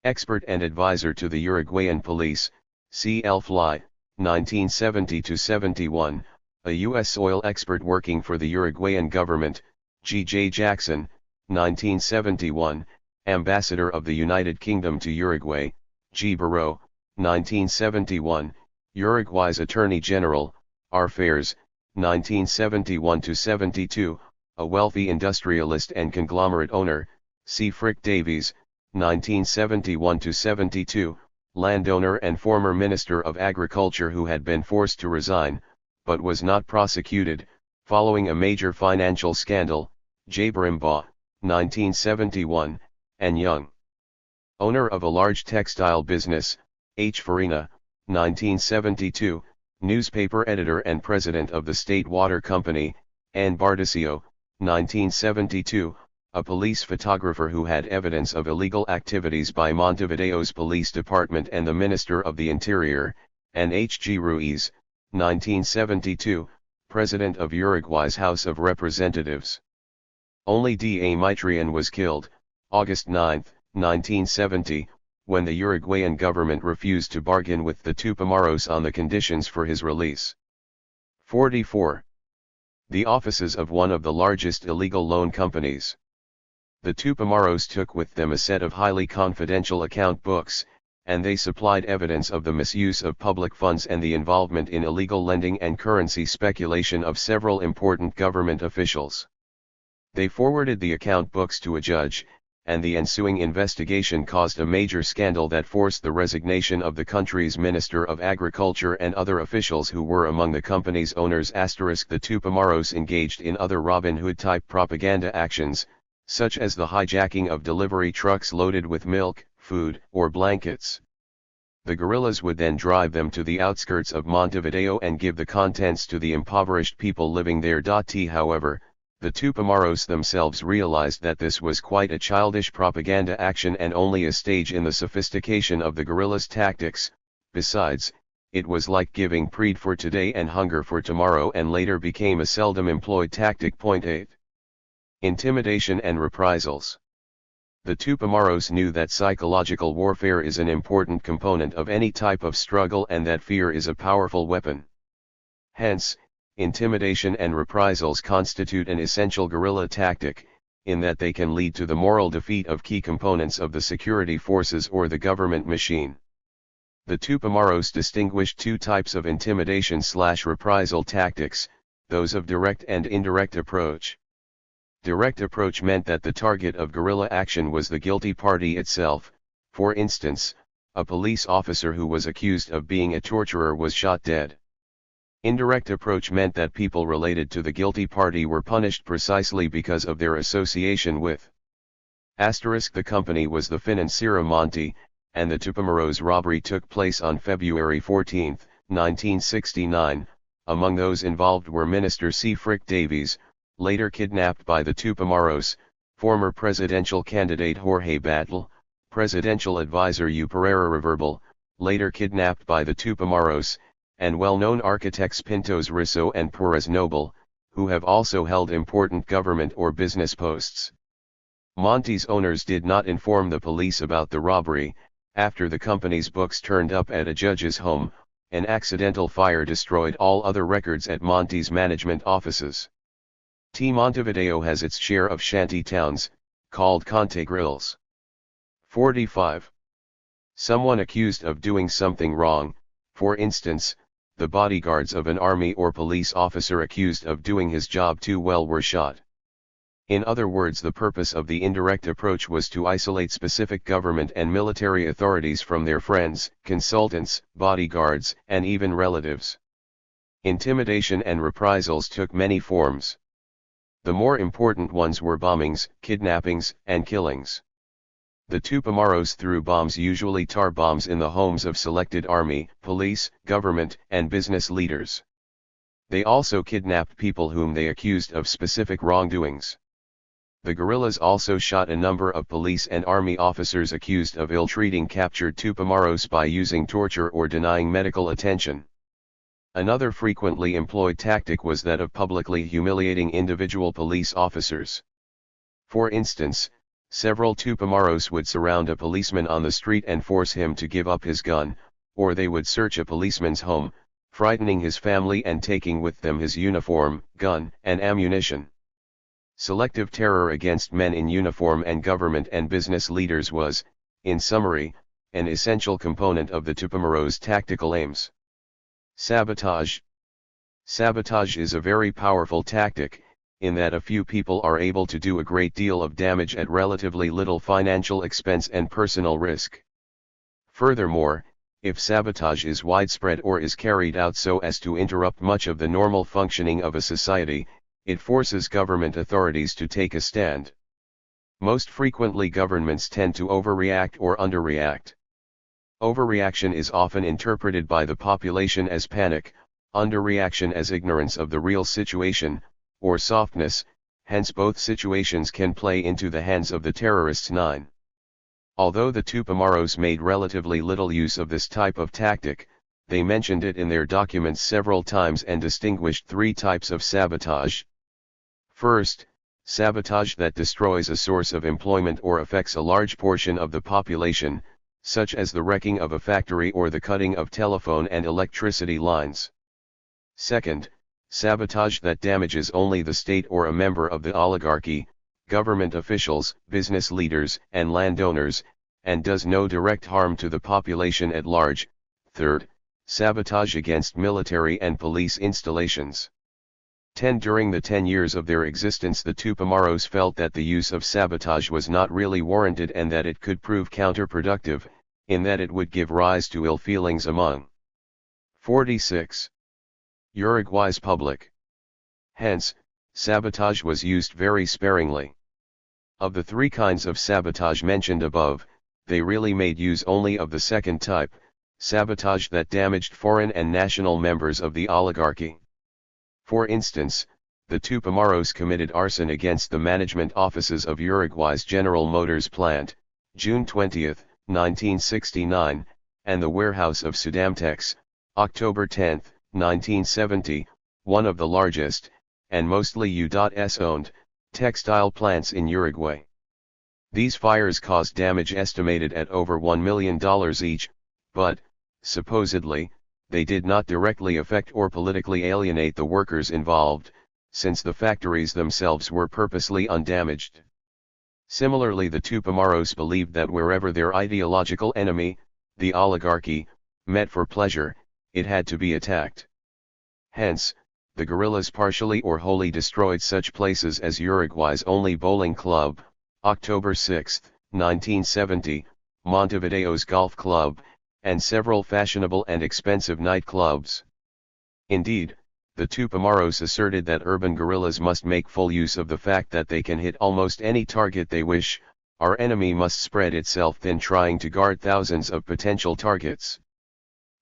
Expert and advisor to the Uruguayan police, C.L. Fly, 1970-71, a U.S. oil expert working for the Uruguayan government, G.J. Jackson, 1971, ambassador of the United Kingdom to Uruguay, G. Barreau, 1971, Uruguay's Attorney General, Arfairs, 1971-72, a wealthy industrialist and conglomerate owner, C. Frick Davies, 1971-72, landowner and former Minister of Agriculture who had been forced to resign, but was not prosecuted, following a major financial scandal, J. Barimbaugh, 1971, and Young. Owner of a large textile business, H. Farina, 1972, newspaper editor and president of the State Water Company, Ann Bardisio, 1972, a police photographer who had evidence of illegal activities by Montevideo's police department and the Minister of the Interior, and H. G. Ruiz, 1972, president of Uruguay's House of Representatives. Only D. A. Mitrian was killed, August 9, 1970, when the Uruguayan government refused to bargain with the Tupamaros on the conditions for his release. 44. The offices of one of the largest illegal loan companies. The Tupamaros took with them a set of highly confidential account books, and they supplied evidence of the misuse of public funds and the involvement in illegal lending and currency speculation of several important government officials. They forwarded the account books to a judge, and the ensuing investigation caused a major scandal that forced the resignation of the country's Minister of Agriculture and other officials who were among the company's owners. The Tupamaros engaged in other Robin Hood-type propaganda actions, such as the hijacking of delivery trucks loaded with milk, food, or blankets. The guerrillas would then drive them to the outskirts of Montevideo and give the contents to the impoverished people living there. However, the Tupamaros themselves realized that this was quite a childish propaganda action and only a stage in the sophistication of the guerrillas' tactics. Besides, it was like giving bread for today and hunger for tomorrow, and later became a seldom employed tactic. 8. Intimidation and reprisals. The Tupamaros knew that psychological warfare is an important component of any type of struggle and that fear is a powerful weapon. Hence, intimidation and reprisals constitute an essential guerrilla tactic, in that they can lead to the moral defeat of key components of the security forces or the government machine. The Tupamaros distinguished two types of intimidation/reprisal tactics, those of direct and indirect approach. Direct approach meant that the target of guerrilla action was the guilty party itself. For instance, a police officer who was accused of being a torturer was shot dead. Indirect approach meant that people related to the guilty party were punished precisely because of their association with the company was the financiera Monte, and the Tupamaros robbery took place on February 14, 1969. Among those involved were Minister C. Frick Davies, later kidnapped by the Tupamaros, former presidential candidate Jorge Batlle, presidential advisor U. Pereira Reverbal, later kidnapped by the Tupamaros, and well-known architects Pintos Risso and Perez Noble, who have also held important government or business posts. Monte's owners did not inform the police about the robbery. After the company's books turned up at a judge's home, an accidental fire destroyed all other records at Monte's management offices. Montevideo has its share of shanty towns, called Conte Grills. 45. Someone accused of doing something wrong, for instance, the bodyguards of an army or police officer accused of doing his job too well were shot. In other words, the purpose of the indirect approach was to isolate specific government and military authorities from their friends, consultants, bodyguards, and even relatives. Intimidation and reprisals took many forms. The more important ones were bombings, kidnappings, and killings. The Tupamaros threw bombs, usually tar bombs, in the homes of selected army, police, government, and business leaders. They also kidnapped people whom they accused of specific wrongdoings. The guerrillas also shot a number of police and army officers accused of ill-treating captured Tupamaros by using torture or denying medical attention. Another frequently employed tactic was that of publicly humiliating individual police officers. For instance, several Tupamaros would surround a policeman on the street and force him to give up his gun, or they would search a policeman's home, frightening his family and taking with them his uniform, gun, and ammunition. Selective terror against men in uniform and government and business leaders was, in summary, an essential component of the Tupamaros' tactical aims. Sabotage. Sabotage is a very powerful tactic, in that a few people are able to do a great deal of damage at relatively little financial expense and personal risk. Furthermore, if sabotage is widespread or is carried out so as to interrupt much of the normal functioning of a society, it forces government authorities to take a stand. Most frequently, governments tend to overreact or underreact. Overreaction is often interpreted by the population as panic, underreaction as ignorance of the real situation, or softness, hence both situations can play into the hands of the terrorists. 9. Although the Tupamaros made relatively little use of this type of tactic, they mentioned it in their documents several times and distinguished three types of sabotage. First, sabotage that destroys a source of employment or affects a large portion of the population, such as the wrecking of a factory or the cutting of telephone and electricity lines. Second, sabotage that damages only the state or a member of the oligarchy, government officials, business leaders, and landowners, and does no direct harm to the population at large. Third, sabotage against military and police installations. During the 10 years of their existence, the Tupamaros felt that the use of sabotage was not really warranted and that it could prove counterproductive, in that it would give rise to ill feelings among 46. Uruguay's public. Hence, sabotage was used very sparingly. Of the three kinds of sabotage mentioned above, they really made use only of the second type, sabotage that damaged foreign and national members of the oligarchy. For instance, the Tupamaros committed arson against the management offices of Uruguay's General Motors plant, June 20, 1969, and the warehouse of Sudamtex, October 10, 1970, one of the largest, and mostly U.S. owned, textile plants in Uruguay. These fires caused damage estimated at over $1 million each, but, supposedly, they did not directly affect or politically alienate the workers involved, since the factories themselves were purposely undamaged. Similarly, the Tupamaros believed that wherever their ideological enemy, the oligarchy, met for pleasure, it had to be attacked. Hence, the guerrillas partially or wholly destroyed such places as Uruguay's only bowling club, October 6, 1970, Montevideo's golf club, and several fashionable and expensive nightclubs. Indeed, the Tupamaros asserted that urban guerrillas must make full use of the fact that they can hit almost any target they wish. Our enemy must spread itself thin, trying to guard thousands of potential targets.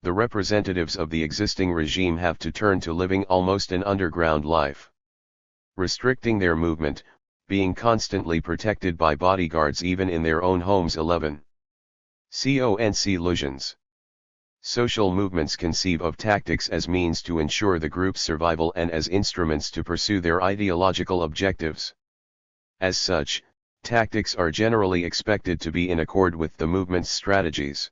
The representatives of the existing regime have to turn to living almost an underground life, restricting their movement, being constantly protected by bodyguards even in their own homes. 11. Conclusions. Social movements conceive of tactics as means to ensure the group's survival and as instruments to pursue their ideological objectives. As such, tactics are generally expected to be in accord with the movement's strategies.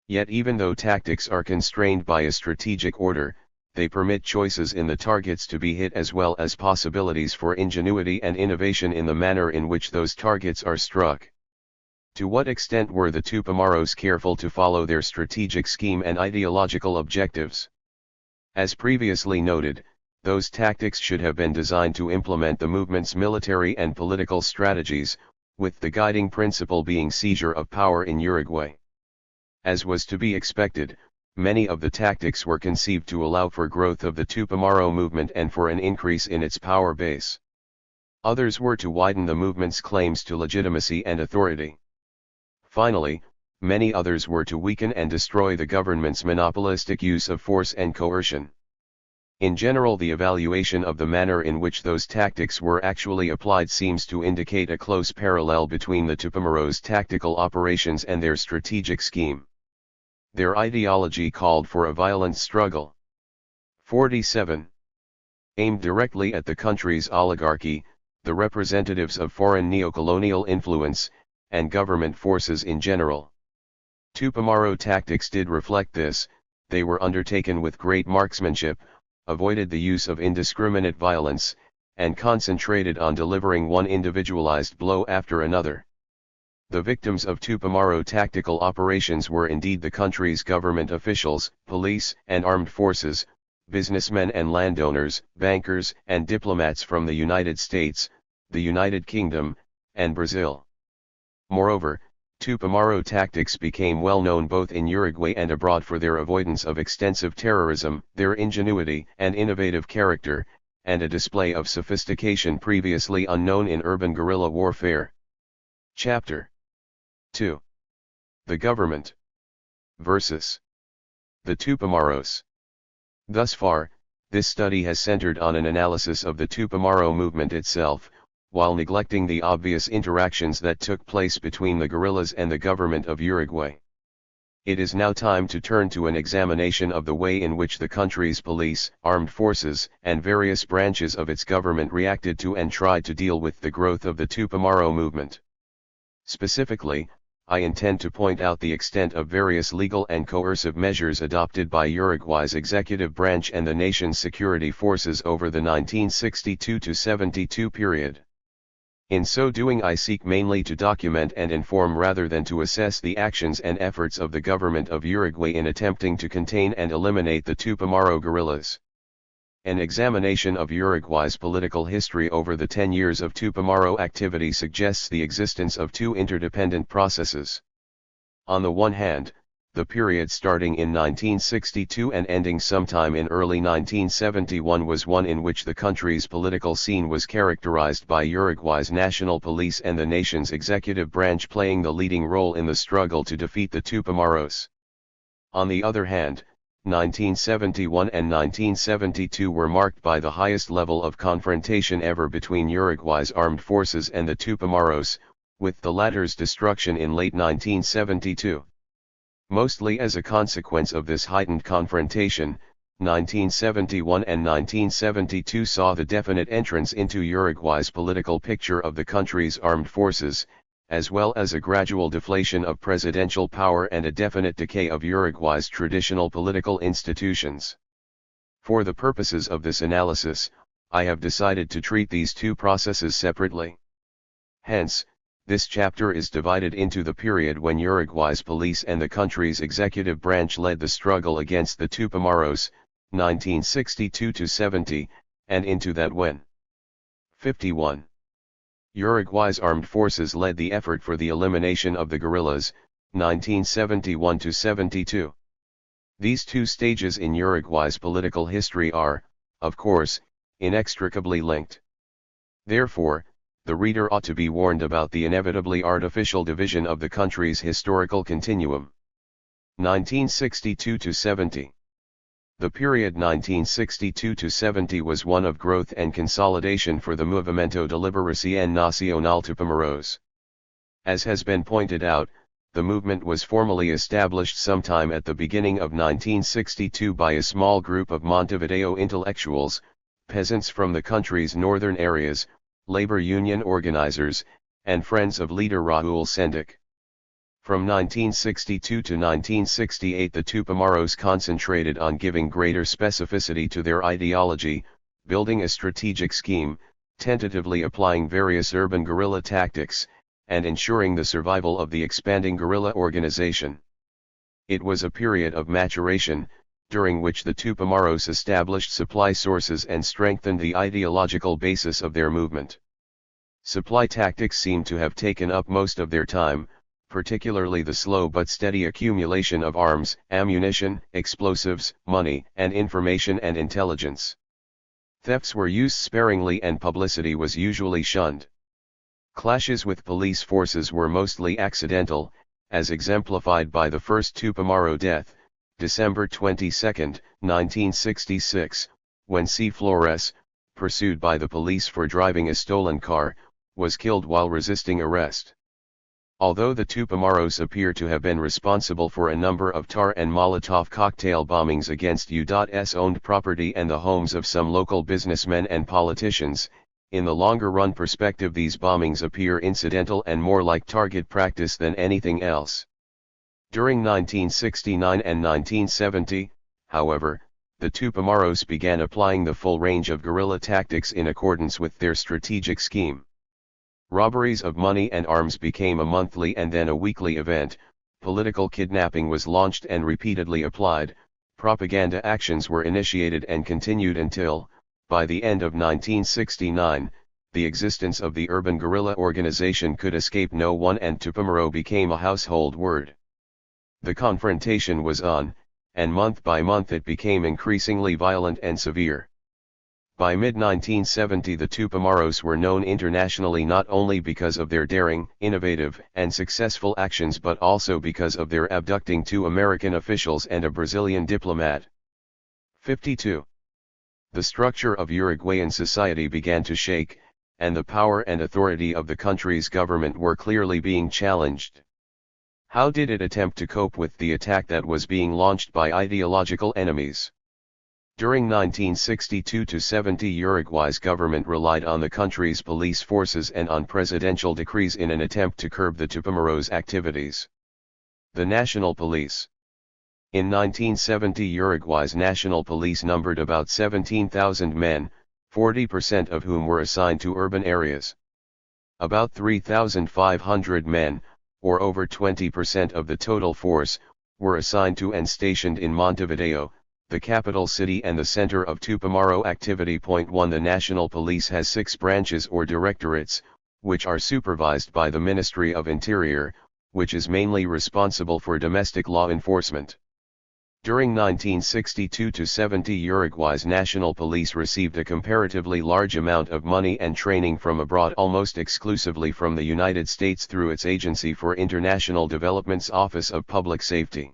Yet even though tactics are constrained by a strategic order, they permit choices in the targets to be hit as well as possibilities for ingenuity and innovation in the manner in which those targets are struck. To what extent were the Tupamaros careful to follow their strategic scheme and ideological objectives? As previously noted, those tactics should have been designed to implement the movement's military and political strategies, with the guiding principle being seizure of power in Uruguay. As was to be expected, many of the tactics were conceived to allow for growth of the Tupamaro movement and for an increase in its power base. Others were to widen the movement's claims to legitimacy and authority. Finally, many others were to weaken and destroy the government's monopolistic use of force and coercion. In general, the evaluation of the manner in which those tactics were actually applied seems to indicate a close parallel between the Tupamaros' tactical operations and their strategic scheme. Their ideology called for a violent struggle. 47. Aimed directly at the country's oligarchy, the representatives of foreign neocolonial influence, and government forces in general. Tupamaro tactics did reflect this. They were undertaken with great marksmanship, avoided the use of indiscriminate violence, and concentrated on delivering one individualized blow after another. The victims of Tupamaro tactical operations were indeed the country's government officials, police and armed forces, businessmen and landowners, bankers and diplomats from the United States, the United Kingdom, and Brazil. Moreover, Tupamaro tactics became well known both in Uruguay and abroad for their avoidance of extensive terrorism, their ingenuity and innovative character, and a display of sophistication previously unknown in urban guerrilla warfare. Chapter 2. The Government versus the Tupamaros. Thus far, this study has centered on an analysis of the Tupamaro movement itself, while neglecting the obvious interactions that took place between the guerrillas and the government of Uruguay. It is now time to turn to an examination of the way in which the country's police, armed forces, and various branches of its government reacted to and tried to deal with the growth of the Tupamaro movement. Specifically, I intend to point out the extent of various legal and coercive measures adopted by Uruguay's executive branch and the nation's security forces over the 1962–72 period. In so doing, I seek mainly to document and inform rather than to assess the actions and efforts of the government of Uruguay in attempting to contain and eliminate the Tupamaro guerrillas. An examination of Uruguay's political history over the 10 years of Tupamaro activity suggests the existence of two interdependent processes. On the one hand, the period starting in 1962 and ending sometime in early 1971 was one in which the country's political scene was characterized by Uruguay's national police and the nation's executive branch playing the leading role in the struggle to defeat the Tupamaros. On the other hand, 1971 and 1972 were marked by the highest level of confrontation ever between Uruguay's armed forces and the Tupamaros, with the latter's destruction in late 1972. Mostly as a consequence of this heightened confrontation, 1971 and 1972 saw the definite entrance into Uruguay's political picture of the country's armed forces, as well as a gradual deflation of presidential power and a definite decay of Uruguay's traditional political institutions. For the purposes of this analysis, I have decided to treat these two processes separately. Hence, this chapter is divided into the period when Uruguay's police and the country's executive branch led the struggle against the Tupamaros, 1962-70, and into that when 51. Uruguay's armed forces led the effort for the elimination of the guerrillas, 1971-72. These two stages in Uruguay's political history are, of course, inextricably linked. Therefore, the reader ought to be warned about the inevitably artificial division of the country's historical continuum. 1962-70. The period 1962-70 was one of growth and consolidation for the Movimiento de Liberación Nacional Tupamaros. As has been pointed out, the movement was formally established sometime at the beginning of 1962 by a small group of Montevideo intellectuals, peasants from the country's northern areas, labor union organizers, and friends of leader Raúl Sendic. From 1962 to 1968 the Tupamaros concentrated on giving greater specificity to their ideology, building a strategic scheme, tentatively applying various urban guerrilla tactics, and ensuring the survival of the expanding guerrilla organization. It was a period of maturation, during which the Tupamaros established supply sources and strengthened the ideological basis of their movement. Supply tactics seem to have taken up most of their time, particularly the slow but steady accumulation of arms, ammunition, explosives, money, and information and intelligence. Thefts were used sparingly and publicity was usually shunned. Clashes with police forces were mostly accidental, as exemplified by the first Tupamaro death, December 22, 1966, when C. Flores, pursued by the police for driving a stolen car, was killed while resisting arrest. Although the Tupamaros appear to have been responsible for a number of tar and Molotov cocktail bombings against U.S. owned property and the homes of some local businessmen and politicians, in the longer-run perspective these bombings appear incidental and more like target practice than anything else. During 1969 and 1970, however, the Tupamaros began applying the full range of guerrilla tactics in accordance with their strategic scheme. Robberies of money and arms became a monthly and then a weekly event, political kidnapping was launched and repeatedly applied, propaganda actions were initiated and continued until, by the end of 1969, the existence of the urban guerrilla organization could escape no one and Tupamaro became a household word. The confrontation was on, and month by month it became increasingly violent and severe. By mid-1970 the Tupamaros were known internationally not only because of their daring, innovative, and successful actions but also because of their abducting two American officials and a Brazilian diplomat. 52. The structure of Uruguayan society began to shake, and the power and authority of the country's government were clearly being challenged. How did it attempt to cope with the attack that was being launched by ideological enemies? During 1962-70 Uruguay's government relied on the country's police forces and on presidential decrees in an attempt to curb the Tupamaros' activities. The National Police. In 1970 Uruguay's national police numbered about 17,000 men, 40% of whom were assigned to urban areas. About 3,500 men, or over 20% of the total force, were assigned to and stationed in Montevideo, the capital city and the center of Tupamaro activity. 1 The National Police has 6 branches or directorates, which are supervised by the Ministry of Interior, which is mainly responsible for domestic law enforcement. During 1962-70 Uruguay's national police received a comparatively large amount of money and training from abroad, almost exclusively from the United States through its Agency for International Development's Office of Public Safety.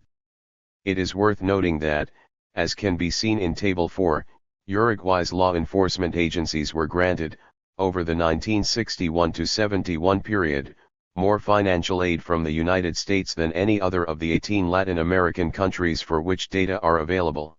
It is worth noting that, as can be seen in Table 4, Uruguay's law enforcement agencies were granted, over the 1961-71 period, more financial aid from the United States than any other of the 18 Latin American countries for which data are available.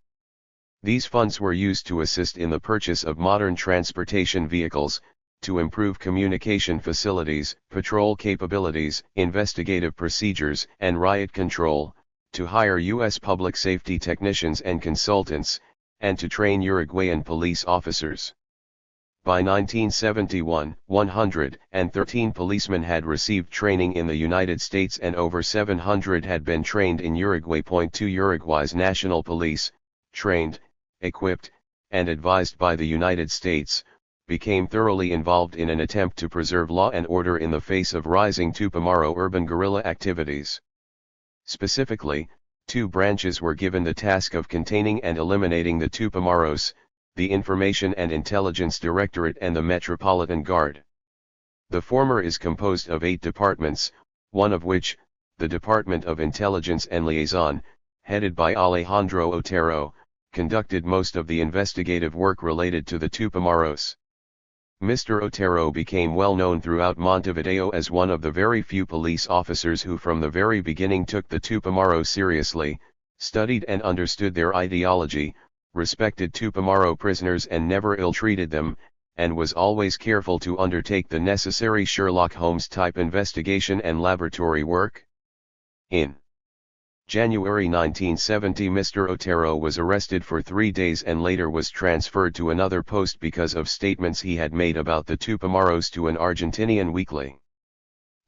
These funds were used to assist in the purchase of modern transportation vehicles, to improve communication facilities, patrol capabilities, investigative procedures, and riot control, to hire U.S. public safety technicians and consultants, and to train Uruguayan police officers. By 1971, 113 policemen had received training in the United States and over 700 had been trained in Uruguay. 2 Uruguay's national police, trained, equipped, and advised by the United States, became thoroughly involved in an attempt to preserve law and order in the face of rising Tupamaro urban guerrilla activities. Specifically, 2 branches were given the task of containing and eliminating the Tupamaros, the Information and Intelligence Directorate and the Metropolitan Guard. The former is composed of 8 departments, one of which, the Department of Intelligence and Liaison, headed by Alejandro Otero, conducted most of the investigative work related to the Tupamaros. Mr. Otero became well known throughout Montevideo as one of the very few police officers who from the very beginning took the Tupamaros seriously, studied and understood their ideology, respected Tupamaro prisoners and never ill-treated them, and was always careful to undertake the necessary Sherlock Holmes-type investigation and laboratory work. In January 1970, Mr. Otero was arrested for 3 days and later was transferred to another post because of statements he had made about the Tupamaros to an Argentinian weekly.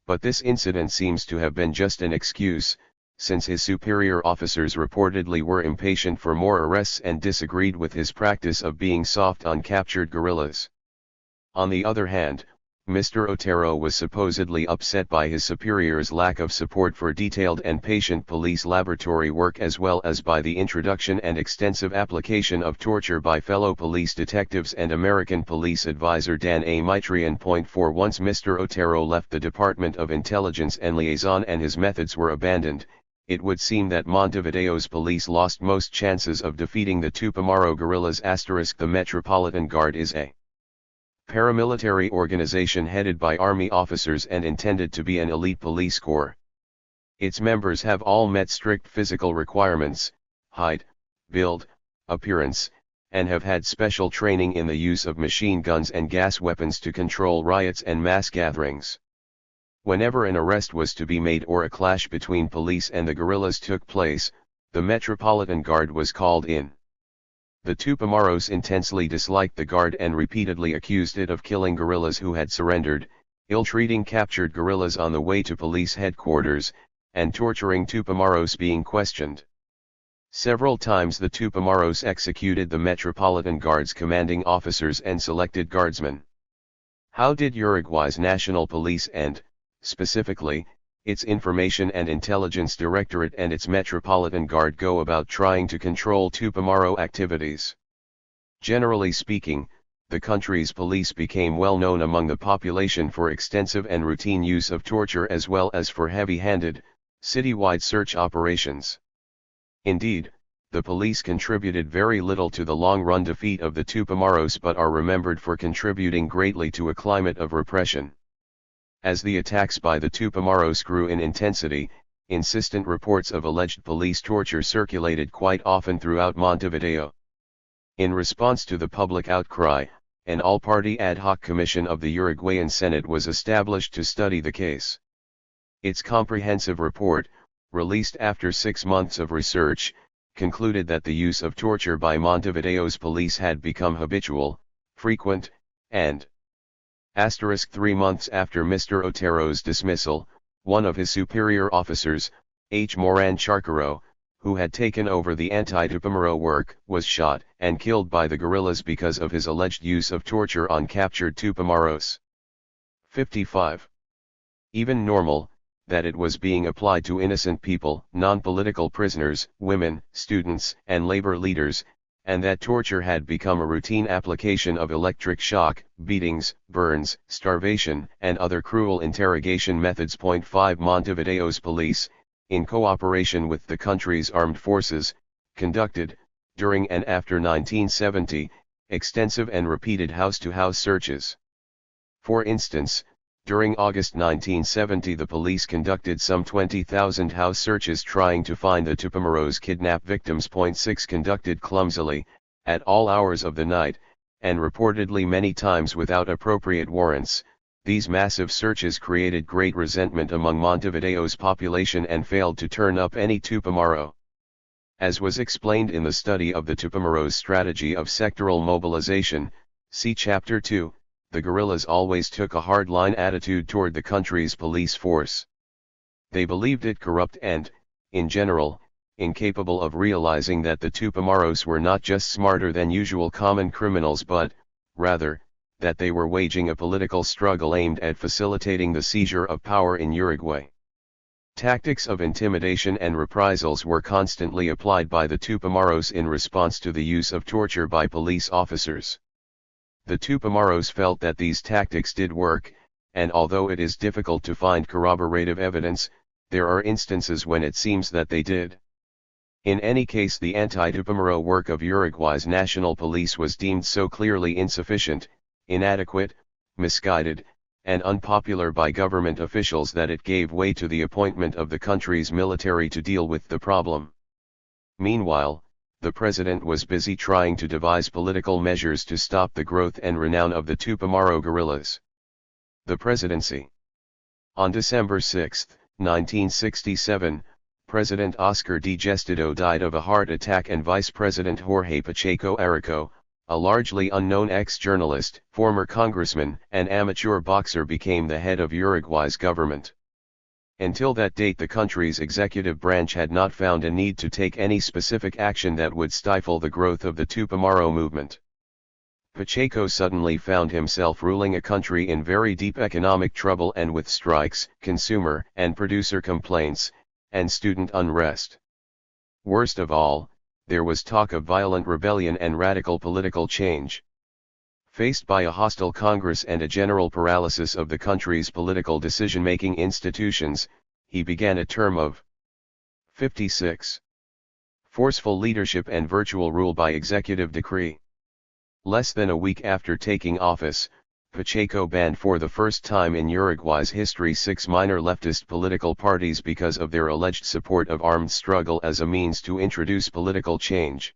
But this incident seems to have been just an excuse, since his superior officers reportedly were impatient for more arrests and disagreed with his practice of being soft on captured guerrillas. On the other hand, Mr. Otero was supposedly upset by his superiors' lack of support for detailed and patient police laboratory work as well as by the introduction and extensive application of torture by fellow police detectives and American police advisor Dan A. Mitrian. 4 Once Mr. Otero left the Department of Intelligence and Liaison and his methods were abandoned, it would seem that Montevideo's police lost most chances of defeating the Tupamaro guerrillas. The Metropolitan Guard is a paramilitary organization headed by Army officers and intended to be an elite police corps. Its members have all met strict physical requirements, height, build, appearance, and have had special training in the use of machine guns and gas weapons to control riots and mass gatherings. Whenever an arrest was to be made or a clash between police and the guerrillas took place, the Metropolitan Guard was called in. The Tupamaros intensely disliked the Guard and repeatedly accused it of killing guerrillas who had surrendered, ill-treating captured guerrillas on the way to police headquarters, and torturing Tupamaros being questioned. Several times the Tupamaros executed the Metropolitan Guard's commanding officers and selected guardsmen. How did Uruguay's national police and, specifically, its Information and Intelligence Directorate and its Metropolitan Guard go about trying to control Tupamaro activities? Generally speaking, the country's police became well known among the population for extensive and routine use of torture as well as for heavy-handed, citywide search operations. Indeed, the police contributed very little to the long-run defeat of the Tupamaros but are remembered for contributing greatly to a climate of repression. As the attacks by the Tupamaros grew in intensity, insistent reports of alleged police torture circulated quite often throughout Montevideo. In response to the public outcry, an all-party ad hoc commission of the Uruguayan Senate was established to study the case. Its comprehensive report, released after 6 months of research, concluded that the use of torture by Montevideo's police had become habitual, frequent, and 3 months after Mr. Otero's dismissal, one of his superior officers, H. Moran Charcaro, who had taken over the anti-Tupamaro work, was shot and killed by the guerrillas because of his alleged use of torture on captured Tupamaros. 55. Even normal, that it was being applied to innocent people, non-political prisoners, women, students, and labor leaders, and that torture had become a routine application of electric shock, beatings, burns, starvation, and other cruel interrogation methods. 5 Montevideo's police, in cooperation with the country's armed forces, conducted, during and after 1970, extensive and repeated house-to-house searches. For instance, during August 1970 the police conducted some 20,000 house searches trying to find the Tupamaros' kidnap victims. 6 Conducted clumsily, at all hours of the night, and reportedly many times without appropriate warrants. These massive searches created great resentment among Montevideo's population and failed to turn up any Tupamaro. As was explained in the study of the Tupamaros' strategy of sectoral mobilization, see Chapter 2, the guerrillas always took a hardline attitude toward the country's police force. They believed it corrupt and, in general, incapable of realizing that the Tupamaros were not just smarter than usual common criminals but, rather, that they were waging a political struggle aimed at facilitating the seizure of power in Uruguay. Tactics of intimidation and reprisals were constantly applied by the Tupamaros in response to the use of torture by police officers. The Tupamaros felt that these tactics did work, and although it is difficult to find corroborative evidence, there are instances when it seems that they did. In any case, the anti-Tupamaro work of Uruguay's national police was deemed so clearly insufficient, inadequate, misguided, and unpopular by government officials that it gave way to the appointment of the country's military to deal with the problem. Meanwhile, the president was busy trying to devise political measures to stop the growth and renown of the Tupamaro guerrillas. The presidency. On December 6, 1967, President Oscar D. Gestido died of a heart attack and Vice President Jorge Pacheco Arico, a largely unknown ex-journalist, former congressman, and amateur boxer, became the head of Uruguay's government. Until that date, the country's executive branch had not found a need to take any specific action that would stifle the growth of the Tupamaro movement. Pacheco suddenly found himself ruling a country in very deep economic trouble and with strikes, consumer and producer complaints, and student unrest. Worst of all, there was talk of violent rebellion and radical political change. Faced by a hostile Congress and a general paralysis of the country's political decision-making institutions, he began a term of 56. Forceful leadership and virtual rule by executive decree. Less than a week after taking office, Pacheco banned for the first time in Uruguay's history 6 minor leftist political parties because of their alleged support of armed struggle as a means to introduce political change.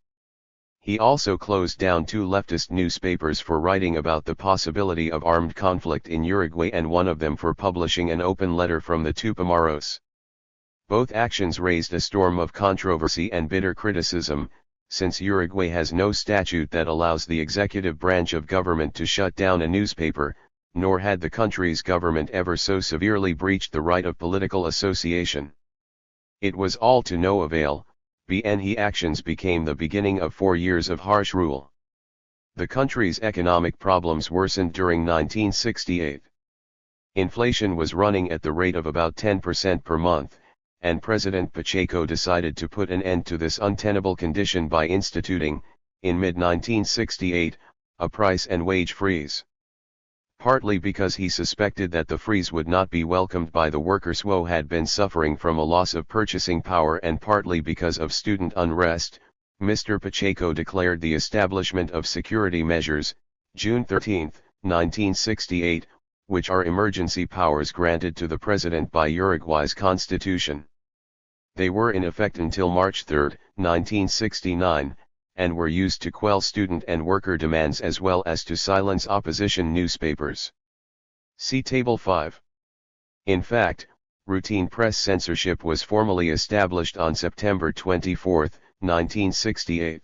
He also closed down 2 leftist newspapers for writing about the possibility of armed conflict in Uruguay and one of them for publishing an open letter from the Tupamaros. Both actions raised a storm of controversy and bitter criticism, since Uruguay has no statute that allows the executive branch of government to shut down a newspaper, nor had the country's government ever so severely breached the right of political association. It was all to no avail. BNH actions became the beginning of 4 years of harsh rule. The country's economic problems worsened during 1968. Inflation was running at the rate of about 10% per month, and President Pacheco decided to put an end to this untenable condition by instituting, in mid-1968, a price and wage freeze. Partly because he suspected that the freeze would not be welcomed by the workers who had been suffering from a loss of purchasing power, and partly because of student unrest, Mr. Pacheco declared the establishment of security measures, June 13, 1968, which are emergency powers granted to the president by Uruguay's constitution. They were in effect until March 3, 1969, and were used to quell student and worker demands as well as to silence opposition newspapers. See Table 5. In fact, routine press censorship was formally established on September 24, 1968.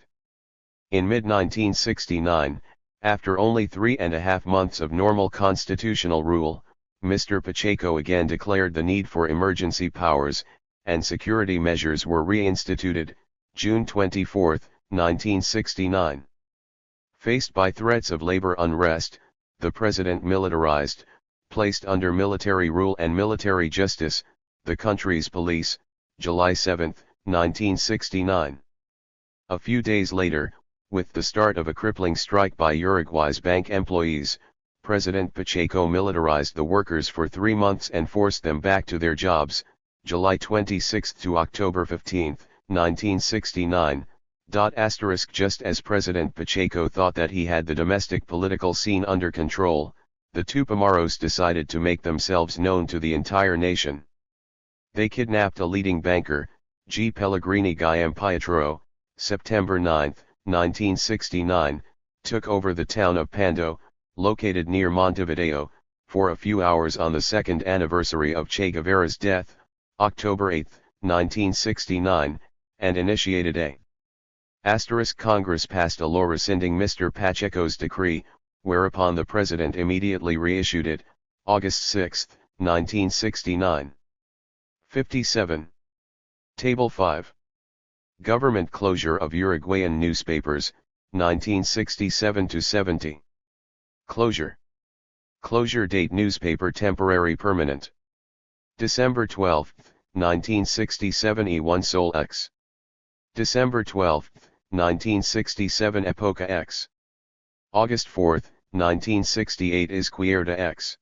In mid-1969, after only 3.5 months of normal constitutional rule, Mr. Pacheco again declared the need for emergency powers, and security measures were reinstituted, June 24, 1969. Faced by threats of labor unrest, the president militarized, placed under military rule and military justice, the country's police, July 7, 1969. A few days later, with the start of a crippling strike by Uruguay's bank employees, President Pacheco militarized the workers for 3 months and forced them back to their jobs, July 26 to October 15, 1969. Just as President Pacheco thought that he had the domestic political scene under control, the Tupamaros decided to make themselves known to the entire nation. They kidnapped a leading banker, G. Pellegrini Arturo, September 9, 1969, took over the town of Pando, located near Montevideo, for a few hours on the second anniversary of Che Guevara's death, October 8, 1969, and initiated a Congress passed a law rescinding Mr. Pacheco's decree, whereupon the president immediately reissued it, August 6, 1969. 57. Table 5. Government closure of Uruguayan newspapers, 1967-70. Closure. Closure date newspaper temporary permanent. December 12, 1967 E1 Sol X. December 12, 1967 Epoca X. August 4, 1968 Izquierda X.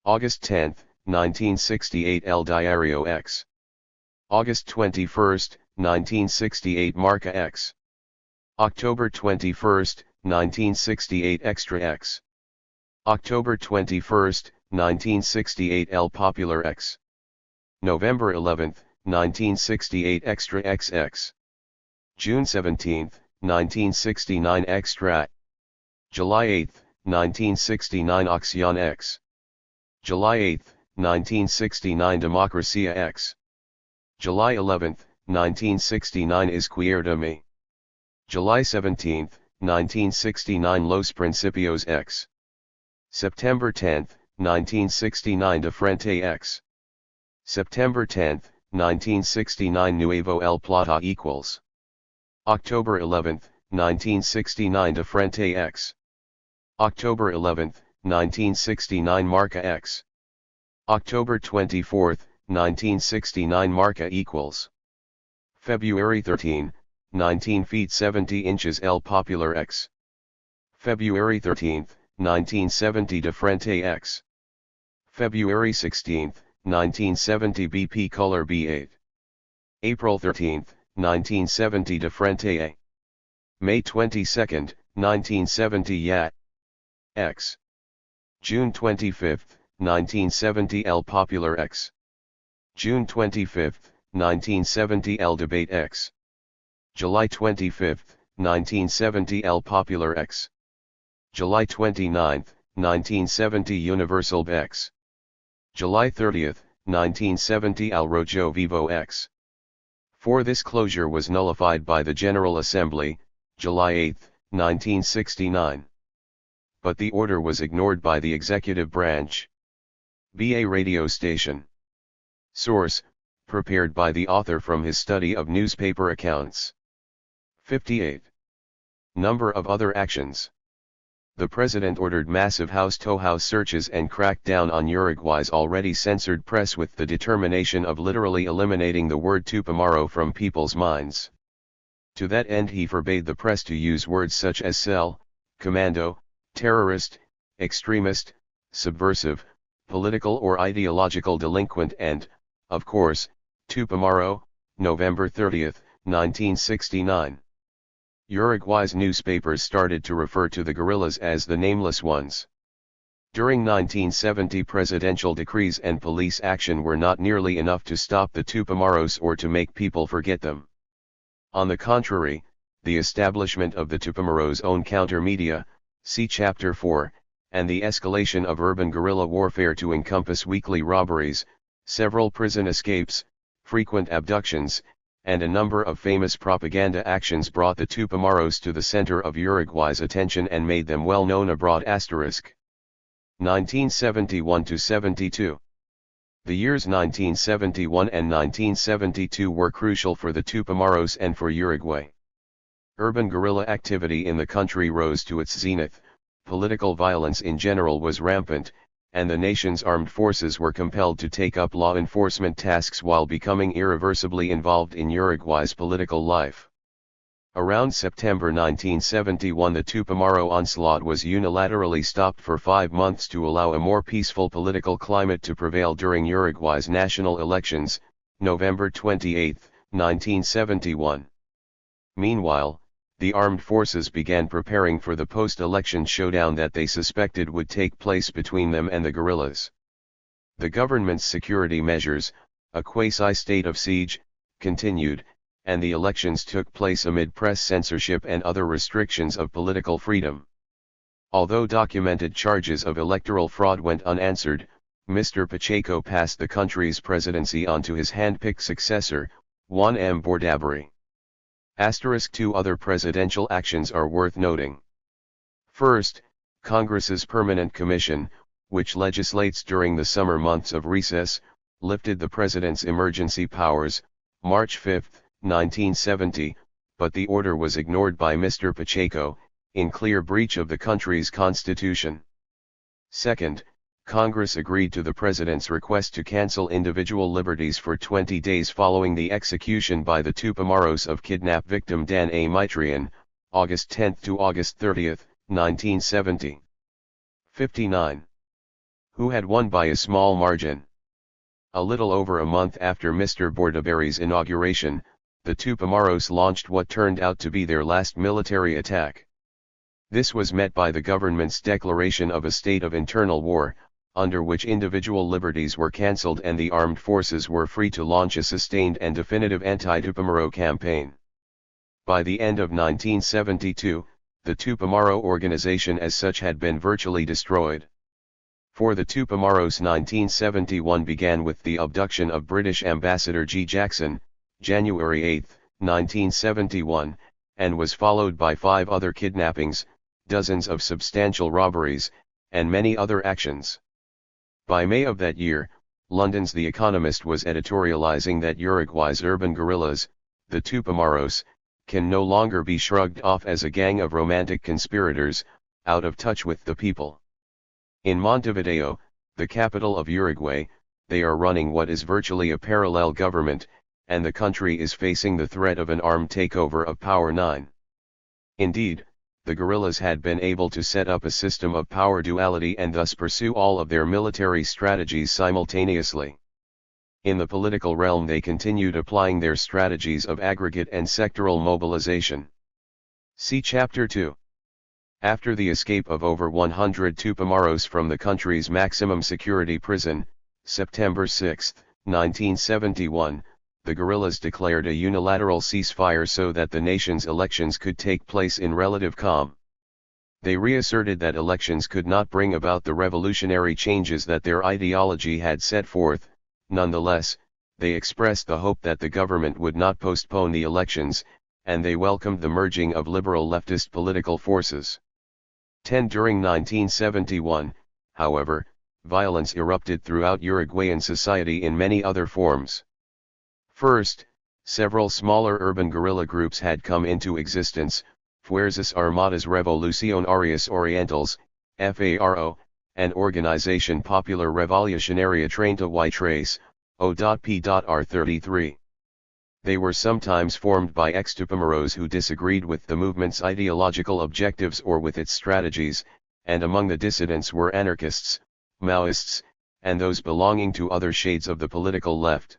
August 10, 1968 El Diario X. August 21, 1968 Marca X. October 21, 1968 Extra X. October 21, 1968 El Popular X. November 11, 1968 Extra XX. June 17, 1969 Extra. July 8, 1969 Acción X. July 8, 1969 Democracia X. July 11, 1969 Izquierda Me. July 17, 1969 Los Principios X. September 10, 1969 De Frente X. September 10, 1969 Nuevo El Plata equals. October 11, 1969 De Frente X. October 11, 1969 Marca X. October 24, 1969 Marca equals. February 13, 19 feet 70 inches El Popular X. February 13, 1970 De Frente X. February 16, 1970 BP Color B8. April 13, 1970 De Frente A. May 22, 1970 Ya. X. June 25, 1970 El Popular X. June 25, 1970 El Debate X. July 25, 1970 El Popular X. July 29, 1970 Universal X. July 30, 1970 El Rojo Vivo X. For this closure was nullified by the General Assembly, July 8, 1969. But the order was ignored by the executive branch. BA radio station. Source, prepared by the author from his study of newspaper accounts. 58. Number of other actions. The president ordered massive house-to-house searches and cracked down on Uruguay's already censored press with the determination of literally eliminating the word Tupamaro from people's minds. To that end he forbade the press to use words such as cell, commando, terrorist, extremist, subversive, political or ideological delinquent and, of course, Tupamaro, November 30, 1969. Uruguay's newspapers started to refer to the guerrillas as the Nameless Ones. During 1970 presidential decrees and police action were not nearly enough to stop the Tupamaros or to make people forget them. On the contrary, the establishment of the Tupamaros' own counter-media, see Chapter 4, and the escalation of urban guerrilla warfare to encompass weekly robberies, several prison escapes, frequent abductions, and a number of famous propaganda actions brought the Tupamaros to the center of Uruguay's attention and made them well known abroad. 1971-72. The years 1971 and 1972 were crucial for the Tupamaros and for Uruguay. Urban guerrilla activity in the country rose to its zenith, political violence in general was rampant, and the nation's armed forces were compelled to take up law enforcement tasks while becoming irreversibly involved in Uruguay's political life. Around September 1971 the Tupamaro onslaught was unilaterally stopped for 5 months to allow a more peaceful political climate to prevail during Uruguay's national elections, November 28, 1971. Meanwhile, the armed forces began preparing for the post-election showdown that they suspected would take place between them and the guerrillas. The government's security measures, a quasi-state of siege, continued, and the elections took place amid press censorship and other restrictions of political freedom. Although documented charges of electoral fraud went unanswered, Mr. Pacheco passed the country's presidency on to his hand-picked successor, Juan M. Bordaberry. Two other presidential actions are worth noting. First, Congress's Permanent Commission, which legislates during the summer months of recess, lifted the president's emergency powers, March 5, 1970, but the order was ignored by Mr. Pacheco, in clear breach of the country's constitution. Second, Congress agreed to the president's request to cancel individual liberties for 20 days following the execution by the Tupamaros of kidnap victim Dan A. Mitrian, August 10 to August 30, 1970. 59. Who had won by a small margin. A little over a month after Mr. Bordaberry's inauguration, the Tupamaros launched what turned out to be their last military attack. This was met by the government's declaration of a state of internal war, under which individual liberties were cancelled and the armed forces were free to launch a sustained and definitive anti-Tupamaro campaign. By the end of 1972, the Tupamaro organization as such had been virtually destroyed. For the Tupamaros, 1971 began with the abduction of British Ambassador G. Jackson, January 8, 1971, and was followed by 5 other kidnappings, dozens of substantial robberies, and many other actions. By May of that year, London's The Economist was editorializing that Uruguay's urban guerrillas, the Tupamaros, can no longer be shrugged off as a gang of romantic conspirators, out of touch with the people. In Montevideo, the capital of Uruguay, they are running what is virtually a parallel government, and the country is facing the threat of an armed takeover of Power 9. Indeed, the guerrillas had been able to set up a system of power duality and thus pursue all of their military strategies simultaneously. In the political realm, they continued applying their strategies of aggregate and sectoral mobilization. See Chapter 2. After the escape of over 100 Tupamaros from the country's maximum security prison, September 6, 1971, the guerrillas declared a unilateral ceasefire so that the nation's elections could take place in relative calm. They reasserted that elections could not bring about the revolutionary changes that their ideology had set forth. Nonetheless, they expressed the hope that the government would not postpone the elections, and they welcomed the merging of liberal leftist political forces. During 1971, however, violence erupted throughout Uruguayan society in many other forms. First, several smaller urban guerrilla groups had come into existence: Fuerzas Armadas Revolucionarias Orientales, FARO, and Organización Popular Revolucionaria 33, O.P.R33. They were sometimes formed by ex-Tupamaros who disagreed with the movement's ideological objectives or with its strategies, and among the dissidents were anarchists, Maoists, and those belonging to other shades of the political left.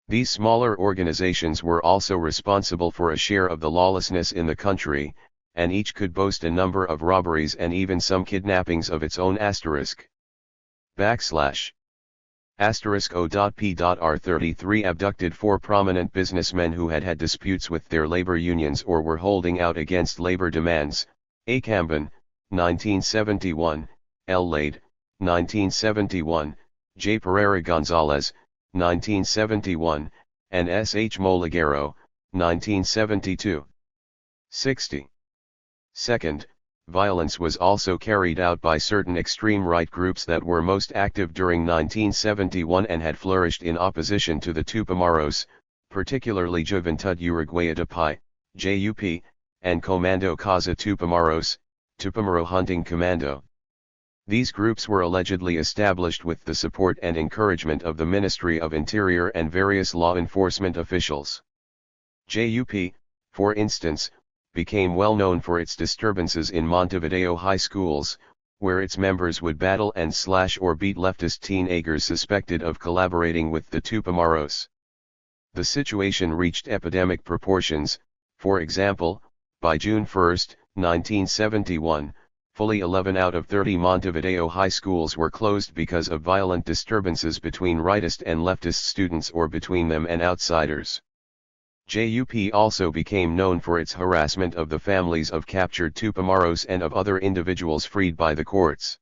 These smaller organizations were also responsible for a share of the lawlessness in the country, and each could boast a number of robberies and even some kidnappings of its own *. O.P.R33 abducted 4 prominent businessmen who had had disputes with their labor unions or were holding out against labor demands: A. Camban, 1971, L. Lade, 1971, J. Pereira Gonzalez, 1971, and S. H. Moliguero, 1972. 60. Second, violence was also carried out by certain extreme right groups that were most active during 1971 and had flourished in opposition to the Tupamaros, particularly Juventud Uruguaya de Paz, JUP, and Comando Casa Tupamaros, Tupamaro Hunting Commando. These groups were allegedly established with the support and encouragement of the Ministry of Interior and various law enforcement officials. JUP, for instance, became well known for its disturbances in Montevideo high schools, where its members would battle and slash or beat leftist teenagers suspected of collaborating with the Tupamaros. The situation reached epidemic proportions. For example, by June 1, 1971, fully 11 out of 30 Montevideo high schools were closed because of violent disturbances between rightist and leftist students or between them and outsiders. JUP also became known for its harassment of the families of captured Tupamaros and of other individuals freed by the courts.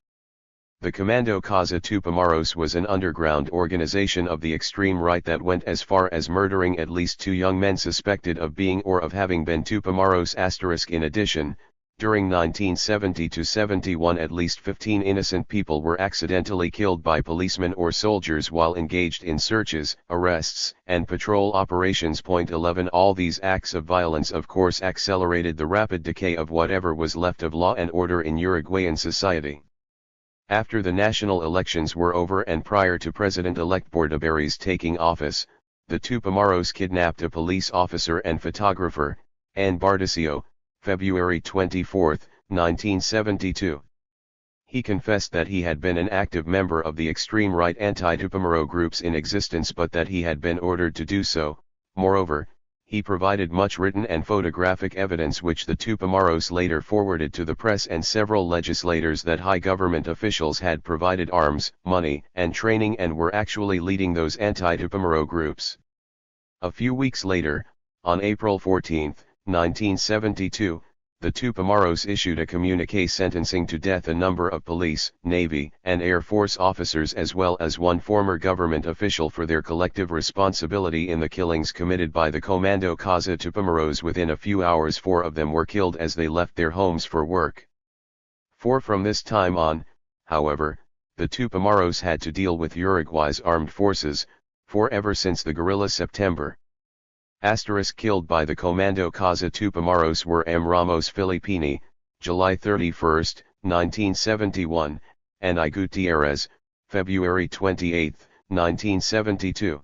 The Comando Casa Tupamaros was an underground organization of the extreme right that went as far as murdering at least 2 young men suspected of being or of having been Tupamaros*. In addition, during 1970–71 at least 15 innocent people were accidentally killed by policemen or soldiers while engaged in searches, arrests, and patrol operations. 11 All these acts of violence of course accelerated the rapid decay of whatever was left of law and order in Uruguayan society. After the national elections were over and prior to President-elect Bordaberry's taking office, the Tupamaros kidnapped a police officer and photographer, Ann Bardacio, February 24, 1972. He confessed that he had been an active member of the extreme right anti-Tupamaro groups in existence but that he had been ordered to do so. Moreover, he provided much written and photographic evidence which the Tupamaros later forwarded to the press and several legislators that high government officials had provided arms, money, and training and were actually leading those anti-Tupamaro groups. A few weeks later, on April 14, 1972, the Tupamaros issued a communiqué sentencing to death a number of police, Navy, and Air Force officers as well as one former government official for their collective responsibility in the killings committed by the Comando Casa Tupamaros. Within a few hours 4 of them were killed as they left their homes for work. From this time on, however, the Tupamaros had to deal with Uruguay's armed forces, ever since the guerrilla September. Killed by the Comando Casa Tupamaros were M. Ramos Filippini, July 31, 1971, and I. Gutierrez, February 28, 1972.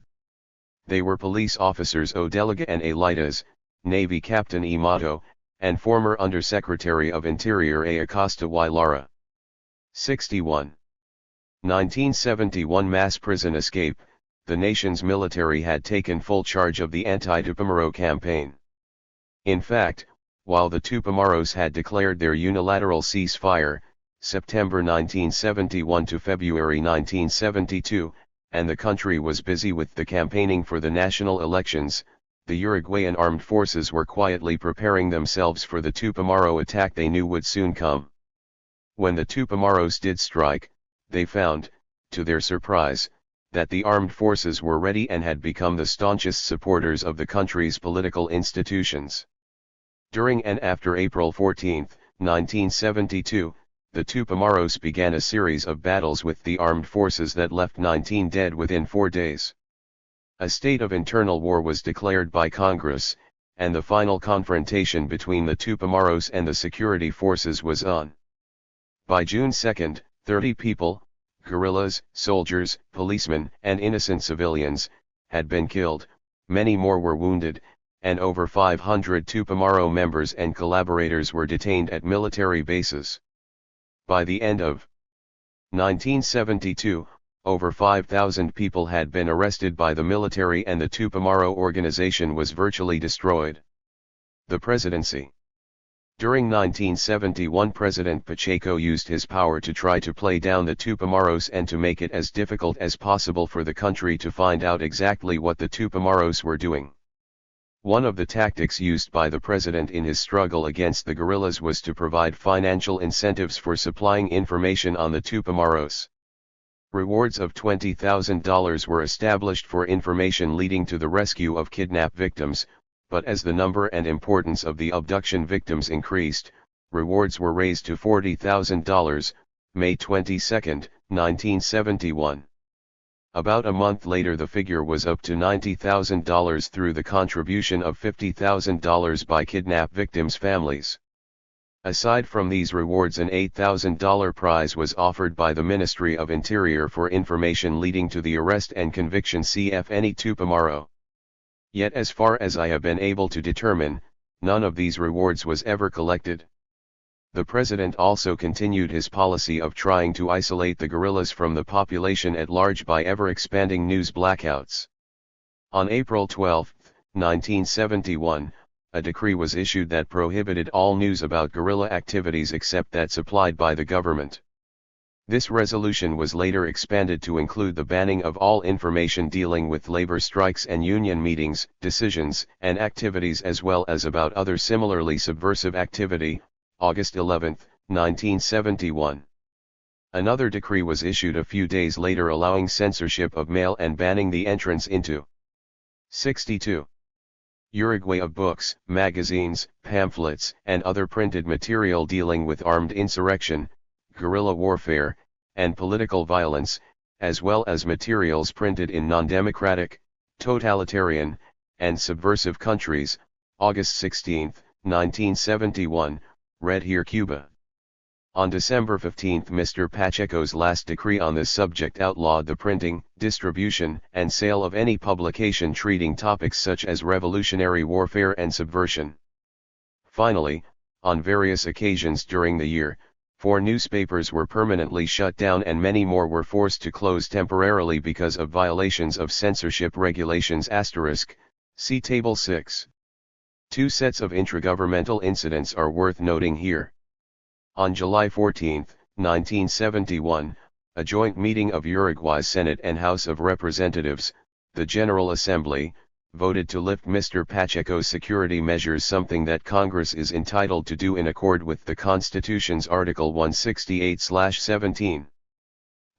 They were police officers O. Delega and A. Litas, Navy Captain E. Mato, and former Undersecretary of Interior A. Acosta y Lara. 61. 1971 Mass prison escape. The nation's military had taken full charge of the anti-Tupamaro campaign. In fact, while the Tupamaros had declared their unilateral ceasefire, September 1971 to February 1972, and the country was busy with the campaigning for the national elections, the Uruguayan armed forces were quietly preparing themselves for the Tupamaro attack they knew would soon come. When the Tupamaros did strike, they found, to their surprise, that the armed forces were ready and had become the staunchest supporters of the country's political institutions. During and after April 14, 1972, the Tupamaros began a series of battles with the armed forces that left 19 dead within 4 days. A state of internal war was declared by Congress, and the final confrontation between the Tupamaros and the security forces was on. By June 2, 30 people, guerrillas, soldiers, policemen, and innocent civilians, had been killed, many more were wounded, and over 500 Tupamaro members and collaborators were detained at military bases. By the end of 1972, over 5,000 people had been arrested by the military and the Tupamaro organization was virtually destroyed. The presidency. During 1971 President Pacheco used his power to try to play down the Tupamaros and to make it as difficult as possible for the country to find out exactly what the Tupamaros were doing. One of the tactics used by the president in his struggle against the guerrillas was to provide financial incentives for supplying information on the Tupamaros. Rewards of $20,000 were established for information leading to the rescue of kidnapped victims, but as the number and importance of the abduction victims increased, rewards were raised to $40,000, May 22, 1971. About a month later the figure was up to $90,000 through the contribution of $50,000 by kidnapped victims' families. Aside from these rewards, an $8,000 prize was offered by the Ministry of Interior for information leading to the arrest and conviction of any Tupamaro. Yet as far as I have been able to determine, none of these rewards was ever collected. The president also continued his policy of trying to isolate the guerrillas from the population at large by ever-expanding news blackouts. On April 12, 1971, a decree was issued that prohibited all news about guerrilla activities except that supplied by the government. This resolution was later expanded to include the banning of all information dealing with labor strikes and union meetings, decisions, and activities, as well as about other similarly subversive activity, August 11, 1971. Another decree was issued a few days later allowing censorship of mail and banning the entrance into 62. Uruguay of books, magazines, pamphlets, and other printed material dealing with armed insurrection, guerrilla warfare, and political violence, as well as materials printed in non-democratic, totalitarian, and subversive countries, August 16, 1971, read here Cuba. On December 15, Mr. Pacheco's last decree on this subject outlawed the printing, distribution, and sale of any publication treating topics such as revolutionary warfare and subversion. Finally, on various occasions during the year, 4 newspapers were permanently shut down and many more were forced to close temporarily because of violations of censorship regulations. See Table 6. 2 sets of intragovernmental incidents are worth noting here. On July 14, 1971, a joint meeting of Uruguay's Senate and House of Representatives, the General Assembly, voted to lift Mr. Pacheco's security measures, something that Congress is entitled to do in accord with the Constitution's Article 168/17.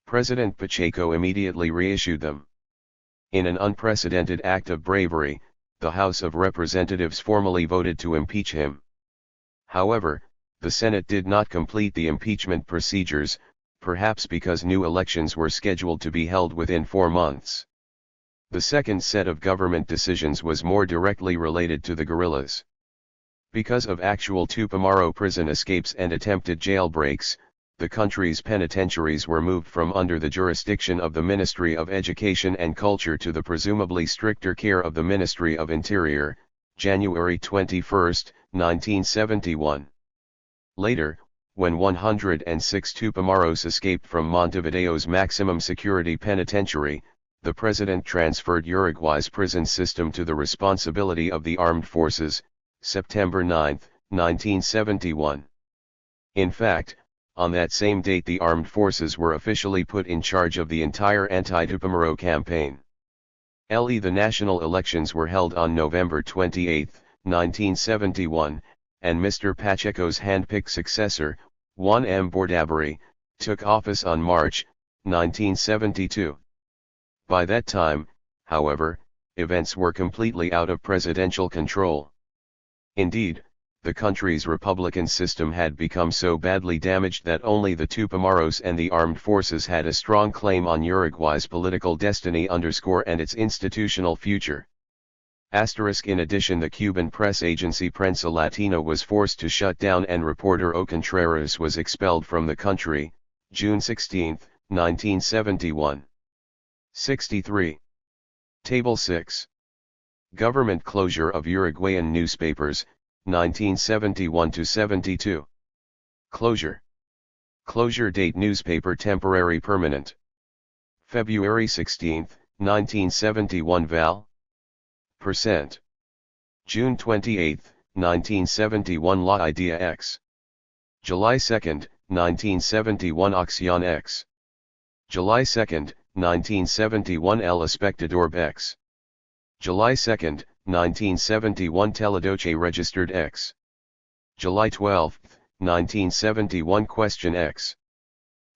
President Pacheco immediately reissued them. In an unprecedented act of bravery, the House of Representatives formally voted to impeach him. However, the Senate did not complete the impeachment procedures, perhaps because new elections were scheduled to be held within 4 months. The second set of government decisions was more directly related to the guerrillas. Because of actual Tupamaro prison escapes and attempted jailbreaks, the country's penitentiaries were moved from under the jurisdiction of the Ministry of Education and Culture to the presumably stricter care of the Ministry of Interior, January 21, 1971. Later, when 106 Tupamaros escaped from Montevideo's maximum security penitentiary, the president transferred Uruguay's prison system to the responsibility of the armed forces, September 9, 1971. In fact, on that same date the armed forces were officially put in charge of the entire anti-Tupamaro campaign. The national elections were held on November 28, 1971, and Mr. Pacheco's hand-picked successor, Juan M. Bordaberry, took office on March, 1972. By that time, however, events were completely out of presidential control. Indeed, the country's republican system had become so badly damaged that only the Tupamaros and the armed forces had a strong claim on Uruguay's political destiny and its institutional future. In addition, the Cuban press agency Prensa Latina was forced to shut down and reporter O. Contreras was expelled from the country, June 16, 1971. 63. Table 6. Government closure of Uruguayan newspapers, 1971-72. Closure. Closure date: newspaper temporary permanent. February 16, 1971 Val. %. June 28, 1971 La Idea X. July 2, 1971 Acción X. July 2, 1971 El Espectador X. July 2, 1971 Teledoce Registered X. July 12, 1971 Question X.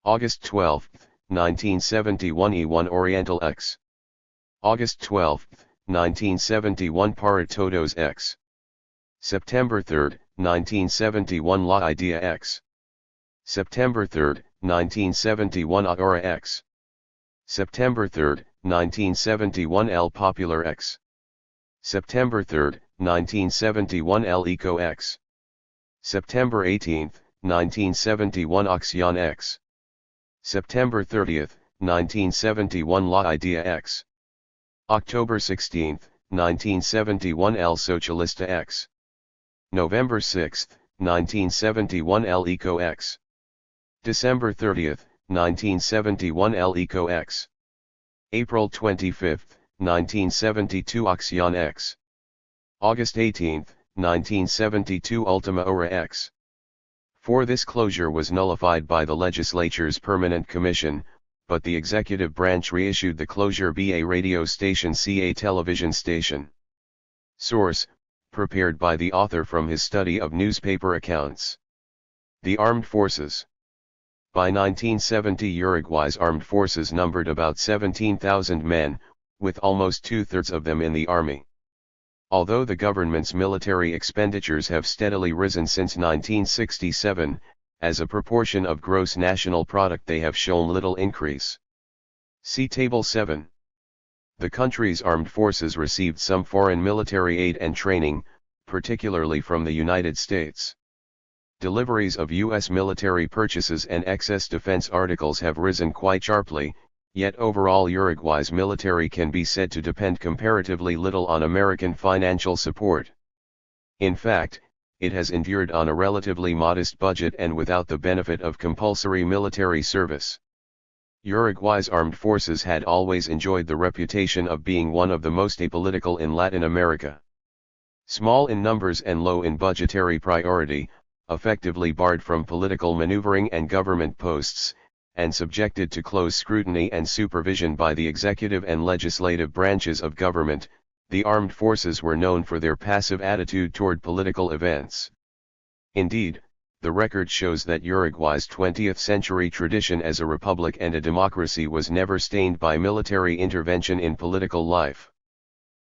August 12, 1971 E1 Oriental X. August 12, 1971 Para Todos X. September 3, 1971 La Idea X. September 3, 1971 Ahora X. September 3, 1971 El Popular X. September 3, 1971 El Eco X. September 18, 1971 Acción X. September 30, 1971 La Idea X. October 16, 1971 El Socialista X. November 6, 1971 El Eco X. December 30, 1971 El Eco X. April 25, 1972 Acción X. August 18, 1972 Ultima Hora X. For this closure was nullified by the legislature's Permanent Commission, but the executive branch reissued the closure B a radio station C a television station. Source, prepared by the author from his study of newspaper accounts. The Armed Forces. By 1970 Uruguay's armed forces numbered about 17,000 men, with almost two-thirds of them in the army. Although the government's military expenditures have steadily risen since 1967, as a proportion of gross national product they have shown little increase. See Table 7. The country's armed forces received some foreign military aid and training, particularly from the United States. Deliveries of U.S. military purchases and excess defense articles have risen quite sharply, yet overall Uruguay's military can be said to depend comparatively little on American financial support. In fact, it has endured on a relatively modest budget and without the benefit of compulsory military service. Uruguay's armed forces had always enjoyed the reputation of being one of the most apolitical in Latin America. Small in numbers and low in budgetary priority, effectively barred from political maneuvering and government posts, and subjected to close scrutiny and supervision by the executive and legislative branches of government, the armed forces were known for their passive attitude toward political events. Indeed, the record shows that Uruguay's 20th-century tradition as a republic and a democracy was never stained by military intervention in political life.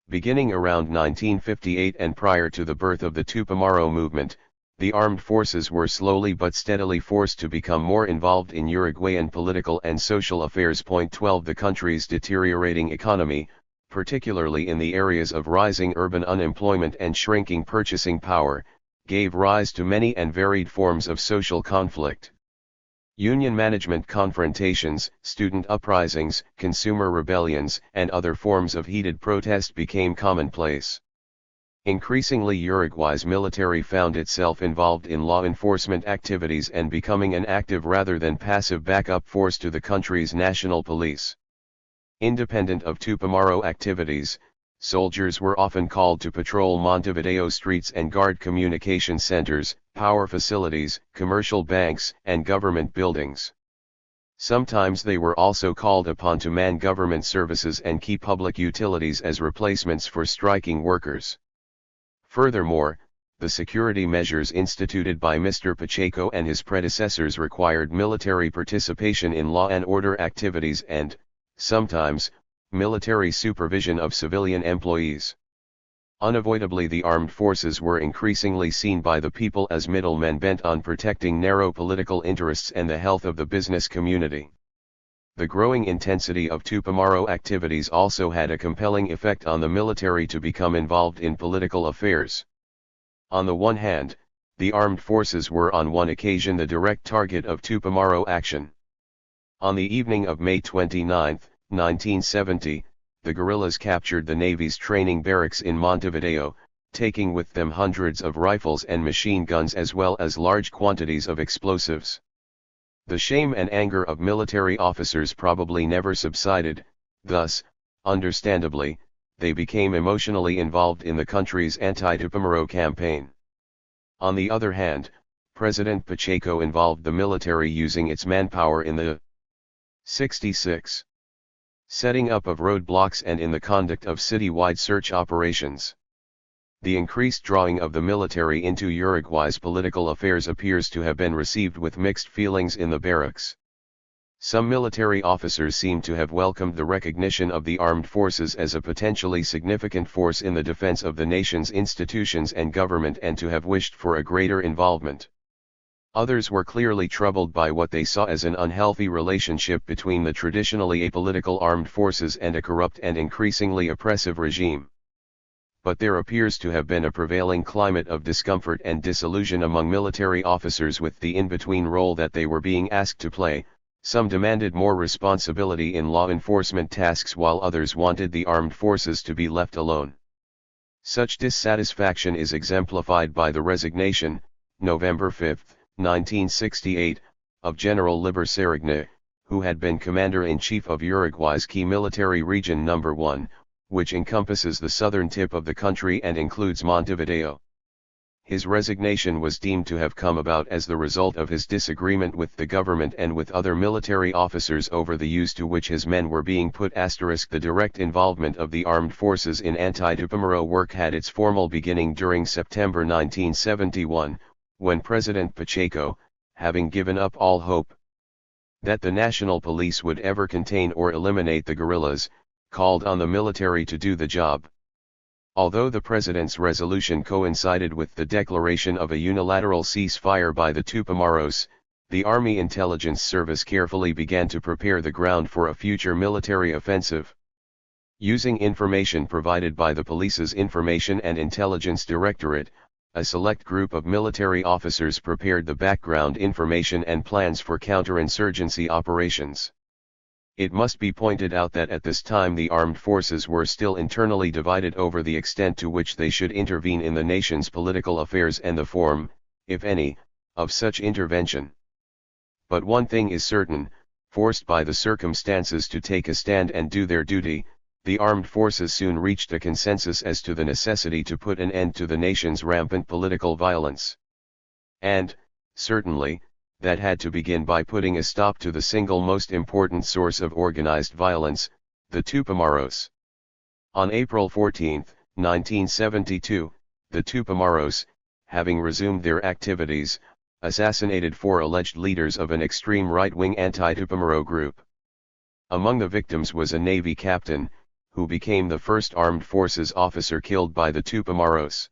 Beginning around 1958 and prior to the birth of the Tupamaro movement, the armed forces were slowly but steadily forced to become more involved in Uruguayan political and social affairs. 12 The country's deteriorating economy, particularly in the areas of rising urban unemployment and shrinking purchasing power, gave rise to many and varied forms of social conflict. Union management confrontations, student uprisings, consumer rebellions, and other forms of heated protest became commonplace. Increasingly Uruguay's military found itself involved in law enforcement activities and becoming an active rather than passive backup force to the country's national police. Independent of Tupamaro activities, soldiers were often called to patrol Montevideo streets and guard communication centers, power facilities, commercial banks, and government buildings. Sometimes they were also called upon to man government services and key public utilities as replacements for striking workers. Furthermore, the security measures instituted by Mr. Pacheco and his predecessors required military participation in law and order activities and, sometimes, military supervision of civilian employees. Unavoidably, the armed forces were increasingly seen by the people as middlemen bent on protecting narrow political interests and the health of the business community. The growing intensity of Tupamaro activities also had a compelling effect on the military to become involved in political affairs. On the one hand, the armed forces were on one occasion the direct target of Tupamaro action. On the evening of May 29, 1970, the guerrillas captured the Navy's training barracks in Montevideo, taking with them hundreds of rifles and machine guns as well as large quantities of explosives. The shame and anger of military officers probably never subsided, thus, understandably, they became emotionally involved in the country's anti-Tupamaro campaign. On the other hand, President Pacheco involved the military using its manpower in the 66. setting up of roadblocks and in the conduct of citywide search operations. The increased drawing of the military into Uruguay's political affairs appears to have been received with mixed feelings in the barracks. Some military officers seem to have welcomed the recognition of the armed forces as a potentially significant force in the defense of the nation's institutions and government and to have wished for a greater involvement. Others were clearly troubled by what they saw as an unhealthy relationship between the traditionally apolitical armed forces and a corrupt and increasingly oppressive regime. But there appears to have been a prevailing climate of discomfort and disillusion among military officers with the in-between role that they were being asked to play. Some demanded more responsibility in law enforcement tasks while others wanted the armed forces to be left alone. Such dissatisfaction is exemplified by the resignation, November 5, 1968, of General Liber Serigny, who had been Commander-in-Chief of Uruguay's key military region No. 1, which encompasses the southern tip of the country and includes Montevideo. his resignation was deemed to have come about as the result of his disagreement with the government and with other military officers over the use to which his men were being put. The direct involvement of the armed forces in anti-Tupamaro work had its formal beginning during September 1971, when President Pacheco, having given up all hope that the national police would ever contain or eliminate the guerrillas, called on the military to do the job. Although the president's resolution coincided with the declaration of a unilateral ceasefire by the Tupamaros, the Army Intelligence Service carefully began to prepare the ground for a future military offensive. Using information provided by the police's Information and Intelligence Directorate, a select group of military officers prepared the background information and plans for counterinsurgency operations. It must be pointed out that at this time the armed forces were still internally divided over the extent to which they should intervene in the nation's political affairs and the form, if any, of such intervention. But one thing is certain, forced by the circumstances to take a stand and do their duty, the armed forces soon reached a consensus as to the necessity to put an end to the nation's rampant political violence. And, certainly, that had to begin by putting a stop to the single most important source of organized violence, the Tupamaros. On April 14, 1972, the Tupamaros, having resumed their activities, assassinated 4 alleged leaders of an extreme right-wing anti-Tupamaro group. Among the victims was a Navy captain, who became the first armed forces officer killed by the Tupamaros.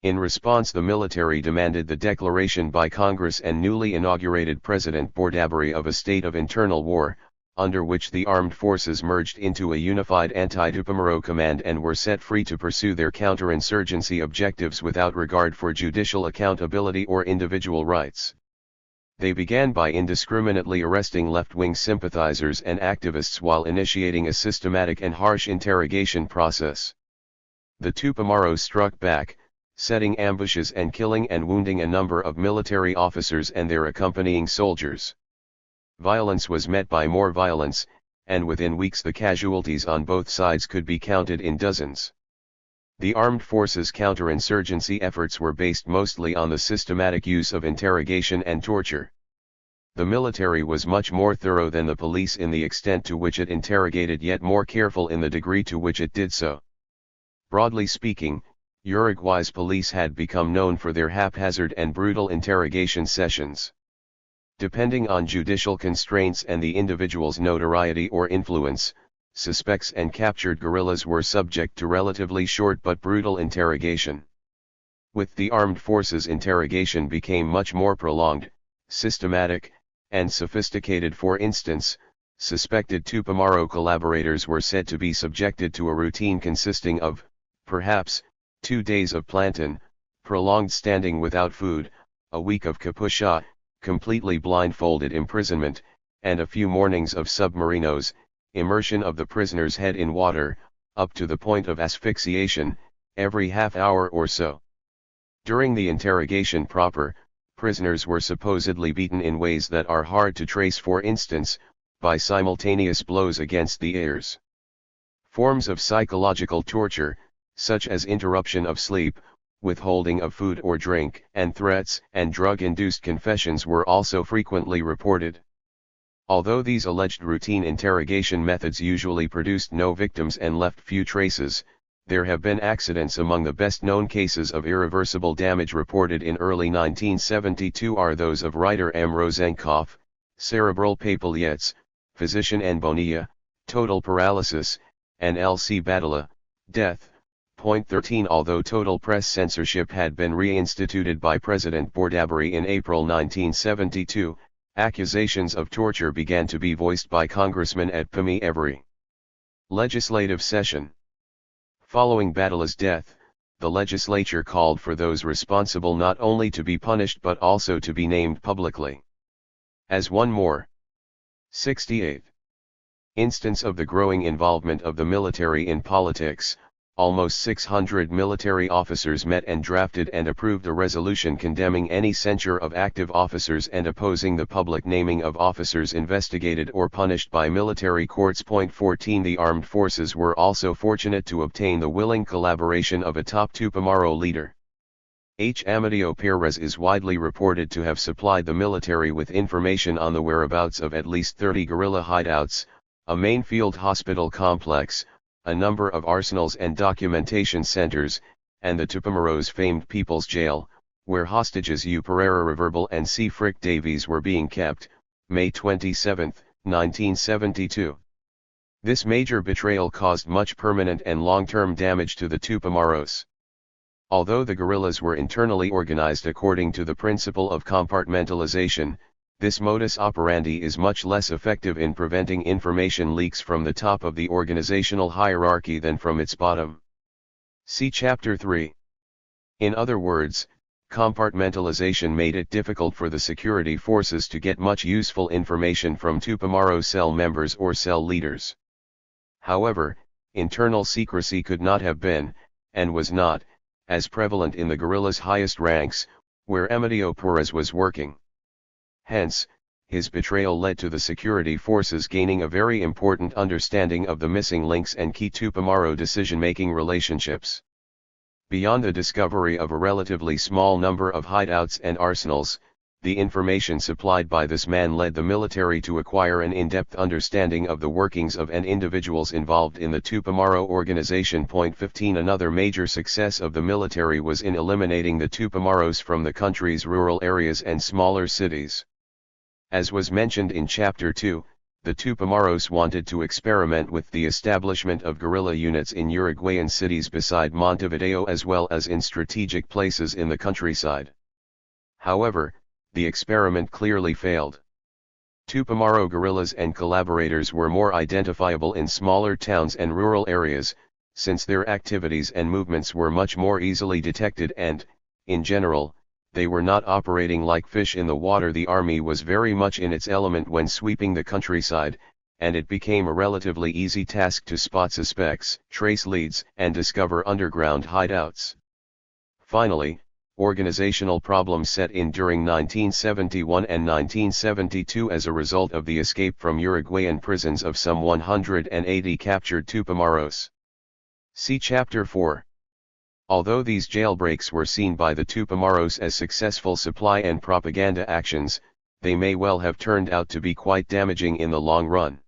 In response, the military demanded the declaration by Congress and newly inaugurated President Bordaberry of a state of internal war, under which the armed forces merged into a unified anti-Tupamaro command and were set free to pursue their counterinsurgency objectives without regard for judicial accountability or individual rights. They began by indiscriminately arresting left-wing sympathizers and activists while initiating a systematic and harsh interrogation process. The Tupamaros struck back, setting ambushes and killing and wounding a number of military officers and their accompanying soldiers. Violence was met by more violence, and within weeks the casualties on both sides could be counted in dozens. The armed forces' counterinsurgency efforts were based mostly on the systematic use of interrogation and torture. The military was much more thorough than the police in the extent to which it interrogated, yet more careful in the degree to which it did so. Broadly speaking, Uruguay's police had become known for their haphazard and brutal interrogation sessions. Depending on judicial constraints and the individual's notoriety or influence, suspects and captured guerrillas were subject to relatively short but brutal interrogation. With the armed forces, interrogation became much more prolonged, systematic, and sophisticated. For instance, suspected Tupamaro collaborators were said to be subjected to a routine consisting of, perhaps, 2 days of plantain, prolonged standing without food, a week of capucha, completely blindfolded imprisonment, and a few mornings of submarinos, immersion of the prisoner's head in water, up to the point of asphyxiation, every half hour or so. During the interrogation proper, prisoners were supposedly beaten in ways that are hard to trace, for instance, by simultaneous blows against the ears. Forms of psychological torture, such as interruption of sleep, withholding of food or drink, and threats and drug-induced confessions were also frequently reported. Although these alleged routine interrogation methods usually produced no victims and left few traces, there have been accidents. Among the best-known cases of irreversible damage reported in early 1972 are those of writer M. Rosenkopf, cerebral papillets, physician N. Bonilla, total paralysis, and L. C. Badala, death. Point 13. Although total press censorship had been reinstituted by President Bordaberry in April 1972, accusations of torture began to be voiced by congressmen at PMI every legislative session. Following Badala's death, the legislature called for those responsible not only to be punished but also to be named publicly. As one more 68th instance of the growing involvement of the military in politics, almost 600 military officers met and drafted and approved a resolution condemning any censure of active officers and opposing the public naming of officers investigated or punished by military courts. Point 14. The armed forces were also fortunate to obtain the willing collaboration of a top Tupamaro leader. Amadeo Perez is widely reported to have supplied the military with information on the whereabouts of at least 30 guerrilla hideouts, a main field hospital complex, a number of arsenals and documentation centers, and the Tupamaros famed People's Jail, where hostages U. Pereira Reverbal and C. Frick Davies were being kept, May 27, 1972. This major betrayal caused much permanent and long-term damage to the Tupamaros. Although the guerrillas were internally organized according to the principle of compartmentalization, this modus operandi is much less effective in preventing information leaks from the top of the organizational hierarchy than from its bottom. See Chapter 3. In other words, compartmentalization made it difficult for the security forces to get much useful information from Tupamaro cell members or cell leaders. However, internal secrecy could not have been, and was not, as prevalent in the guerrillas' highest ranks, where Amadeo Perez was working. Hence, his betrayal led to the security forces gaining a very important understanding of the missing links and key Tupamaro decision-making relationships. Beyond the discovery of a relatively small number of hideouts and arsenals, the information supplied by this man led the military to acquire an in-depth understanding of the workings of and individuals involved in the Tupamaro organization. 15 Another major success of the military was in eliminating the Tupamaros from the country's rural areas and smaller cities. As was mentioned in Chapter 2, the Tupamaros wanted to experiment with the establishment of guerrilla units in Uruguayan cities beside Montevideo as well as in strategic places in the countryside. However, the experiment clearly failed. Tupamaro guerrillas and collaborators were more identifiable in smaller towns and rural areas, since their activities and movements were much more easily detected and, in general, they were not operating like fish in the water. The army was very much in its element when sweeping the countryside, and it became a relatively easy task to spot suspects, trace leads, and discover underground hideouts. Finally, organizational problems set in during 1971 and 1972 as a result of the escape from Uruguayan prisons of some 180 captured Tupamaros. See Chapter 4. Although these jailbreaks were seen by the Tupamaros as successful supply and propaganda actions, they may well have turned out to be quite damaging in the long run.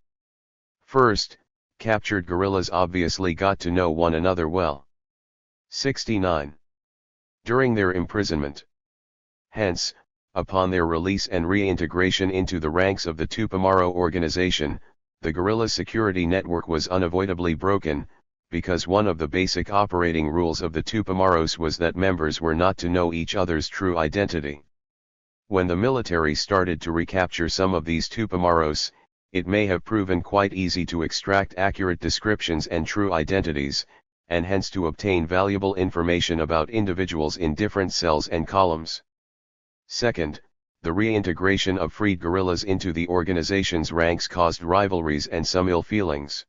First, captured guerrillas obviously got to know one another well. 69. During their imprisonment. Hence, upon their release and reintegration into the ranks of the Tupamaro organization, the guerrilla security network was unavoidably broken, because one of the basic operating rules of the Tupamaros was that members were not to know each other's true identity. When the military started to recapture some of these Tupamaros, it may have proven quite easy to extract accurate descriptions and true identities, and hence to obtain valuable information about individuals in different cells and columns. Second, the reintegration of freed guerrillas into the organization's ranks caused rivalries and some ill feelings.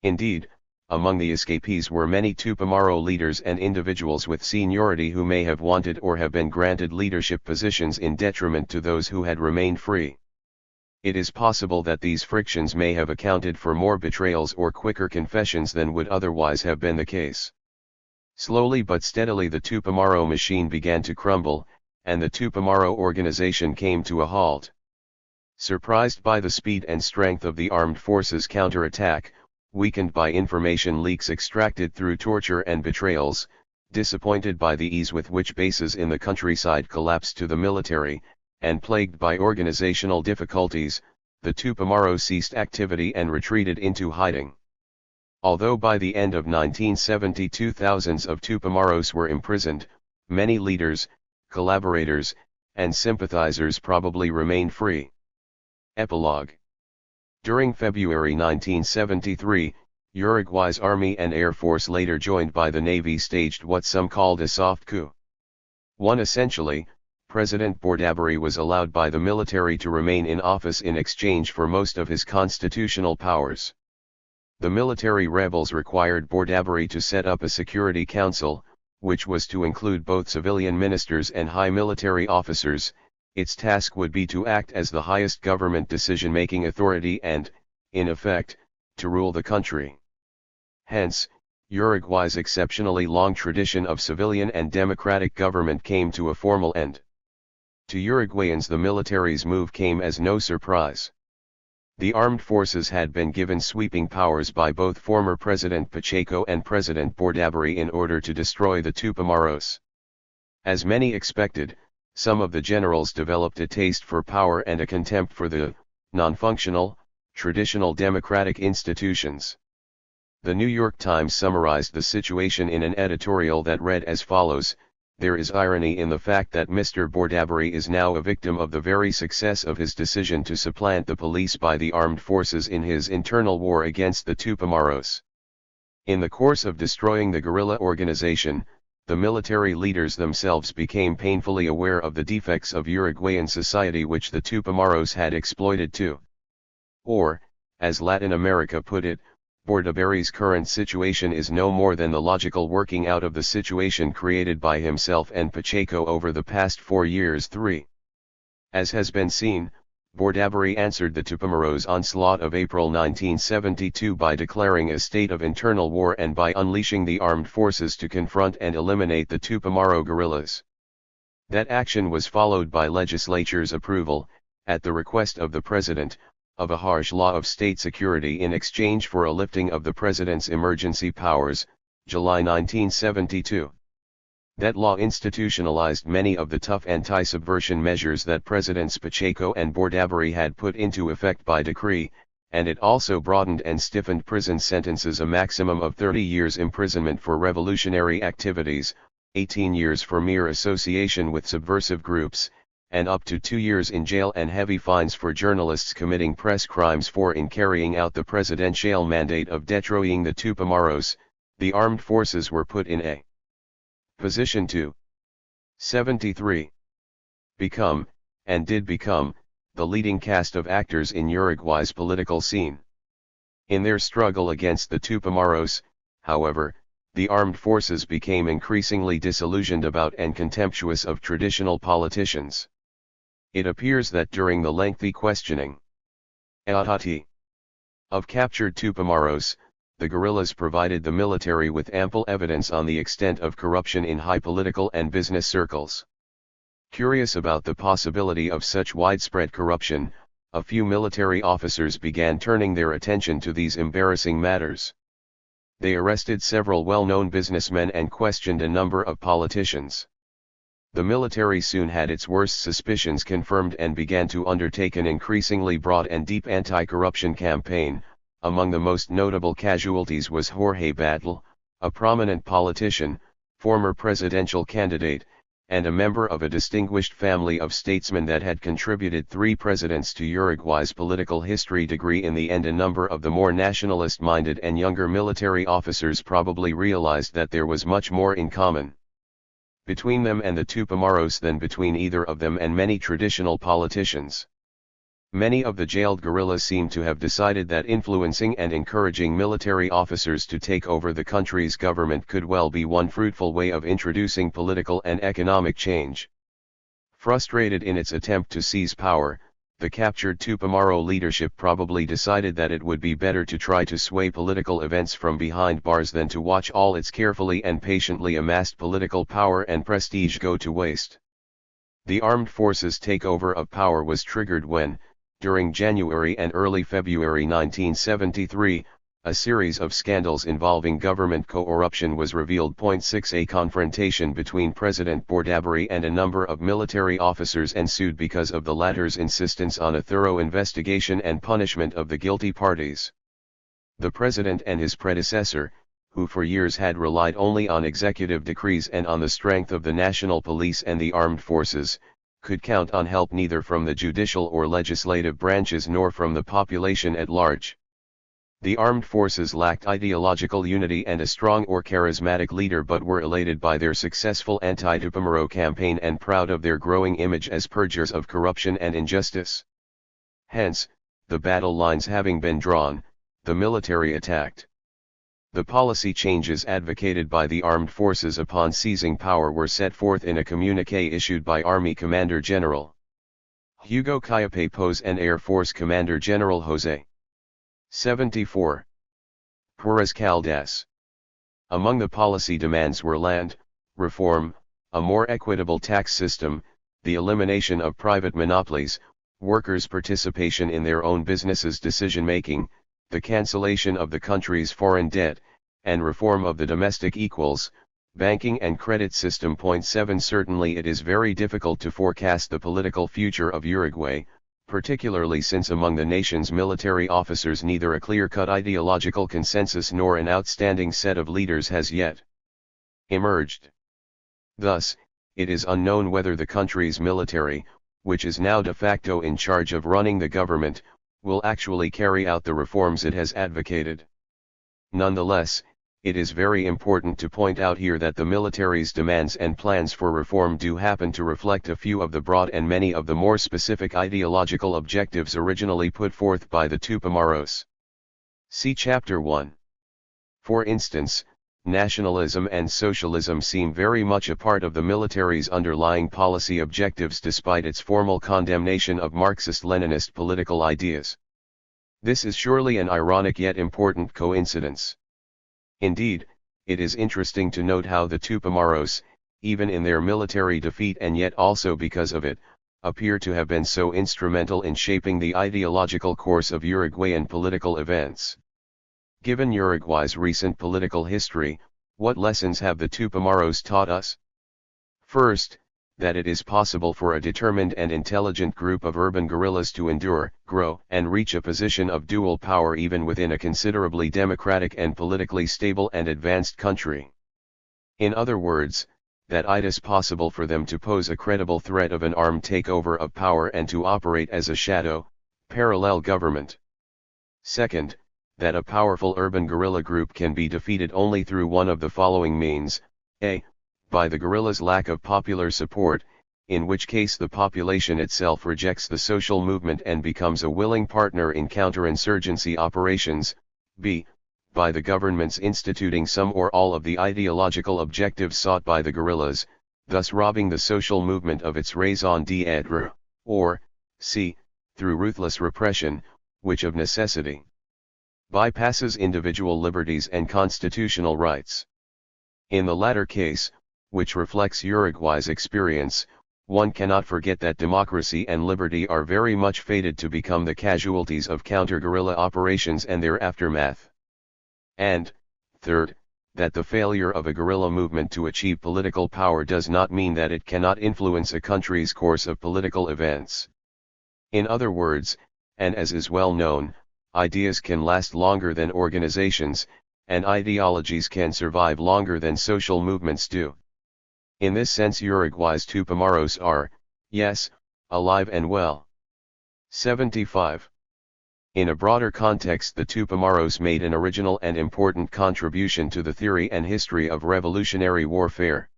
Indeed, among the escapees were many Tupamaro leaders and individuals with seniority who may have wanted or have been granted leadership positions in detriment to those who had remained free. It is possible that these frictions may have accounted for more betrayals or quicker confessions than would otherwise have been the case. Slowly but steadily the Tupamaro machine began to crumble, and the Tupamaro organization came to a halt. Surprised by the speed and strength of the armed forces' counterattack, weakened by information leaks extracted through torture and betrayals, disappointed by the ease with which bases in the countryside collapsed to the military, and plagued by organizational difficulties, the Tupamaro ceased activity and retreated into hiding. Although by the end of 1972 thousands of Tupamaros were imprisoned, many leaders, collaborators, and sympathizers probably remained free. Epilogue. During February 1973, Uruguay's Army and Air Force, later joined by the Navy, staged what some called a soft coup. Essentially, President Bordaberry was allowed by the military to remain in office in exchange for most of his constitutional powers. The military rebels required Bordaberry to set up a Security Council, which was to include both civilian ministers and high military officers. Its task would be to act as the highest government decision-making authority and, in effect, to rule the country. Hence, Uruguay's exceptionally long tradition of civilian and democratic government came to a formal end. To Uruguayans, the military's move came as no surprise. The armed forces had been given sweeping powers by both former President Pacheco and President Bordaberry in order to destroy the Tupamaros. As many expected, some of the generals developed a taste for power and a contempt for the non-functional, traditional democratic institutions. The New York Times summarized the situation in an editorial that read as follows: "There is irony in the fact that Mr. Bordaberry is now a victim of the very success of his decision to supplant the police by the armed forces in his internal war against the Tupamaros. In the course of destroying the guerrilla organization, the military leaders themselves became painfully aware of the defects of Uruguayan society which the Tupamaros had exploited too. Or, as Latin America put it, Bordaberry's current situation is no more than the logical working out of the situation created by himself and Pacheco over the past 4 years. 3. As has been seen, Bordaberry answered the Tupamaros' onslaught of April 1972 by declaring a state of internal war and by unleashing the armed forces to confront and eliminate the Tupamaro guerrillas. That action was followed by legislature's approval, at the request of the president, of a harsh law of state security in exchange for a lifting of the president's emergency powers, July 1972. That law institutionalized many of the tough anti-subversion measures that Presidents Pacheco and Bordaberry had put into effect by decree, and it also broadened and stiffened prison sentences: a maximum of 30 years imprisonment for revolutionary activities, 18 years for mere association with subversive groups, and up to 2 years in jail and heavy fines for journalists committing press crimes. For in carrying out the presidential mandate of destroying the Tupamaros, the armed forces were put in a position to 73. Become, and did become, the leading cast of actors in Uruguay's political scene. In their struggle against the Tupamaros, however, the armed forces became increasingly disillusioned about and contemptuous of traditional politicians. It appears that during the lengthy questioning of captured Tupamaros, the guerrillas provided the military with ample evidence on the extent of corruption in high political and business circles. Curious about the possibility of such widespread corruption, a few military officers began turning their attention to these embarrassing matters. They arrested several well-known businessmen and questioned a number of politicians. The military soon had its worst suspicions confirmed and began to undertake an increasingly broad and deep anti-corruption campaign. Among the most notable casualties was Jorge Batlle, a prominent politician, former presidential candidate, and a member of a distinguished family of statesmen that had contributed 3 presidents to Uruguay's political history. In the end, a number of the more nationalist-minded and younger military officers probably realized that there was much more in common between them and the Tupamaros than between either of them and many traditional politicians. Many of the jailed guerrillas seem to have decided that influencing and encouraging military officers to take over the country's government could well be one fruitful way of introducing political and economic change. Frustrated in its attempt to seize power, the captured Tupamaro leadership probably decided that it would be better to try to sway political events from behind bars than to watch all its carefully and patiently amassed political power and prestige go to waste. The armed forces takeover of power was triggered when, during January and early February 1973, a series of scandals involving government corruption was revealed. 6. A confrontation between President Bordaberry and a number of military officers ensued because of the latter's insistence on a thorough investigation and punishment of the guilty parties. The president and his predecessor, who for years had relied only on executive decrees and on the strength of the national police and the armed forces, could count on help neither from the judicial or legislative branches nor from the population at large. The armed forces lacked ideological unity and a strong or charismatic leader, but were elated by their successful anti-Tupamaro campaign and proud of their growing image as purgers of corruption and injustice. Hence, the battle lines having been drawn, the military attacked. The policy changes advocated by the armed forces upon seizing power were set forth in a communiqué issued by Army Commander General Hugo Caiape Pose and Air Force Commander General José 74. Perez Caldas. Among the policy demands were land reform, a more equitable tax system, the elimination of private monopolies, workers' participation in their own businesses' decision-making, the cancellation of the country's foreign debt, and reform of the domestic equals, banking and credit system. 7 Certainly it is very difficult to forecast the political future of Uruguay, particularly since among the nation's military officers neither a clear-cut ideological consensus nor an outstanding set of leaders has yet emerged. Thus, it is unknown whether the country's military, which is now de facto in charge of running the government, will actually carry out the reforms it has advocated. Nonetheless, it is very important to point out here that the military's demands and plans for reform do happen to reflect a few of the broad and many of the more specific ideological objectives originally put forth by the Tupamaros. See Chapter 1. For instance, nationalism and socialism seem very much a part of the military's underlying policy objectives despite its formal condemnation of Marxist-Leninist political ideas. This is surely an ironic yet important coincidence. Indeed, it is interesting to note how the Tupamaros, even in their military defeat and yet also because of it, appear to have been so instrumental in shaping the ideological course of Uruguayan political events. Given Uruguay's recent political history, what lessons have the Tupamaros taught us? First, that it is possible for a determined and intelligent group of urban guerrillas to endure, grow, and reach a position of dual power even within a considerably democratic and politically stable and advanced country. In other words, that it is possible for them to pose a credible threat of an armed takeover of power and to operate as a shadow, parallel government. Second, that a powerful urban guerrilla group can be defeated only through one of the following means: a. By the guerrillas' lack of popular support, in which case the population itself rejects the social movement and becomes a willing partner in counterinsurgency operations; b. By the governments instituting some or all of the ideological objectives sought by the guerrillas, thus robbing the social movement of its raison d'être; or c. Through ruthless repression, which of necessity bypasses individual liberties and constitutional rights. In the latter case, which reflects Uruguay's experience, one cannot forget that democracy and liberty are very much fated to become the casualties of counter-guerrilla operations and their aftermath. And, third, that the failure of a guerrilla movement to achieve political power does not mean that it cannot influence a country's course of political events. In other words, and as is well known, ideas can last longer than organizations, and ideologies can survive longer than social movements do. In this sense Uruguay's Tupamaros are, yes, alive and well. 75. In a broader context, the Tupamaros made an original and important contribution to the theory and history of revolutionary warfare.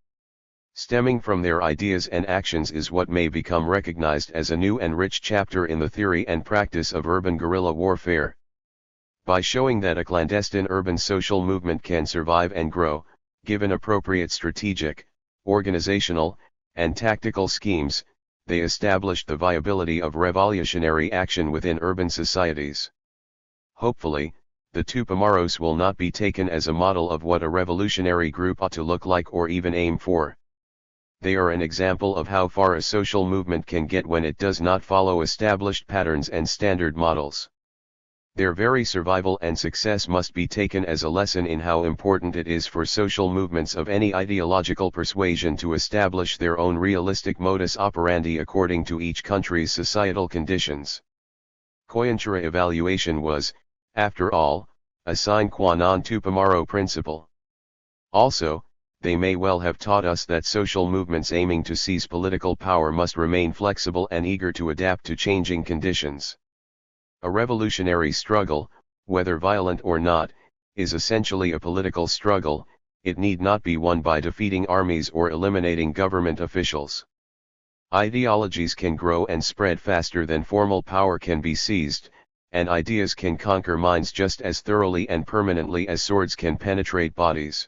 Stemming from their ideas and actions is what may become recognized as a new and rich chapter in the theory and practice of urban guerrilla warfare. By showing that a clandestine urban social movement can survive and grow, given appropriate strategic, organizational, and tactical schemes, they established the viability of revolutionary action within urban societies. Hopefully, the Tupamaros will not be taken as a model of what a revolutionary group ought to look like or even aim for. They are an example of how far a social movement can get when it does not follow established patterns and standard models. Their very survival and success must be taken as a lesson in how important it is for social movements of any ideological persuasion to establish their own realistic modus operandi according to each country's societal conditions. Coyuntura evaluation was, after all, a sine qua non Tupamaro principle. Also, they may well have taught us that social movements aiming to seize political power must remain flexible and eager to adapt to changing conditions. A revolutionary struggle, whether violent or not, is essentially a political struggle. It need not be won by defeating armies or eliminating government officials. Ideologies can grow and spread faster than formal power can be seized, and ideas can conquer minds just as thoroughly and permanently as swords can penetrate bodies.